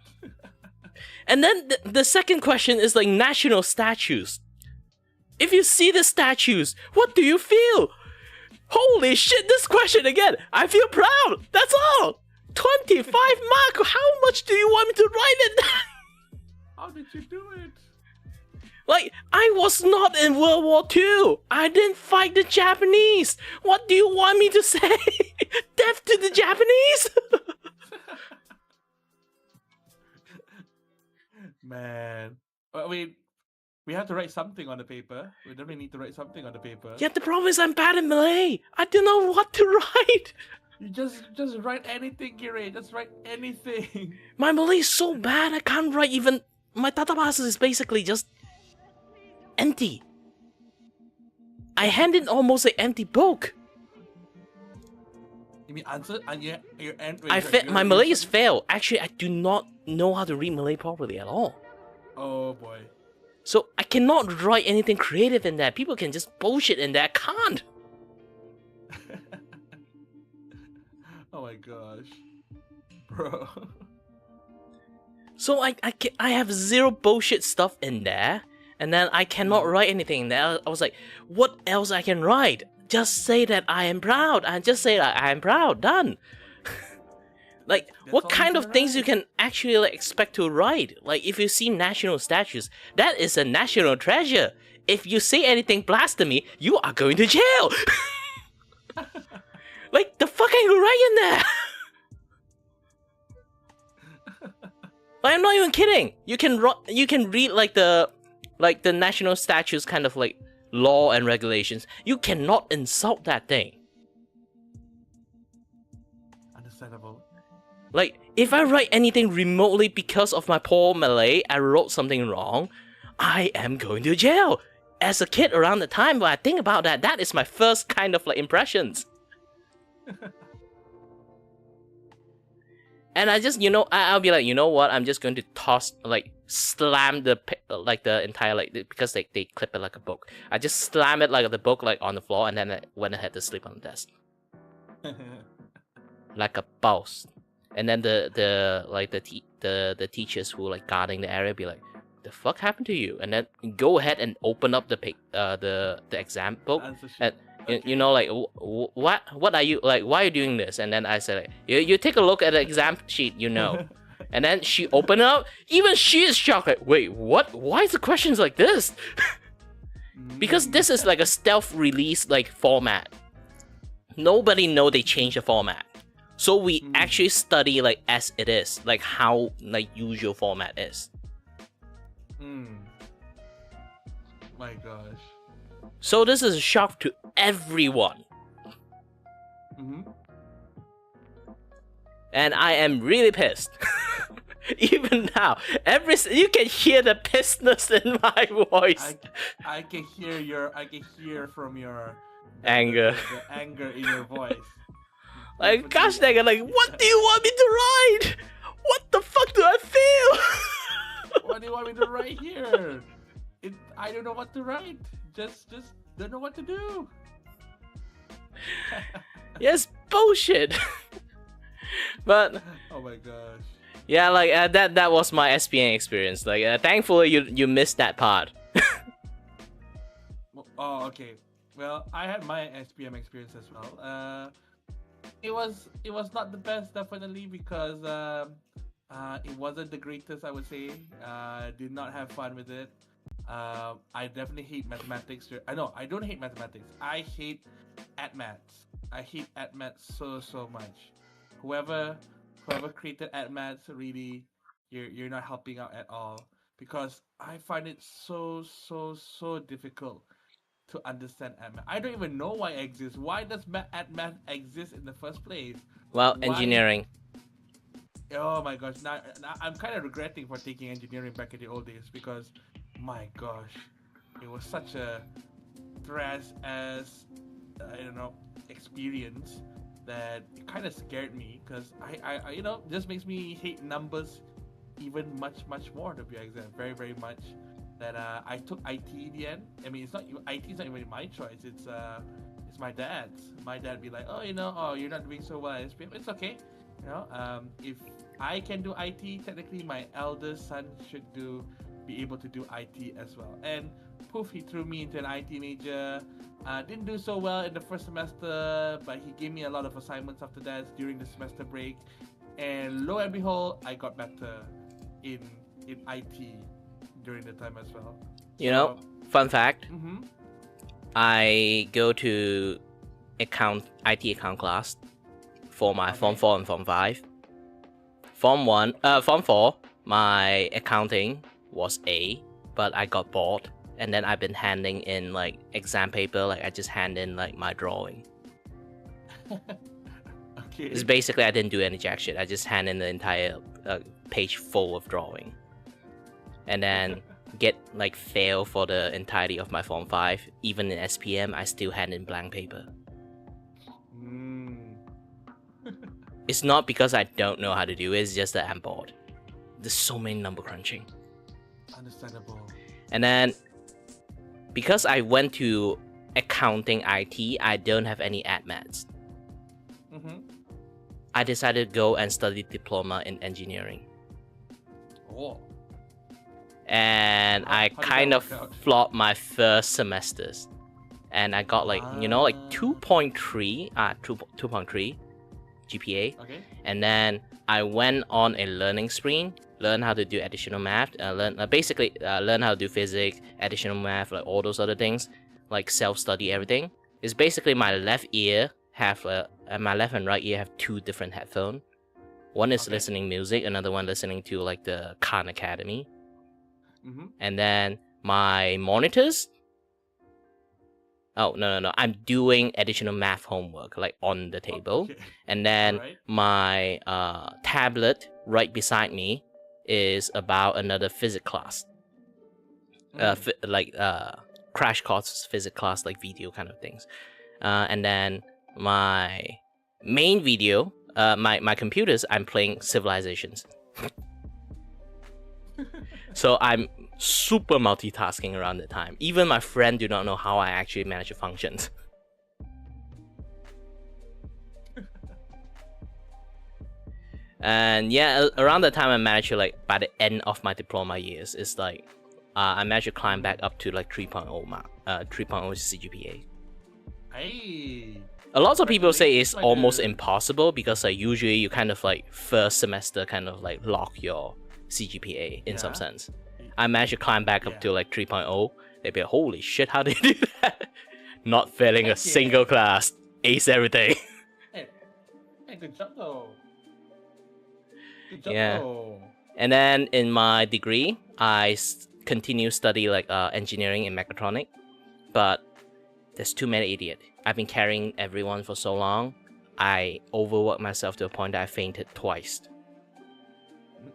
Speaker 1: And then, the second question is, like, national statues. If you see the statues, what do you feel? Holy shit, this question again. I feel proud, that's all. 25 mark, how much do you want me to write it?
Speaker 2: How did you do it?
Speaker 1: Like, I was not in World War II. I didn't fight the Japanese. What do you want me to say? Death to the Japanese?
Speaker 2: Man. I mean, we have to write something on the paper. We definitely need to write something on the paper.
Speaker 1: Yeah, the problem is I'm bad at Malay. I don't know what to write.
Speaker 2: You just write anything, Kiri. Just write anything.
Speaker 1: My Malay is so bad, I can't write even... My database is basically just... empty. I handed almost an empty book.
Speaker 2: You mean answer? And your
Speaker 1: My Malay is failed. Actually, I do not know how to read Malay properly at all.
Speaker 2: Oh boy.
Speaker 1: So I cannot write anything creative in there. People can just bullshit in there. I can't.
Speaker 2: Oh my gosh. Bro.
Speaker 1: So I have zero bullshit stuff in there. And then I cannot write anything in there. I was like, what else I can write? Just say that I am proud. And just say that I am proud. Done. Like, what kind of things you can actually like, expect to write? Like, if you see national statues, that is a national treasure. If you say anything blasphemy, you are going to jail. Like, the fuck are you writing there? Like, I'm not even kidding. You can read like the national statues kind of like law and regulations. You cannot insult that thing.
Speaker 2: Understandable.
Speaker 1: Like, if I write anything remotely because of my poor Malay, I wrote something wrong, I am going to jail. As a kid around the time when I think about that, that is my first kind of like impressions. And I just, I'll be like, you know what? I'm just going to slam the entire, because they clip it like a book. I just slam it like the book, like on the floor, and then I went ahead to sleep on the desk. Like a boss. And then the teachers who like guarding the area be like, the fuck happened to you? And then go ahead and open up the exam book. And, okay. Like, what are you, like, why are you doing this? And then I said, like, you take a look at the exam sheet, And then she opened up, even she is shocked, like, wait, what? Why is the questions like this? Because this is like a stealth release, like, format. Nobody know they changed the format. So we actually study, like, as it is, like, how, like, usual format is.
Speaker 2: My gosh.
Speaker 1: So this is a shock to everyone. And I am really pissed. Even now, you can hear the pissedness in my voice.
Speaker 2: I can hear from your
Speaker 1: anger.
Speaker 2: The anger in your voice.
Speaker 1: Like, gosh dang it, like, what do you want me to write? What the fuck do I feel?
Speaker 2: What do you want me to write here? I don't know what to write. Just don't know what to do.
Speaker 1: Yes, bullshit. But
Speaker 2: oh my gosh.
Speaker 1: Yeah, like that was my SPN experience. Like, thankfully you missed that part.
Speaker 2: Oh, okay. Well, I had my SPM experience as well. It was not the best, definitely, because it wasn't the greatest, I would say. Did not have fun with it. I definitely hate mathematics. I know I don't hate mathematics. I hate maths. I hate maths so much. Whoever whoever created maths, really, you're not helping out at all, because I find it so difficult to understand math. I don't even know why it exists. Why does math exist in the first place?
Speaker 1: Well,
Speaker 2: Why?
Speaker 1: engineering.
Speaker 2: Oh my gosh! Now I'm kind of regretting for taking engineering back in the old days, because, my gosh, it was such a stress as I don't know experience that it kind of scared me, because just makes me hate numbers even much more, to be exact, very much. That I took IT in the end. I mean, it's not IT is not even my choice. It's my dad's. My dad be like, oh, you're not doing so well at SPM. It's okay. If I can do IT, technically my eldest son should be able to do IT as well. And poof, he threw me into an IT major. Didn't do so well in the first semester, but he gave me a lot of assignments after that during the semester break. And lo and behold, I got better in IT during the time as well.
Speaker 1: Fun fact.
Speaker 2: Mm-hmm.
Speaker 1: I go to IT account class for my Form 4 and Form 5. Form 4, my accounting was A, but I got bored, and then I've been handing in like exam paper, like I just hand in like my drawing.
Speaker 2: Okay.
Speaker 1: It's basically I didn't do any jack shit. I just hand in the entire page full of drawing, and then get like fail for the entirety of my Form 5. Even in SPM, I still hand in blank paper. It's not because I don't know how to do it, it's just that I'm bored. There's so many number crunching.
Speaker 2: Understandable.
Speaker 1: And then, because I went to accounting IT, I don't have any maths.
Speaker 2: Mm-hmm.
Speaker 1: I decided to go and study diploma in engineering.
Speaker 2: Oh.
Speaker 1: And I kind of flopped my first semesters. And I got like 2.3 GPA.
Speaker 2: Okay.
Speaker 1: And then I went on a learning spree, learn how to do additional math, learn how to do physics, additional math, like all those other things, like self-study everything. It's basically my left ear my left and right ear have two different headphones. One is listening music, another one listening to like the Khan Academy.
Speaker 2: Mm-hmm.
Speaker 1: And then my monitors. Oh, no. I'm doing additional math homework, like on the table.
Speaker 2: Okay.
Speaker 1: And then my tablet right beside me is about another physics class. Crash course physics class, like video kind of things. And then my main video, my computers, I'm playing Civilizations. So I'm super multitasking around the time. Even my friend do not know how I actually manage the functions. And yeah, around the time I managed to, like, by the end of my diploma years, it's like I managed to climb back up to like 3.0 CGPA.
Speaker 2: Hey.
Speaker 1: A lot of people say it's almost impossible, because like usually you kind of like first semester kind of like lock your CGPA in some sense. I managed to climb back up to like 3.0. They'd be like, holy shit, how did you do that? Not failing a single class. Ace everything.
Speaker 2: Hey, good job though. Good job though.
Speaker 1: And then in my degree, I continue study like engineering and mechatronic. But there's too many idiots. I've been carrying everyone for so long. I overworked myself to a point that I fainted twice.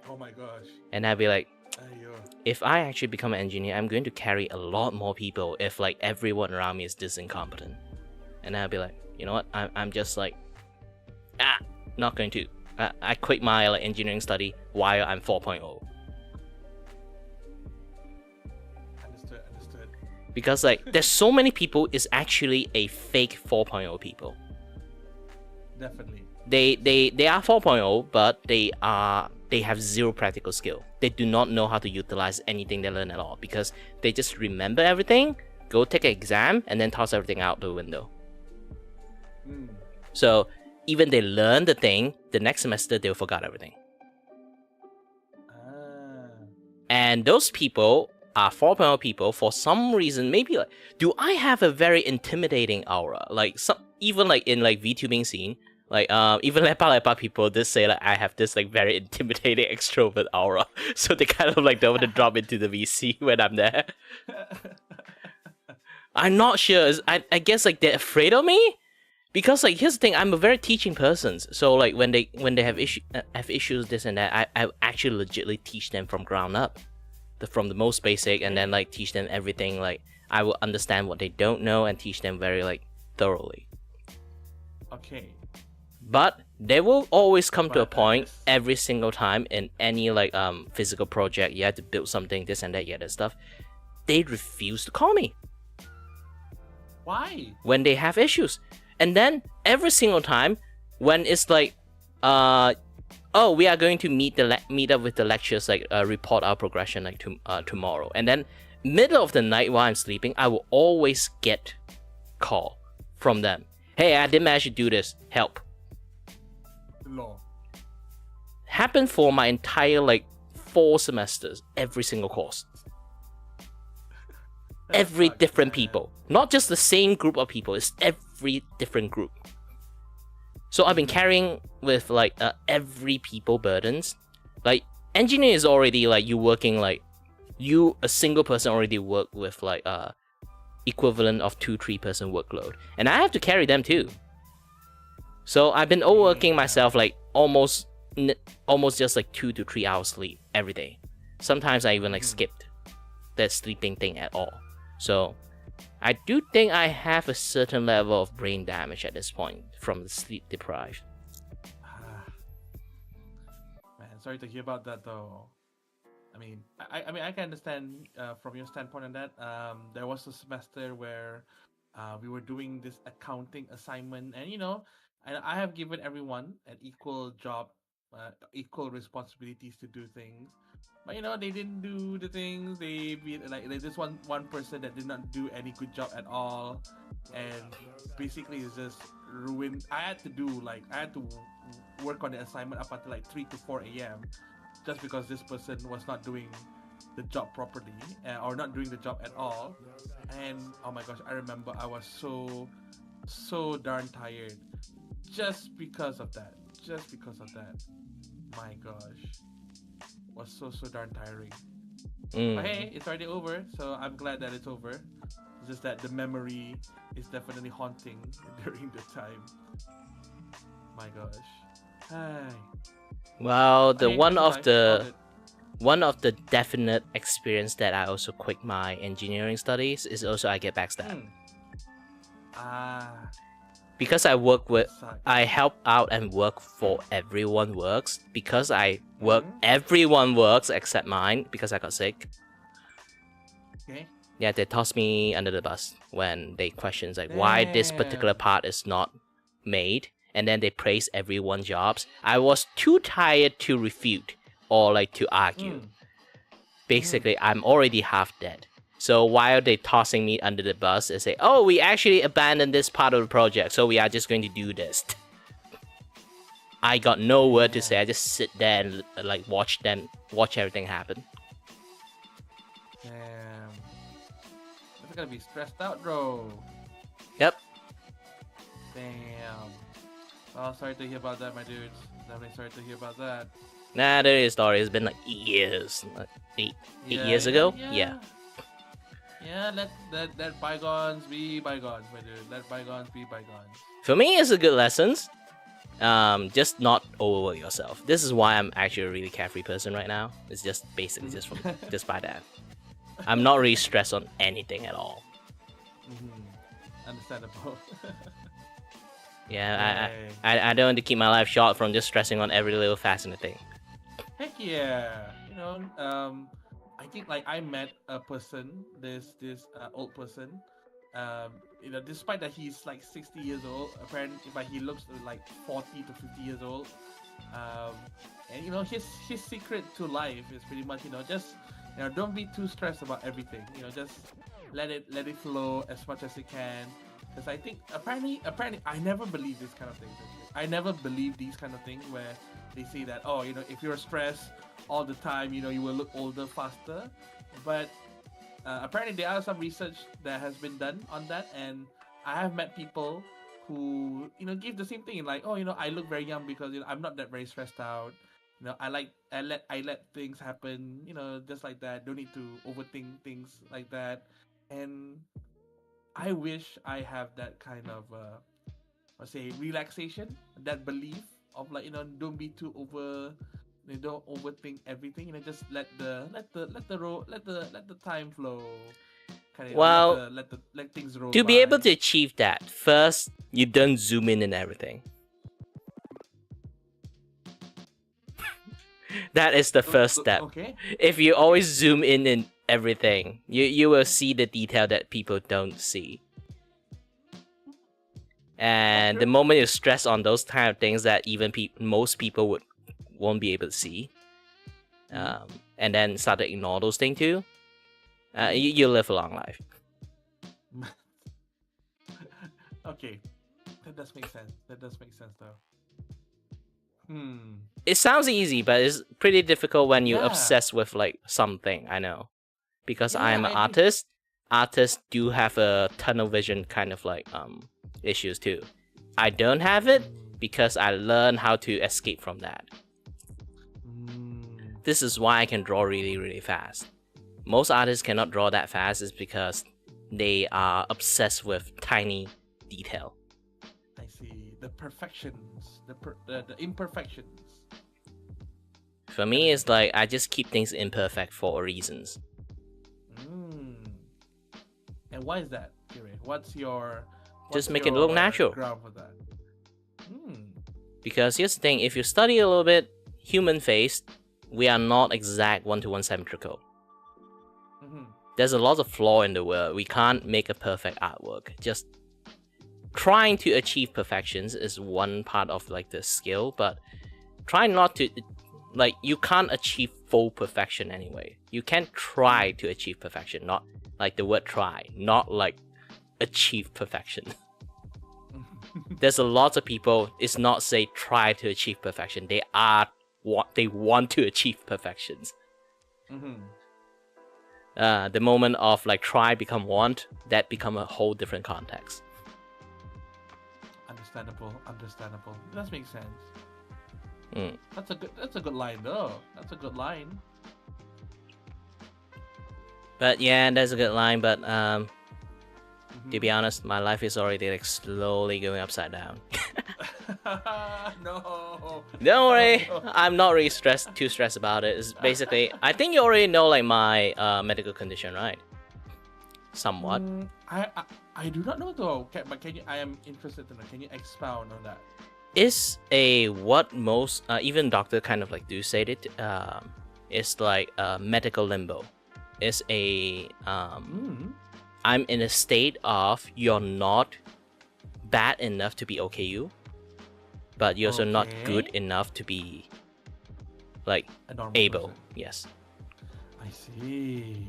Speaker 2: Oh my gosh.
Speaker 1: And I'd be like, if I actually become an engineer, I'm going to carry a lot more people if like everyone around me is this incompetent. And I'd be like, you know what? I'm just like, not going to. I quit my like engineering study while I'm 4.0.
Speaker 2: Understood.
Speaker 1: Because like there's so many people, it's actually a fake 4.0 people.
Speaker 2: Definitely.
Speaker 1: They are 4.0, but they have zero practical skill. They do not know how to utilize anything they learn at all, because they just remember everything, go take an exam, and then toss everything out the window. So even they learn the thing, the next semester they'll forget everything. And those people are 4.0 people, for some reason, maybe like, do I have a very intimidating aura? Like even like in like VTubing scene, like even lepa people did say like I have this like very intimidating extrovert aura, so they kind of like don't want to drop into the VC when I'm there. I'm not sure. I guess like they're afraid of me. Because like here's the thing, I'm a very teaching person. So like when they have issues this and that, I actually legitly teach them from ground up, from the most basic, and then like teach them everything. Like I will understand what they don't know and teach them very like thoroughly.
Speaker 2: Okay.
Speaker 1: But they will always come to a point every single time in any like physical project. You have to build something, this and that, that stuff. They refuse to call me.
Speaker 2: Why?
Speaker 1: When they have issues. And then every single time when it's like, oh, we are going to meet up with the lecturers, like report our progression like tomorrow. And then middle of the night while I'm sleeping, I will always get call from them. Hey, I didn't manage to do this. Help.
Speaker 2: Law.
Speaker 1: Happened for my entire like 4 semesters, every single course. Every different people, not just the same group of people, it's every different group. So I've been carrying with like every people burdens. Like engineer is already like you working like a single person already work with like equivalent of 2-3 person workload, and I have to carry them too. So I've been overworking myself like almost just like 2 to 3 hours sleep every day. Sometimes I even like skipped that sleeping thing at all. So, I do think I have a certain level of brain damage at this point from the sleep deprived.
Speaker 2: Man, sorry to hear about that though. I mean, I can understand from your standpoint on that. There was a semester where we were doing this accounting assignment, and and I have given everyone an equal job, equal responsibilities to do things. But they didn't do the things. There's this one person that did not do any good job at all, and basically it's just ruined. I had to work on the assignment up until like 3 to 4 a.m. just because this person was not doing the job properly, or not doing the job at all. And oh my gosh, I remember I was so darn tired just because of that. My gosh. Was so darn tiring. But hey, it's already over, so I'm glad that it's over. It's just that the memory is definitely haunting during the time. My gosh. Hi.
Speaker 1: Well, one of the definite experience that I also quit my engineering studies is also I get backstabbed. Because I help out and work for Everyone Works. Because I work, everyone works except mine because I got sick.
Speaker 2: Okay.
Speaker 1: Yeah, they toss me under the bus when they questions like why this particular part is not made, and then they praise everyone's jobs. I was too tired to refute or like to argue. Basically, I'm already half dead. So while they tossing me under the bus, they say, "Oh, we actually abandoned this part of the project, so we are just going to do this." I got no word to say. I just sit there and like watch everything happen.
Speaker 2: Damn, that's gonna be stressed out, bro.
Speaker 1: Yep.
Speaker 2: Damn. Well, sorry to hear about that, my dudes. Definitely sorry to hear about that.
Speaker 1: Nah, there is a story. It's been like years, like eight years ago. Yeah.
Speaker 2: Yeah, let bygones be bygones, my dude. Let bygones be bygones.
Speaker 1: For me, it's a good lesson. Just not overwork yourself. This is why I'm actually a really carefree person right now. It's just basically just by that. I'm not really stressed on anything at all.
Speaker 2: Understandable.
Speaker 1: Yeah, I don't want to keep my life short from just stressing on every little fascinating thing.
Speaker 2: Heck yeah. I think like I met a person, this old person. Despite that he's like 60 years old, apparently, but he looks like 40 to 50 years old. And his secret to life is pretty much just don't be too stressed about everything. Just let it flow as much as it can. Because I think apparently I never believe this kind of things. I never believe these kind of things where they say that if you're stressed all the time, you will look older faster. But apparently there are some research that has been done on that, and I have met people who give the same thing, like, oh, I look very young because I'm not that very stressed out. I let things happen, just like that. Don't need to overthink things like that. And I wish I have that kind of let's say relaxation, that belief of, like, don't be too don't overthink everything. Just let the time flow, kind of.
Speaker 1: Well,
Speaker 2: let things roll
Speaker 1: to
Speaker 2: by.
Speaker 1: be able to achieve that, first you don't zoom in and everything. That is the first step.
Speaker 2: Okay.
Speaker 1: If you always zoom in everything, you will see the detail that people don't see. And the moment you stress on those kind of things that even most people won't be able to see, and then start to ignore those things too, you live a long life.
Speaker 2: Okay, that does make sense. Though.
Speaker 1: It sounds easy, but it's pretty difficult when you obsess with like something. I know, because I am an artist. Artists do have a tunnel vision kind of like issues too. I don't have it because I learned how to escape from that. This is why I can draw really, really fast. Most artists cannot draw that fast is because they are obsessed with tiny detail.
Speaker 2: I see. The perfections, the imperfections.
Speaker 1: For me, it's like I just keep things imperfect for reasons.
Speaker 2: And why is that, Kire? What's
Speaker 1: just make it look natural.
Speaker 2: Ground for that?
Speaker 1: Because here's the thing, if you study a little bit, human face, we are not exact one-to-one symmetrical. There's a lot of flaw in the world. We can't make a perfect artwork. Just trying to achieve perfections is one part of like the skill, but try not to, like, you can't achieve full perfection anyway. You can try to achieve perfection, not like the word try, not like achieve perfection. There's a lot of people, it's not say try to achieve perfection. They want to achieve perfections. The moment of like try become want, that become a whole different context.
Speaker 2: Understandable. It does make sense. That's a good line though. That's a good line.
Speaker 1: But yeah, that's a good line. But to be honest, my life is already like slowly going upside down.
Speaker 2: No.
Speaker 1: Don't worry, I'm not really too stressed about it. It's basically, I think you already know like my medical condition, right? Somewhat.
Speaker 2: I do not know though. But can you? I am interested to know. Can you expound on that?
Speaker 1: It's what most even doctor kind of like do say it. It's like medical limbo. It's I'm in a state of you're not bad enough to be OKU, but you're also not good enough to be like able.
Speaker 2: Person.
Speaker 1: Yes.
Speaker 2: I see.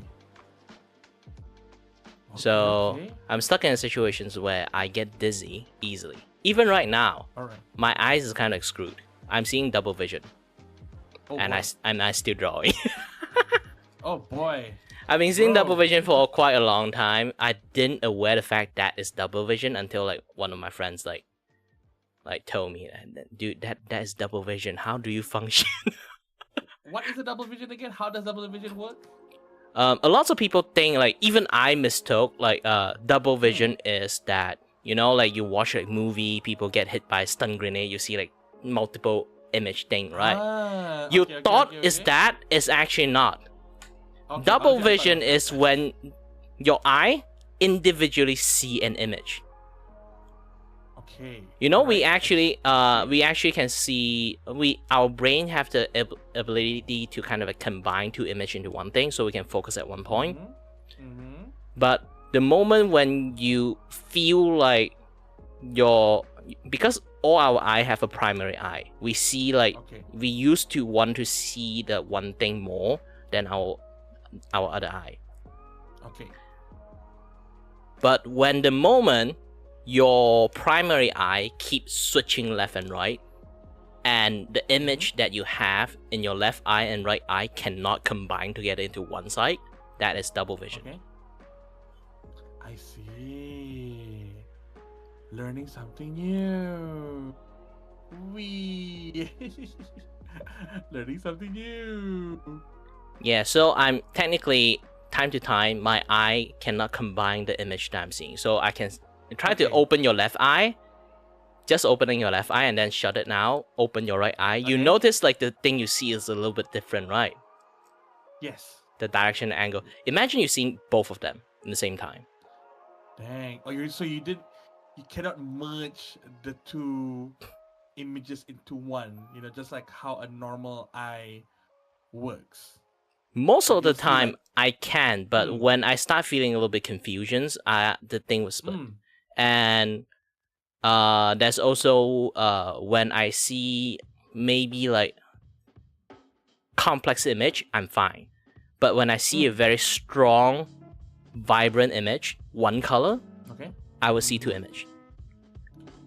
Speaker 1: So I'm stuck in situations where I get dizzy easily. Even right now, my eyes is kind of screwed. I'm seeing double vision, and I'm still drawing.
Speaker 2: Oh boy.
Speaker 1: I've been seeing double vision for quite a long time. I didn't aware the fact that it's double vision until like one of my friends like told me, dude, that is double vision. How do you function?
Speaker 2: What is a double vision again? How does double vision work?
Speaker 1: A lot of people think, like, even I mistook like double vision is that, like you watch like movie, people get hit by a stun grenade, you see like multiple image thing, right? You thought that is actually not. Double vision is when your eye individually see an image.
Speaker 2: Okay.
Speaker 1: We actually can see, our brain have the ability to kind of like combine two images into one thing, so we can focus at one point. But the moment when you feel like because all our eye have a primary eye, we see like we used to want to see the one thing more than our other eye.
Speaker 2: Okay.
Speaker 1: But when the moment your primary eye keeps switching left and right, and the image that you have in your left eye and right eye cannot combine together into one side, That is double vision.
Speaker 2: Okay. I see. Learning something new. Wee. Learning something new.
Speaker 1: Yeah, so I'm technically, time to time, my eye cannot combine the image that I'm seeing. So I can try to open your left eye, just opening your left eye and then shut it now, open your right eye. You notice like the thing you see is a little bit different, right?
Speaker 2: Yes.
Speaker 1: The direction and angle. Imagine you've seen both of them at the same time.
Speaker 2: Dang. Oh, you cannot merge the two images into one, just like how a normal eye works.
Speaker 1: Most of the time I can, but when I start feeling a little bit confusions, the thing will split. And there's also when I see maybe like complex image, I'm fine. But when I see a very strong, vibrant image, one color, I will see two image.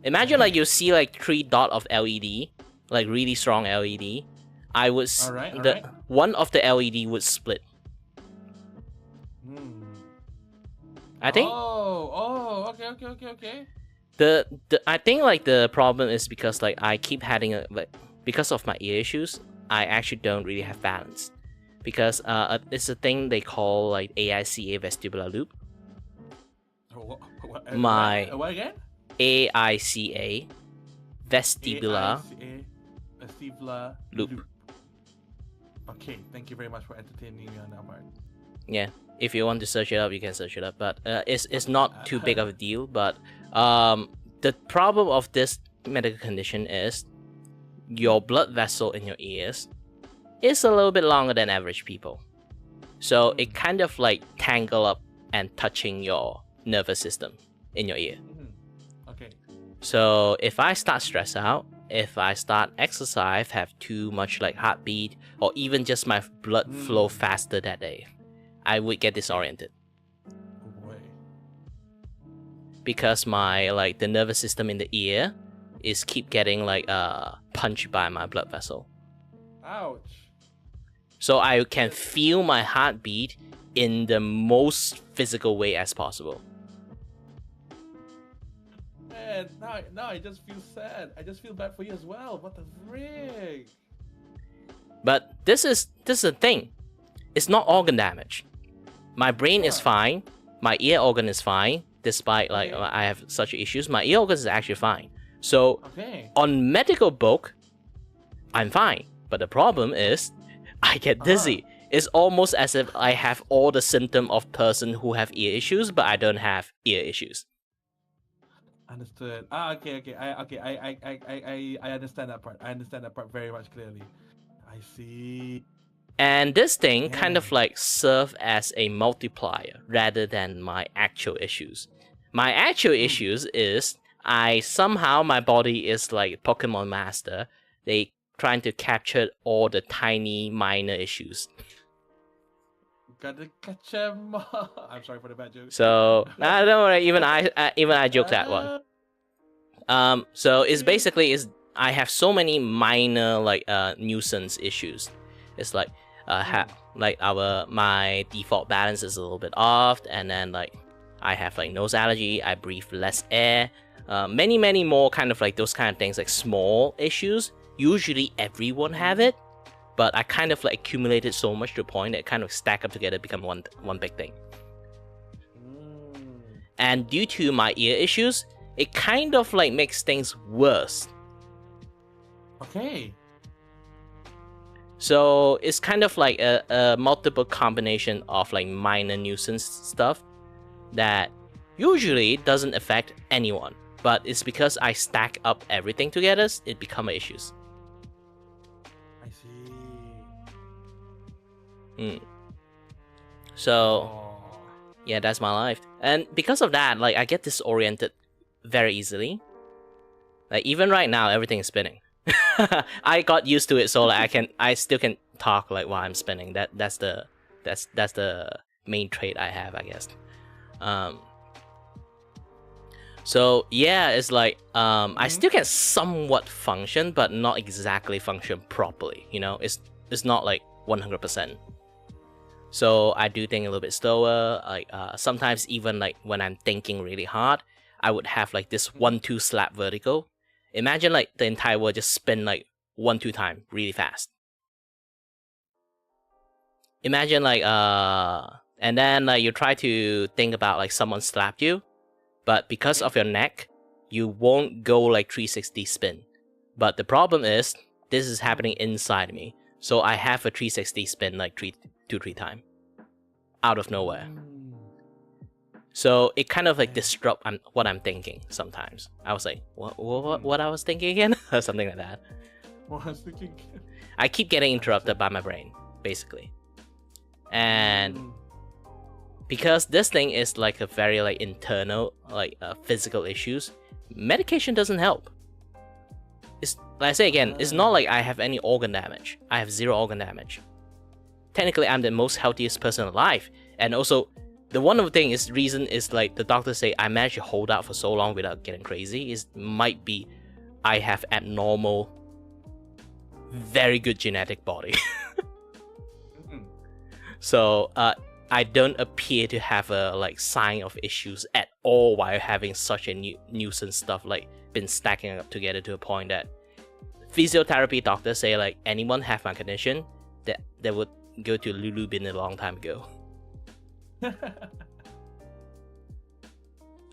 Speaker 1: Imagine like you see like 3 dots of LED, like really strong LED. I would one of the LED would split. I think.
Speaker 2: Okay.
Speaker 1: I think like the problem is because like I keep having because of my ear issues, I actually don't really have balance. Because it's a thing they call like AICA vestibular loop.
Speaker 2: What again?
Speaker 1: AICA vestibular loop.
Speaker 2: Okay, thank you very much for entertaining me on that part.
Speaker 1: Yeah, if you want to search it up, you can search it up. But it's not too big of a deal. But the problem of this medical condition is your blood vessel in your ears is a little bit longer than average people. So it kind of like tangle up and touching your nervous system in your ear.
Speaker 2: Okay.
Speaker 1: So if I start stress out, if I start exercise, have too much like heartbeat, or even just my blood flow faster that day, I would get disoriented.
Speaker 2: Oh boy.
Speaker 1: Because my like the nervous system in the ear is keep getting like punched by my blood vessel.
Speaker 2: Ouch.
Speaker 1: So I can feel my heartbeat in the most physical way as possible.
Speaker 2: Man, now I just feel sad. I just feel bad for you as well. What the frig?
Speaker 1: But this is the thing. It's not organ damage. My brain is fine. My ear organ is fine. Despite like I have such issues, my ear organ is actually fine. So on medical book, I'm fine. But the problem is, I get dizzy. It's almost as if I have all the symptom of person who have ear issues, but I don't have ear issues.
Speaker 2: Understood. Okay. I understand that part. I understand that part very much clearly. I see.
Speaker 1: And this thing kind of like serve as a multiplier rather than my actual issues. My actual issues is somehow my body is like Pokemon Master. They trying to capture all the tiny minor issues.
Speaker 2: Gotta catch them. I'm sorry for the bad joke.
Speaker 1: So don't worry. Even I joked that one. So it's basically I have so many minor like nuisance issues. It's like my default balance is a little bit off, and then like I have like nose allergy. I breathe less air. Many more kind of like those kind of things, like small issues. Usually everyone have it, but I kind of like accumulated so much to the point that it kind of stack up together, become one big thing. And due to my ear issues, it kind of like makes things worse.
Speaker 2: Okay.
Speaker 1: So it's kind of like a multiple combination of like minor nuisance stuff that usually doesn't affect anyone, but it's because I stack up everything together, it become issues.
Speaker 2: I see.
Speaker 1: So yeah, that's my life. And because of that, like I get disoriented very easily. Like even right now, everything is spinning. I got used to it, so like I still can talk like while I'm spinning. That's the main trait I have, I guess. So yeah, it's like I still can somewhat function, but not exactly function properly. You know, it's not like 100%. So I do think a little bit slower. Like sometimes even like when I'm thinking really hard, I would have like this 1-2 slap vertigo. Imagine like the entire world just spin like 1-2 time really fast. Imagine like and then you try to think about like someone slapped you, but because of your neck, you won't go like 360 spin. But the problem is this is happening inside me, so I have a 360 spin like 2-3 times out of nowhere. So it kind of like disrupt what I'm thinking sometimes. I was like, what I was thinking again? Or something like that.
Speaker 2: What I was thinking?
Speaker 1: I keep getting interrupted by my brain, basically. And because this thing is like a very like internal, like physical issues, medication doesn't help. It's like I say again, it's not like I have any organ damage. I have 0 organ damage. Technically, I'm the most healthiest person alive, and also the one of the thing is reason is like the doctors say I managed to hold out for so long without getting crazy is might be I have abnormal, very good genetic body. So I don't appear to have a like sign of issues at all while having such a nuisance stuff like been stacking up together to a point that physiotherapy doctors say like anyone have my condition that they would go to Lulu bin a long time ago.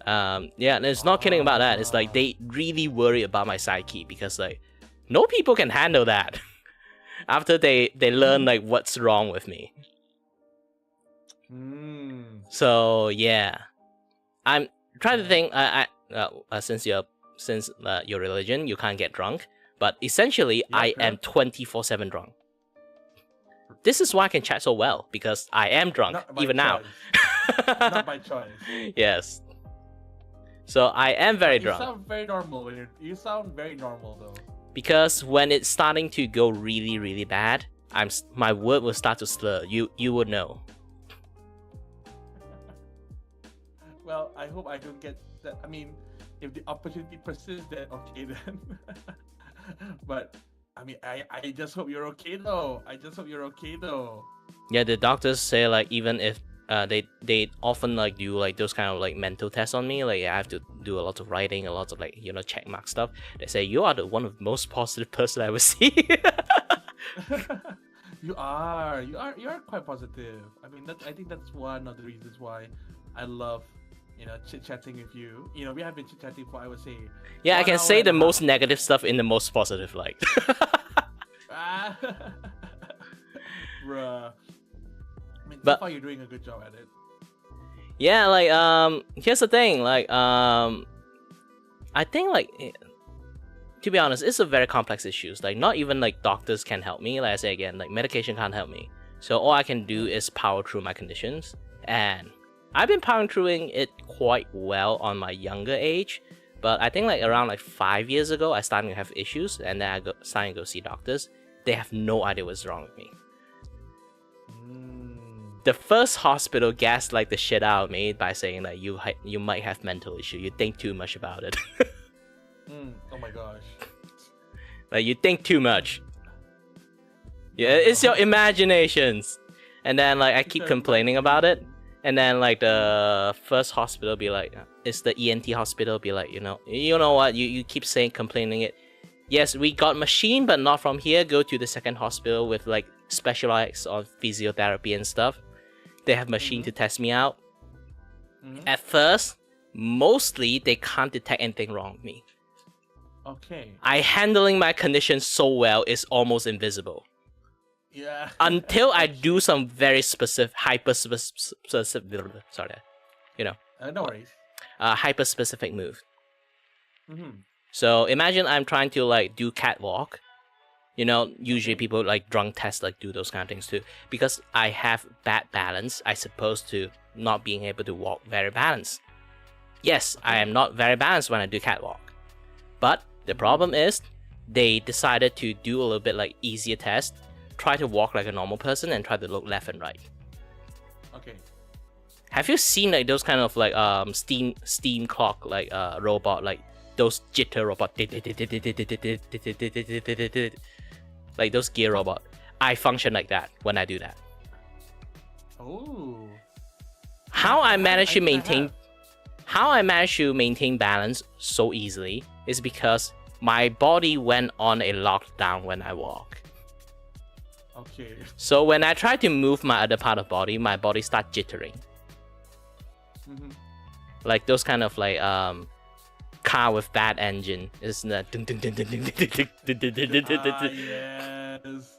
Speaker 1: Yeah, and it's not kidding about that. It's like they really worry about my psyche because like no people can handle that after they learn like what's wrong with me. So yeah, I'm trying to think. Since your religion, you can't get drunk, but essentially I am 24/7 drunk. This is why I can chat so well because I am drunk even now.
Speaker 2: Not by choice.
Speaker 1: Yes. So I am very drunk.
Speaker 2: You sound very normal. You sound very normal though.
Speaker 1: Because when it's starting to go really, really bad, my word will start to slur. You would know.
Speaker 2: Well, I hope I don't get that. I mean, if the opportunity persists, then okay then. But I mean, I just hope you're okay though. Yeah, the doctors say like even if they often like do like those kind of like mental tests on me. Like I have to do a lot of writing, a lot of like check mark stuff. They say you are the one of the most positive person I ever see. You are quite positive. I mean, I think that's one of the reasons why I love chit-chatting with you. We have been chit-chatting for, I would say,
Speaker 1: yeah, I can say the most negative stuff in the most positive light.
Speaker 2: Bruh. I mean, so far you're doing a good job at it.
Speaker 1: Yeah, like here's the thing, like I think like to be honest, it's a very complex issues. Like not even like doctors can help me. Like I say again, like medication can't help me. So all I can do is power through my conditions, and I've been powering through it quite well on my younger age. But I think like around like 5 years ago, I started to have issues, and then I started to go see doctors. They have no idea what's wrong with me. The first hospital gaslight the shit out of me by saying that you might have mental issue. You think too much about it.
Speaker 2: Oh my gosh.
Speaker 1: Like you think too much. Yeah, it's your imaginations. And then like I keep complaining about it. And then like the first hospital be like, it's the ENT hospital be like, you know what, you keep saying complaining it. Yes, we got machine, but not from here. Go to the second hospital with like specialized on physiotherapy and stuff. They have machine to test me out. At first, mostly they can't detect anything wrong with me.
Speaker 2: Okay.
Speaker 1: I handling my condition so well, it's almost invisible.
Speaker 2: Yeah.
Speaker 1: Until I do some very specific, sorry,
Speaker 2: no worries.
Speaker 1: Hyper specific move. So imagine I'm trying to like do catwalk. Usually people like drunk test like do those kind of things too. Because I have bad balance, I supposed to not being able to walk very balanced. Yes, I am not very balanced when I do catwalk. But the problem is, they decided to do a little bit like easier test. Try to walk like a normal person and try to look left and right.
Speaker 2: Okay.
Speaker 1: Have you seen like those kind of like steam clock like robot, like those jitter robot, like those gear robot? I function like that when I do that.
Speaker 2: Oh.
Speaker 1: How I managed to
Speaker 2: I
Speaker 1: maintain
Speaker 2: have.
Speaker 1: how I managed to maintain balance so easily is because my body went on a lockdown when I walk.
Speaker 2: Okay.
Speaker 1: So when I try to move my other part of body, my body starts jittering.
Speaker 2: Mhm.
Speaker 1: Like those kind of like car with bad engine. Isn't that?
Speaker 2: Ah, yes.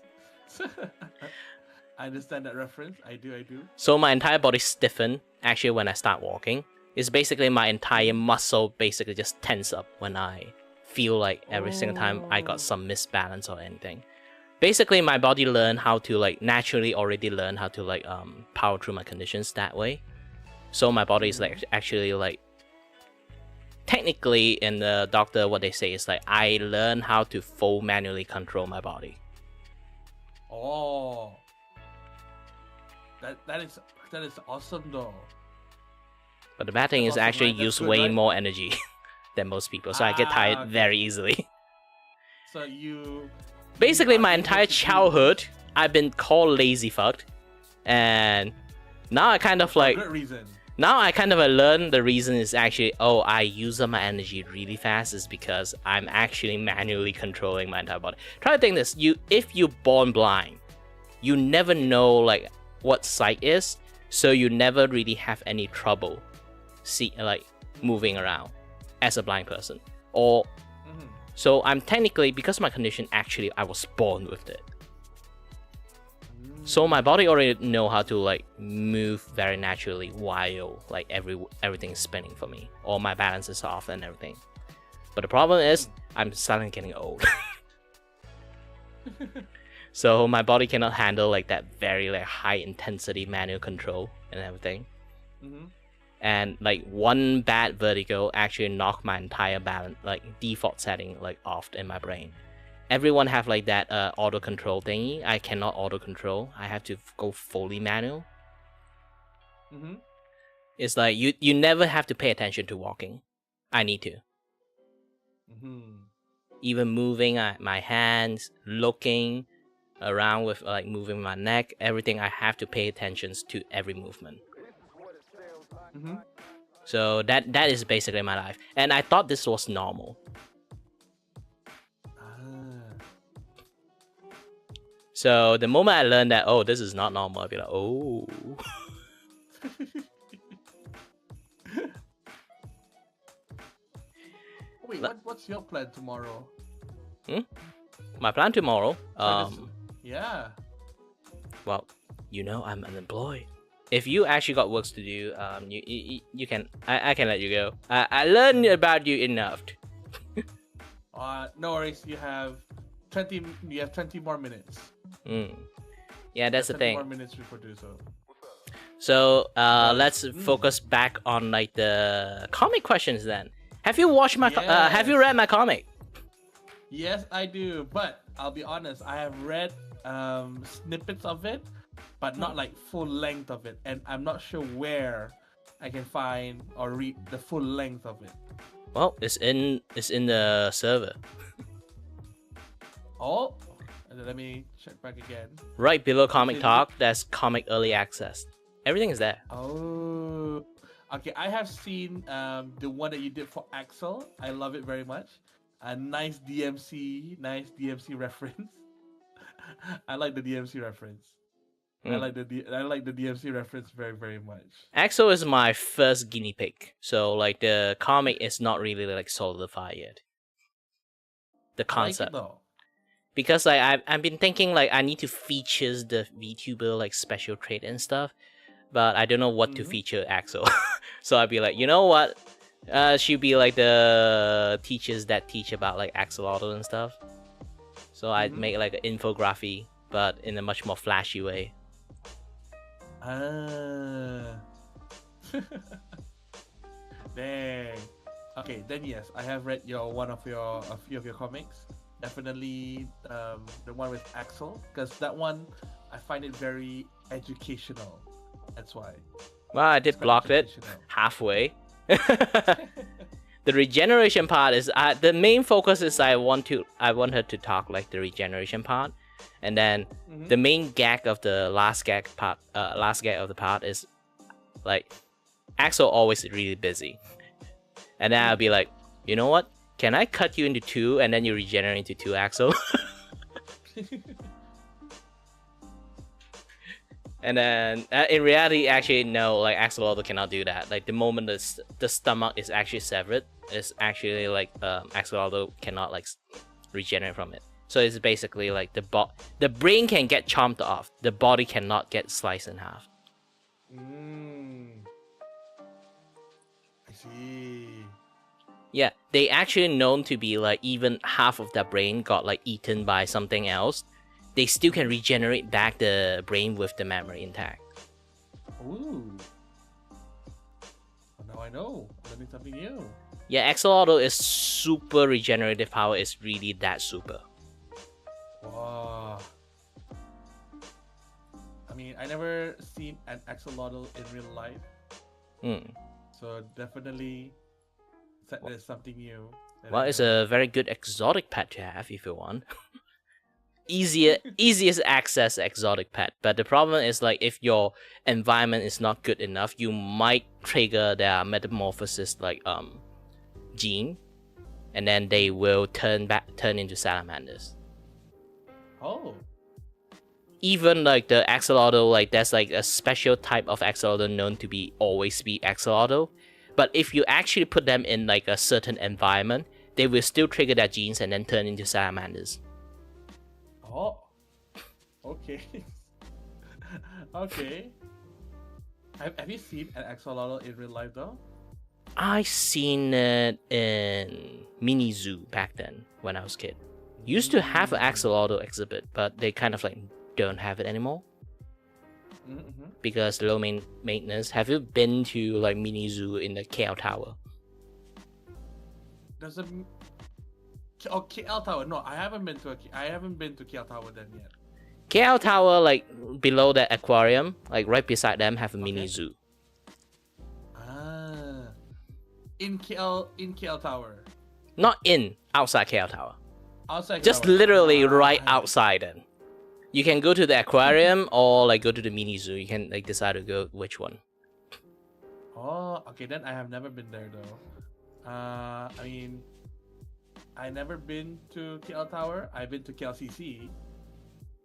Speaker 2: I understand that reference. I do.
Speaker 1: So my entire body stiffened actually when I start walking. It's basically my entire muscle basically just tense up when I feel like every single time I got some misbalance or anything. Basically my body learned how to like naturally already learn how to like power through my conditions that way. So my body is like actually like technically in the doctor what they say is like I learned how to full manually control my body.
Speaker 2: Oh. That is awesome though.
Speaker 1: But the bad thing
Speaker 2: That's
Speaker 1: is
Speaker 2: awesome,
Speaker 1: actually
Speaker 2: right? That's
Speaker 1: use
Speaker 2: good,
Speaker 1: way
Speaker 2: right?
Speaker 1: more energy than most people. So I get tired
Speaker 2: Okay.
Speaker 1: very easily.
Speaker 2: So you
Speaker 1: Basically
Speaker 2: are
Speaker 1: my
Speaker 2: able
Speaker 1: entire
Speaker 2: to do
Speaker 1: childhood I've been called lazy fucked. And now I kind of
Speaker 2: for a
Speaker 1: like
Speaker 2: good reason.
Speaker 1: now I kind of learned the reason is actually, oh, I use up my energy really fast is because I'm actually manually controlling my entire body. Try to think this, if you're born blind, you never know like what sight is, so you never really have any trouble moving around as a blind person. Or so I'm technically, because of my condition, actually I was born with it. So my body already know how to like move very naturally while like everything's spinning for me, or my balance is off and everything. But the problem is I'm suddenly getting old. So my body cannot handle like that very like high intensity manual control and everything. And like one bad vertigo actually knocked my entire balance like default setting like off in my brain. Everyone have like that auto control thingy. I cannot auto control. I have to go fully manual. It's like you never have to pay attention to walking. I need to. Even moving my hands, looking around with like moving my neck, everything I have to pay attention to every movement. So that is basically my life, and I thought this was normal. So the moment I learned that, oh, this is not normal, I'd be like, oh.
Speaker 2: Wait, what's your plan tomorrow?
Speaker 1: My plan tomorrow?
Speaker 2: Yeah.
Speaker 1: Well, you know I'm unemployed. If you actually got works to do, you can, I can let you go. I learned about you enough.
Speaker 2: No worries. You have 20 more minutes.
Speaker 1: Yeah, that's the
Speaker 2: 20
Speaker 1: thing.
Speaker 2: more minutes before do so.
Speaker 1: So let's focus back on like the comic questions then. Have you watched my? Have you read my comic?
Speaker 2: Yes, I do. But I'll be honest, I have read snippets of it, but not like full length of it, and I'm not sure where I can find or read the full length of it.
Speaker 1: Well, it's in the server.
Speaker 2: Oh, let me check back again.
Speaker 1: Right below Comic Talk, there's Comic Early Access. Everything is there.
Speaker 2: Oh, okay. I have seen the one that you did for Axel. I love it very much. A nice DMC reference. I like the DMC reference. I like the DMC reference very, very much.
Speaker 1: Axel is my first guinea pig, so like the comic is not really like solidified yet. The concept.
Speaker 2: I like it though.
Speaker 1: Because like I've been thinking like I need to feature the VTuber like special trait and stuff, but I don't know what to feature Axel. So I'd be like, you know what? She'd be like the teachers that teach about like axolotl and stuff. So I'd make like an infography, but in a much more flashy way.
Speaker 2: Dang. Okay, then yes, I have read a few of your comics. Definitely the one with Axel, because that one I find it very educational. That's why.
Speaker 1: Well, I did block it halfway. The regeneration part is the main focus is I want her to talk like the regeneration part, and then the main gag of the last gag of the part is like Axel always really busy, and then I'll be like, you know what? Can I cut you into two and then you regenerate into two, Axel? And then in reality, actually no, like Axolotl cannot do that. Like the moment the stomach is actually severed, it's actually like Axolotl cannot like regenerate from it. So it's basically like the brain can get chomped off, the body cannot get sliced in half.
Speaker 2: I see.
Speaker 1: Yeah, they actually known to be like even half of their brain got like eaten by something else, they still can regenerate back the brain with the memory intact.
Speaker 2: Ooh. Well, now I know. I'm learning something new.
Speaker 1: Yeah, Axolotl is super regenerative power is really that super.
Speaker 2: Wow. I mean, I never seen an axolotl in real life. So definitely there's something new.
Speaker 1: Well, it's a very good exotic pet to have if you want. Easiest access exotic pet, but the problem is like if your environment is not good enough, you might trigger their metamorphosis like gene, and then they will turn into salamanders.
Speaker 2: Oh.
Speaker 1: Even like the axolotl, like there's like a special type of axolotl known to be always be axolotl, but if you actually put them in like a certain environment, they will still trigger their genes and then turn into salamanders.
Speaker 2: Oh, okay. Okay. Have you seen an axolotl in real life though?
Speaker 1: I seen it in mini zoo back then when I was a kid. Used to have an axolotl exhibit, but they kind of like don't have it anymore because low maintenance. Have you been to like mini zoo in the KL Tower?
Speaker 2: Does it? Oh, KL Tower. No, I haven't been to KL Tower then yet.
Speaker 1: KL Tower, like below the aquarium, like right beside them, have a mini zoo.
Speaker 2: Ah, in KL Tower.
Speaker 1: Not outside KL Tower.
Speaker 2: Outside.
Speaker 1: Just
Speaker 2: Tower.
Speaker 1: literally right outside it. You can go to the aquarium or like go to the mini zoo. You can like decide to go which one.
Speaker 2: Oh, okay. Then I have never been there though. I mean, I never been to KL Tower. I've been to KLCC.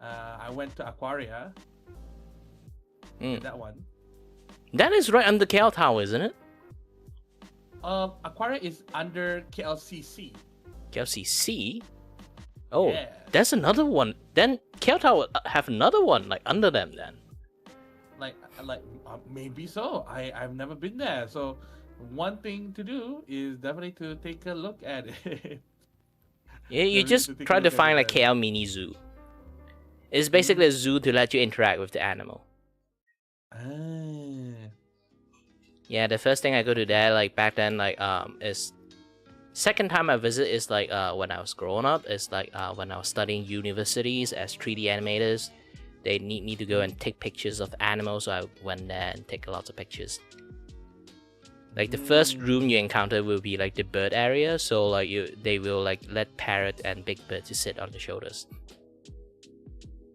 Speaker 2: I went to Aquaria. That one.
Speaker 1: That is right under KL Tower, isn't it?
Speaker 2: Aquaria is under KLCC.
Speaker 1: KLCC? Oh,
Speaker 2: yeah.
Speaker 1: That's another one. Then KL Tower have another one like under them then.
Speaker 2: Like maybe so. I've never been there. So one thing to do is definitely to take a look at it.
Speaker 1: Yeah, you just try to find like KL Mini Zoo. It's basically a zoo to let you interact with the animal. Yeah, the first thing I go to there, like back then, like is second time I visit is like when I was growing up. It's like when I was studying universities as 3D animators. They need me to go and take pictures of animals, so I went there and take lots of pictures. Like the first room you encounter will be like the bird area, so like they will like let parrot and big bird to sit on the shoulders.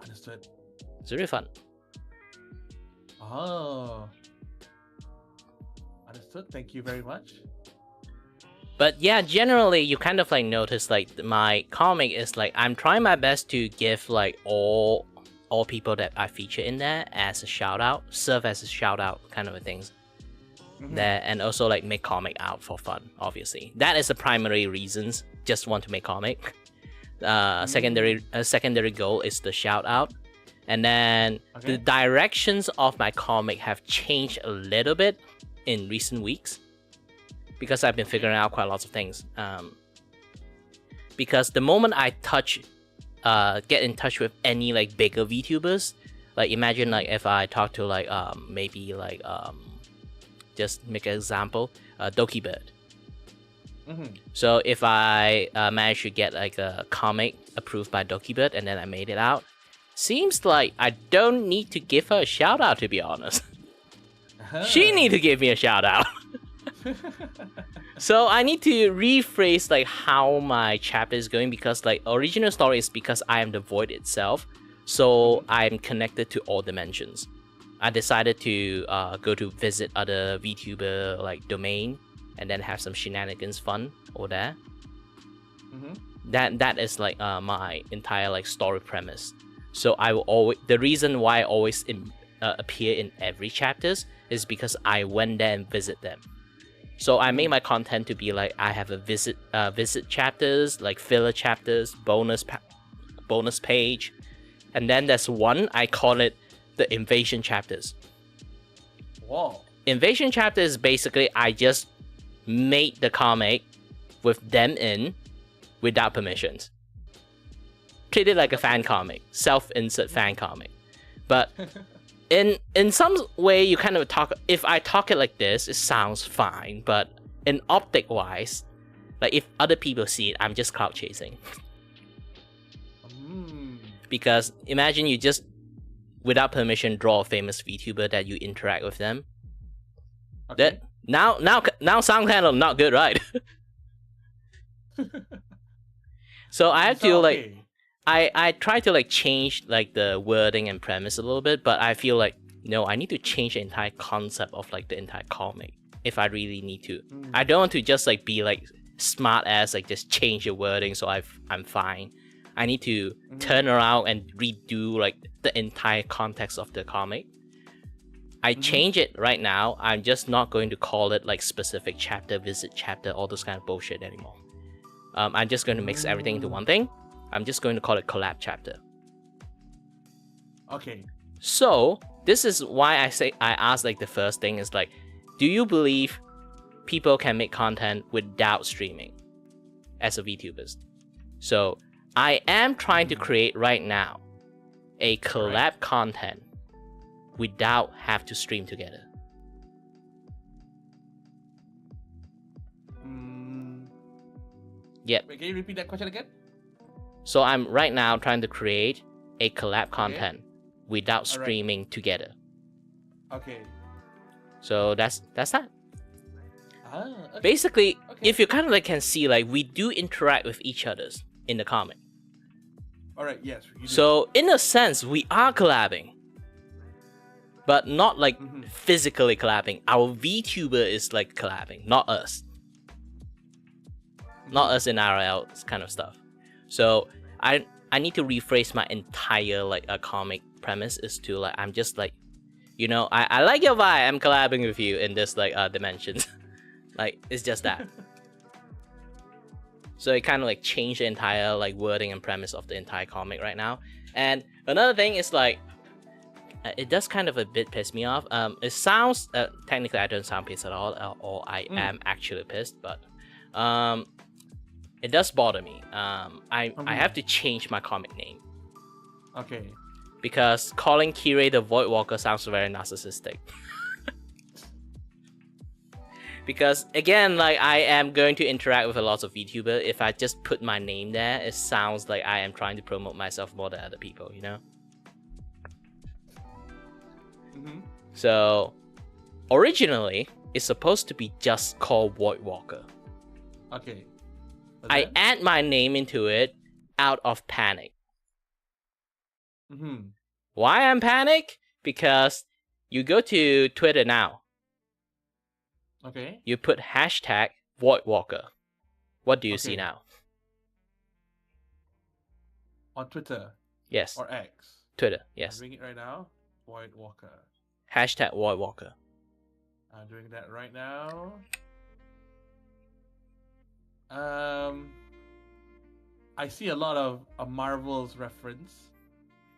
Speaker 2: Understood.
Speaker 1: It's really fun.
Speaker 2: Oh. Understood. Thank you very much.
Speaker 1: But yeah, generally you kind of like notice like my comic is like I'm trying my best to give like all people that I feature in there as a shout out, serve as a shout out kind of things. There, and also like make comic out for fun. Obviously, that is the primary reasons. Just want to make comic. Secondary goal is the shout out, and then the directions of my comic have changed a little bit in recent weeks because I've been figuring out quite lots of things. Because the moment I get in touch with any like bigger VTubers, like imagine like if I talk to like maybe like just make an example, Doki Bird. So if I manage to get like a comic approved by Doki Bird and then I made it out, seems like I don't need to give her a shout out, to be honest. She need to give me a shout out. So I need to rephrase like how my chapter is going, because like original story is because I am the void itself, so I'm connected to all dimensions. I decided to go to visit other VTuber like domain and then have some shenanigans fun over there. That is like my entire like story premise. So I will always, the reason why I always appear in every chapters is because I went there and visit them. So I made my content to be like, I have a visit chapters, like filler chapters, bonus page, and then there's one I call it the invasion chapters.
Speaker 2: Whoa.
Speaker 1: Invasion chapters basically I just made the comic with them in without permissions. Treat it like a fan comic, self-insert fan comic. But in some way you kind of talk, if I talk it like this, it sounds fine, but in optic wise, like if other people see it, I'm just cloud chasing. Because imagine you just without permission draw a famous VTuber that you interact with them.
Speaker 2: Okay.
Speaker 1: That now sound kind of not good, right? So I have to like I try to like change like the wording and premise a little bit, but I feel like no, I need to change the entire concept of like the entire comic if I really need to. I don't want to just like be like smart ass like just change the wording so I'm fine. I need to turn around and redo like the entire context of the comic. I change it right now. I'm just not going to call it like specific chapter, visit chapter, all those kind of bullshit anymore. I'm just going to mix everything into one thing. I'm just going to call it collab chapter.
Speaker 2: Okay.
Speaker 1: So this is why I asked like the first thing is like, do you believe people can make content without streaming as a VTubers? So I am trying to create right now a collab content without have to stream together. Yep.
Speaker 2: Wait, can you repeat that question again?
Speaker 1: So I'm right now trying to create a collab content without streaming together.
Speaker 2: Okay.
Speaker 1: So that's that.
Speaker 2: Okay.
Speaker 1: Basically, if you kind of like can see, like we do interact with each other's in the comic.
Speaker 2: Alright, yes.
Speaker 1: So in a sense, we are collabing, but not like physically collabing. Our VTuber is like collabing, not us. Not us in RL kind of stuff. So I need to rephrase my entire like a comic premise is to like I'm just like, you know, I like your vibe. I'm collabing with you in this like dimensions. Like it's just that. So it kind of like changed the entire like wording and premise of the entire comic right now. And another thing is like, it does kind of a bit piss me off. It sounds technically I don't sound pissed at all, or I am actually pissed, but it does bother me. I have to change my comic name.
Speaker 2: Okay.
Speaker 1: Because calling Kirei the Voidwalker sounds very narcissistic. Because again, like I am going to interact with a lot of VTuber. If I just put my name there, it sounds like I am trying to promote myself more than other people, you know? So originally, it's supposed to be just called Voidwalker.
Speaker 2: Okay.
Speaker 1: I add my name into it out of panic. Why I'm panic? Because you go to Twitter now.
Speaker 2: Okay.
Speaker 1: You put hashtag Voidwalker. What do you see now?
Speaker 2: On Twitter.
Speaker 1: Yes.
Speaker 2: Or X.
Speaker 1: Twitter. Yes.
Speaker 2: I'm doing it right now. Voidwalker.
Speaker 1: Hashtag Voidwalker.
Speaker 2: I'm doing that right now. I see a lot of a Marvel's reference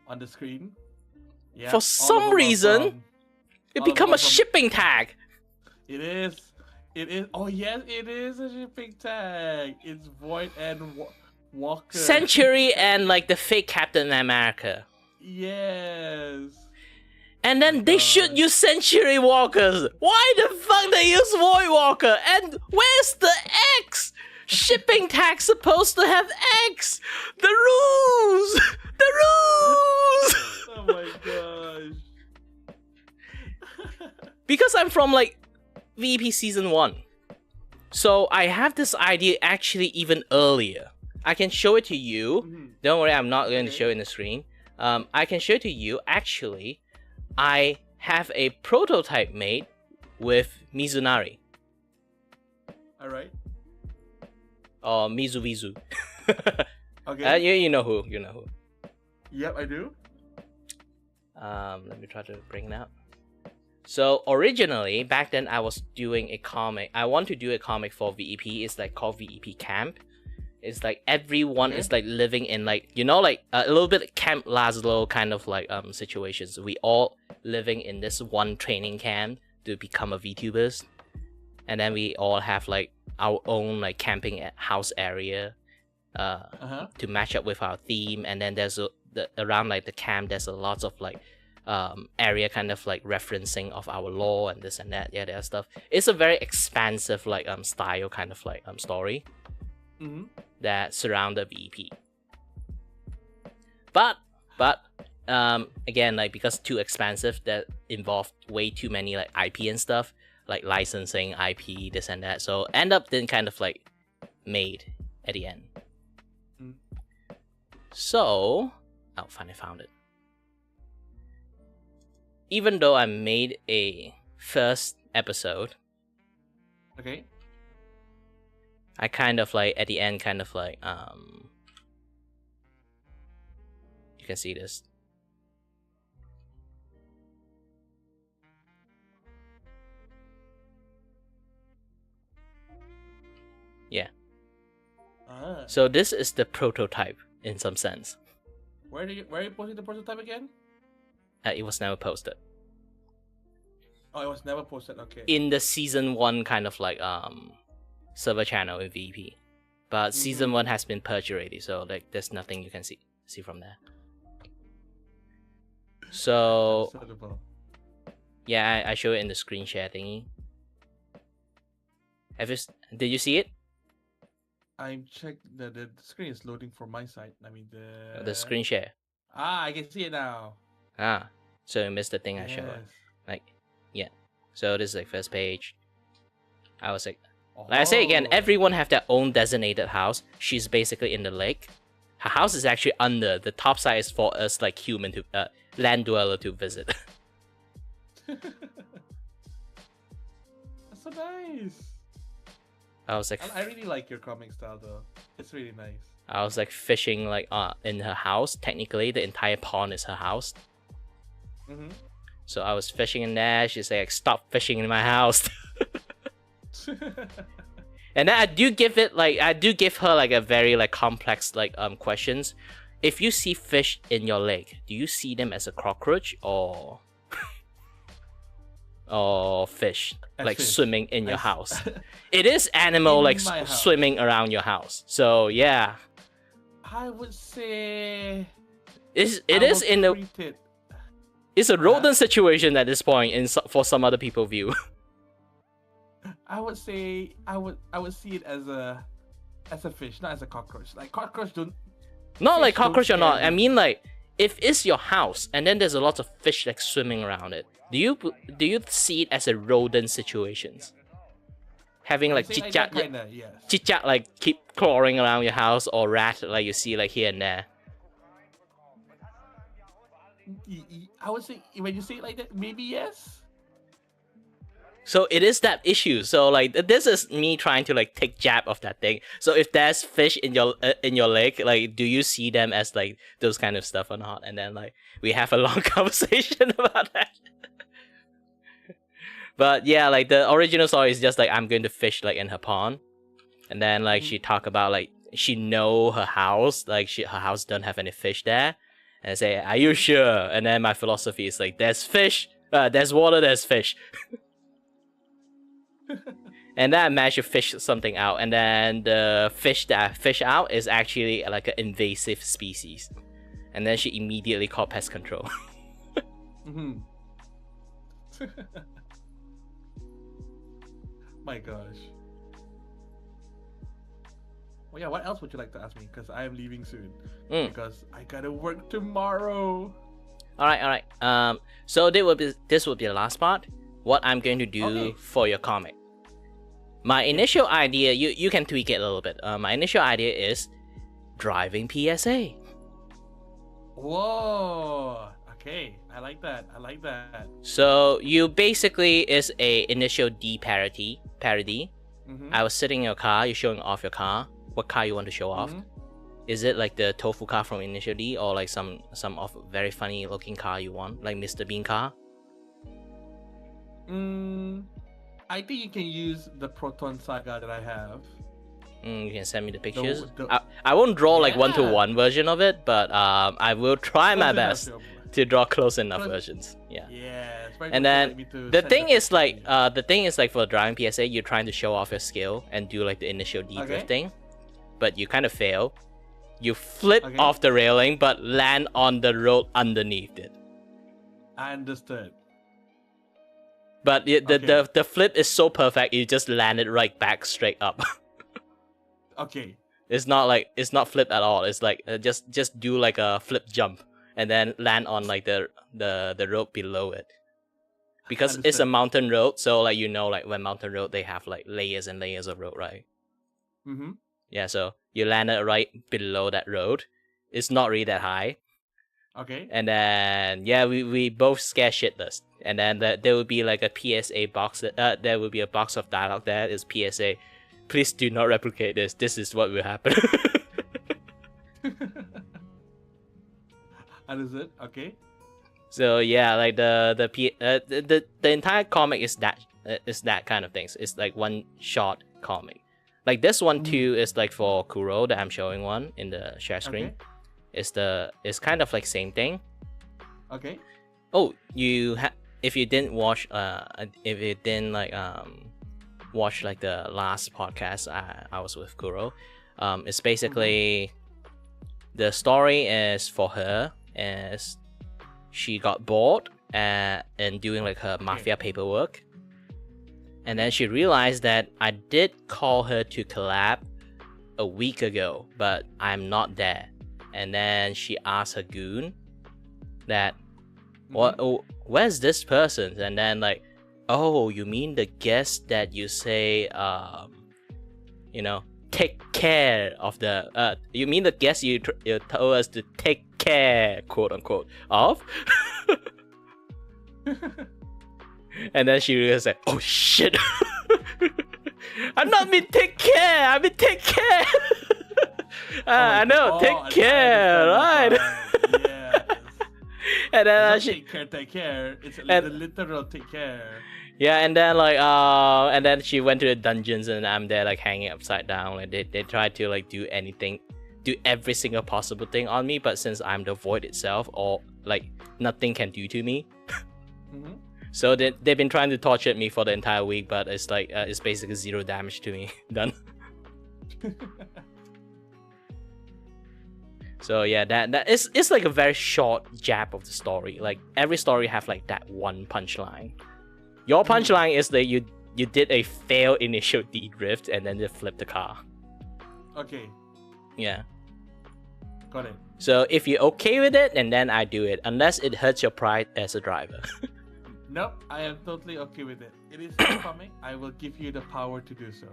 Speaker 2: on the screen. Yeah.
Speaker 1: For some reason, it become a shipping tag.
Speaker 2: It is. It is. Oh yes, it is a shipping tag. It's Void and Walker.
Speaker 1: Century and like the fake Captain America.
Speaker 2: Yes.
Speaker 1: And then they should use Century Walkers. Why the fuck they use Void Walker? And where's the X? Shipping tag supposed to have X. The rules. The rules.
Speaker 2: Oh my gosh.
Speaker 1: Because I'm from like VP season 1. So I have this idea actually even earlier. I can show it to you.
Speaker 2: Mhm.
Speaker 1: Don't worry, I'm not going to
Speaker 2: Okay.
Speaker 1: show it in the screen. I can show it to you. Actually, I have a prototype made with Mizunari
Speaker 2: All right.
Speaker 1: or Mizuvizu.
Speaker 2: Okay.
Speaker 1: You know who. You know who.
Speaker 2: Yep, I do.
Speaker 1: Let me try to bring it out. So originally, back then, I was doing a comic. I want to do a comic for VEP. It's like called VEP Camp. It's like everyone
Speaker 2: Okay.
Speaker 1: is like living in like, you know, like a little bit Camp Lazlo kind of like situations. We all living in this one training camp to become a VTubers, and then we all have like our own like camping house area to match up with our theme. And then there's around like the camp, there's a lot of like area kind of like referencing of our lore and this and that, yeah, that stuff. It's a very expansive like style kind of like story
Speaker 2: Mm-hmm.
Speaker 1: that surround the VEP. But again, like because too expansive, that involved way too many like IP and stuff, like licensing IP, this and that. So end up then kind of like made at the end.
Speaker 2: Mm.
Speaker 1: So finally found it. Even though I made a first episode,
Speaker 2: Okay.
Speaker 1: I kind of like at the end kind of like you can see this. Yeah. So this is the prototype in some sense.
Speaker 2: Where are you posting the prototype again?
Speaker 1: It was never posted.
Speaker 2: Oh, it was never posted. Okay.
Speaker 1: In the season 1 kind of like server channel in VP. But season 1 has been purged already, so like there's nothing you can see from there. So
Speaker 2: Understandable.
Speaker 1: yeah, I show it in the screen share thingy. Did you see it?
Speaker 2: I'm checked. The screen is loading from my side. I mean
Speaker 1: The screen share.
Speaker 2: I can see it now.
Speaker 1: So you missed the thing I showed. Like, yeah. So this is like first page. I was like I say again, everyone have their own designated house. She's basically in the lake. Her house is actually under. The top side is for us like human to land dweller to visit.
Speaker 2: That's so nice.
Speaker 1: I was like,
Speaker 2: I really like your comic style though. It's really nice.
Speaker 1: I was like fishing like in her house. Technically, the entire pond is her house.
Speaker 2: Mm-hmm.
Speaker 1: So I was fishing in there. She's like, "Stop fishing in my house." And then I do give her like a very like complex like questions. If you see fish in your lake, do you see them as a cockroach or fish like
Speaker 2: fish.
Speaker 1: swimming in your house? It is animal
Speaker 2: In
Speaker 1: like
Speaker 2: my house.
Speaker 1: swimming around your house. So yeah,
Speaker 2: I would say
Speaker 1: it's a rodent situation at this point for some other people view.
Speaker 2: I would say I would see it as a fish, not as a cockroach. Like cockroach don't.
Speaker 1: Not like
Speaker 2: Fish don't
Speaker 1: cockroach or not.
Speaker 2: scare
Speaker 1: I
Speaker 2: me.
Speaker 1: mean like if it's your house and then there's a lot of fish like swimming around it. Do you see it as a rodent situations? Having like
Speaker 2: Say
Speaker 1: chit-chat,
Speaker 2: that kinda, yes.
Speaker 1: chit-chat like keep clawing around your house, or rat like you see like here and there.
Speaker 2: I would say when you say it like that, maybe yes.
Speaker 1: So it is that issue. So like this is me trying to like take jab of that thing. So if there's fish in your lake, like do you see them as like those kind of stuff or not? And then like we have a long conversation about that. But yeah, like the original story is just like I'm going to fish like in her pond, and then like she talk about like she know her house, like her house don't have any fish there, and I say, "Are you sure?" And then my philosophy is like, "There's fish, there's water, there's fish." And then I managed to fish something out, and then the fish that I fish out is actually like an invasive species, and then she immediately called pest control.
Speaker 2: Mm-hmm. My gosh. Well, yeah. What else would you like to ask me? Because I am leaving soon. Because I gotta work tomorrow.
Speaker 1: All right. So this will be the last part. What I'm going to do
Speaker 2: Okay.
Speaker 1: for your comic. My initial idea, you can tweak it a little bit. My initial idea is driving PSA.
Speaker 2: Whoa. Okay, I like that.
Speaker 1: So you basically is a initial D parody.
Speaker 2: Mm-hmm.
Speaker 1: I was sitting in your car. You're showing off your car. What car you want to show off? Is it like the tofu car from Initial D, or like some of very funny looking car you want, like Mr. Bean car?
Speaker 2: I think you can use the Proton Saga that I have.
Speaker 1: You can send me the pictures. I won't draw like 1-to-1 version of it, but I will try my best to draw close enough versions. Yeah.
Speaker 2: Yeah.
Speaker 1: And then the thing is like for the driving PSA, you're trying to show off your skill and do like the initial D drifting, but you kind of fail. You flip off the railing, but land on the road underneath it.
Speaker 2: I understood.
Speaker 1: But the flip is so perfect, you just land it right back straight up.
Speaker 2: Okay.
Speaker 1: It's not flip at all. It's like just do like a flip jump and then land on like the road below it. Because it's a mountain road, so like like when mountain road they have like layers and layers of road, right?
Speaker 2: Mm-hmm.
Speaker 1: Yeah, so you land it right below that road. It's not really that high.
Speaker 2: Okay.
Speaker 1: And then we both scare shitless. And then there will be like a PSA box. There will be a box of dialogue there. Is PSA, please do not replicate this. This is what will happen.
Speaker 2: Understood. Okay.
Speaker 1: So yeah, like the entire comic is that kind of things. It's like one shot comic. Like this one too is like for Kuro that I'm showing one in the share screen.
Speaker 2: Okay.
Speaker 1: It's kind of like same thing.
Speaker 2: Okay.
Speaker 1: Oh, if you didn't watch watch like the last podcast I was with Kuro, it's basically the story is for her as she got bored and doing like her mafia paperwork. And then she realized that I did call her to collab a week ago, but I'm not there. And then she asked her goon that, where's this person? And then like, oh, you mean the guest that you say, take care of the, you mean the guest you told us to take care, quote unquote, of? And then she realized like, oh shit, I'm not mean take care, I mean take care. I know, take care, right?
Speaker 2: Yes.
Speaker 1: And then
Speaker 2: take care. It's the literal take care.
Speaker 1: Yeah, and then she went to the dungeons, and I'm there like hanging upside down. Like they tried to like do every single possible thing on me, but since I'm the void itself, or like nothing can do to me. So they've been trying to torture me for the entire week, but it's like it's basically 0 damage to me. Done. So yeah, that it's like a very short jab of the story. Like every story have like that one punchline. Your punchline is that you did a failed initial D drift and then you flip the car.
Speaker 2: Okay.
Speaker 1: Yeah.
Speaker 2: Got it.
Speaker 1: So if you're okay with it, and then I do it, unless it hurts your pride as a driver.
Speaker 2: Nope, I am totally okay with it. It is your comic. I will give you the power to do so.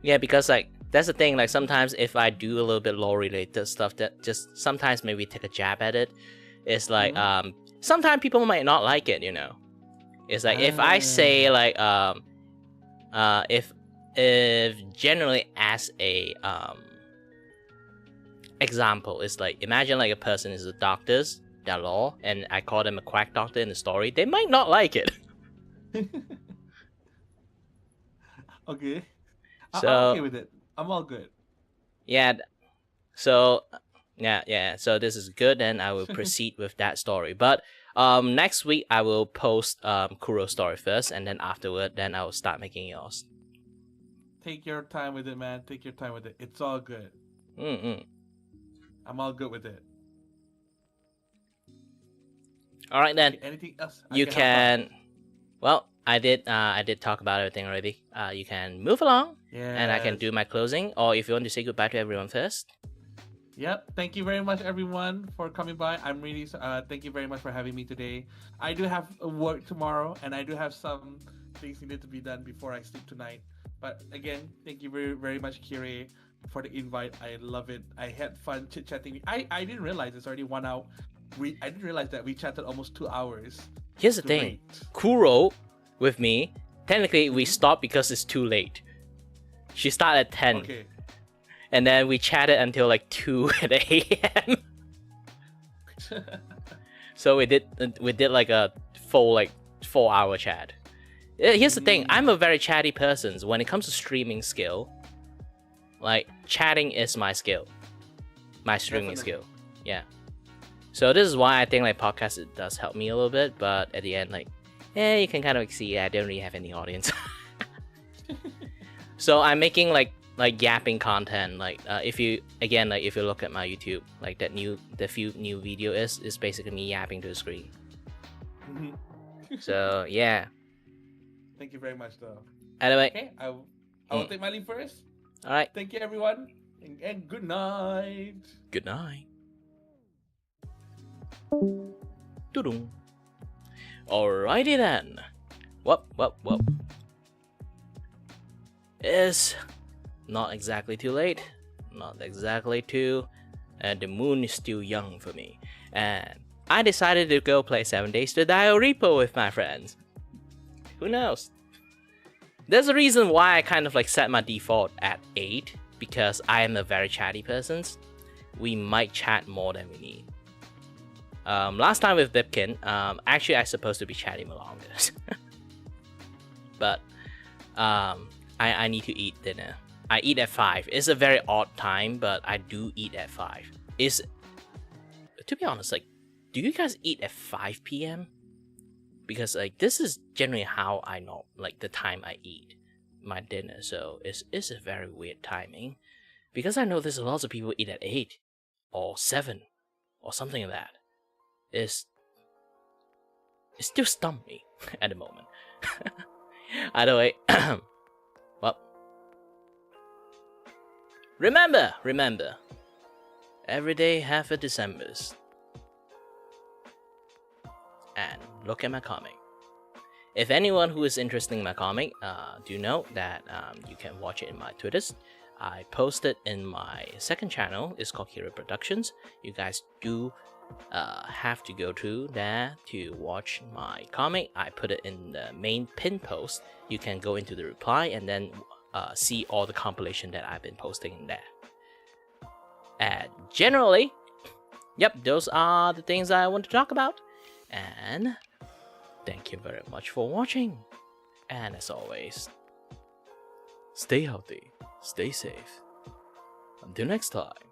Speaker 1: Yeah, because like that's the thing. Like sometimes if I do a little bit lore related stuff, that just sometimes maybe take a jab at it. It's like sometimes people might not like it. It's like if I say like if generally as a example, it's like imagine like a person is a doctor's their law, and I call them a quack doctor in the story, they might not like it.
Speaker 2: Okay.
Speaker 1: So,
Speaker 2: I'm okay with it. I'm all good.
Speaker 1: Yeah. So so this is good, and I will proceed with that story. But next week I will post Kuro's story first, and then afterward then I will start making yours.
Speaker 2: Take your time with it, man. Take your time with it. It's all good. I'm all good with it.
Speaker 1: All right then.
Speaker 2: Anything else?
Speaker 1: You can. Well, I did talk about everything already. You can move along, and I can do my closing. Or if you want to say goodbye to everyone first.
Speaker 2: Yep. Thank you very much, everyone, for coming by. I'm really thank you very much for having me today. I do have work tomorrow, and I do have some things needed to be done before I sleep tonight. But again, thank you very, very much, Kire, for the invite. I love it. I had fun chit chatting. I didn't realize it's already 1 hour. I didn't realize that we chatted almost 2 hours.
Speaker 1: Here's the thing.
Speaker 2: Great.
Speaker 1: Kuro with me, technically we stopped because it's too late. She started at 10.
Speaker 2: Okay.
Speaker 1: And then we chatted until like 2 a.m. So we did like a full like 4-hour chat. Here's the thing, I'm a very chatty person. So when it comes to streaming skill, like chatting is my skill. My streaming skill. Yeah. So this is why I think like podcast it does help me a little bit, but at the end like you can kind of see I don't really have any audience. So I'm making like yapping content. Like if you look at my YouTube, like the few new video is basically me yapping to the screen. So yeah.
Speaker 2: Thank you very much, though.
Speaker 1: Anyway,
Speaker 2: okay, I will take my leave first.
Speaker 1: All right.
Speaker 2: Thank you, everyone, and good night.
Speaker 1: Good night. Doo-doo. Alrighty then. Whoop. It's not exactly too late. Not exactly too. And the moon is still young for me. And I decided to go play 7 Days to Die Repo with my friends. Who knows? There's a reason why I kind of like set my default at 8. Because I am a very chatty person. We might chat more than we need. Last time with Bipkin, actually I supposed to be chatting longer. But I need to eat dinner. I eat at 5. It's a very odd time, but I do eat at 5. To be honest, like, do you guys eat at 5 p.m.? Because like this is generally how I know like the time I eat my dinner. So it's a very weird timing. Because I know there's lots of people eat at 8 or 7 or something like that. It still stumped me at the moment. Either way, well, remember, every day have a December's. And look at my comic. If anyone who is interested in my comic, do know that you can watch it in my Twitters. I post it in my second channel. It's called Hero Productions. You guys do have to go to there to watch my comic. I put it in the main pin post. You can go into the reply and then see all the compilation that I've been posting in there. And generally, yep, those are the things I want to talk about. And thank you very much for watching. And as always, stay healthy, stay safe. Until next time,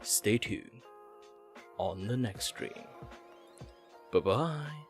Speaker 1: stay tuned on the next stream. Bye bye.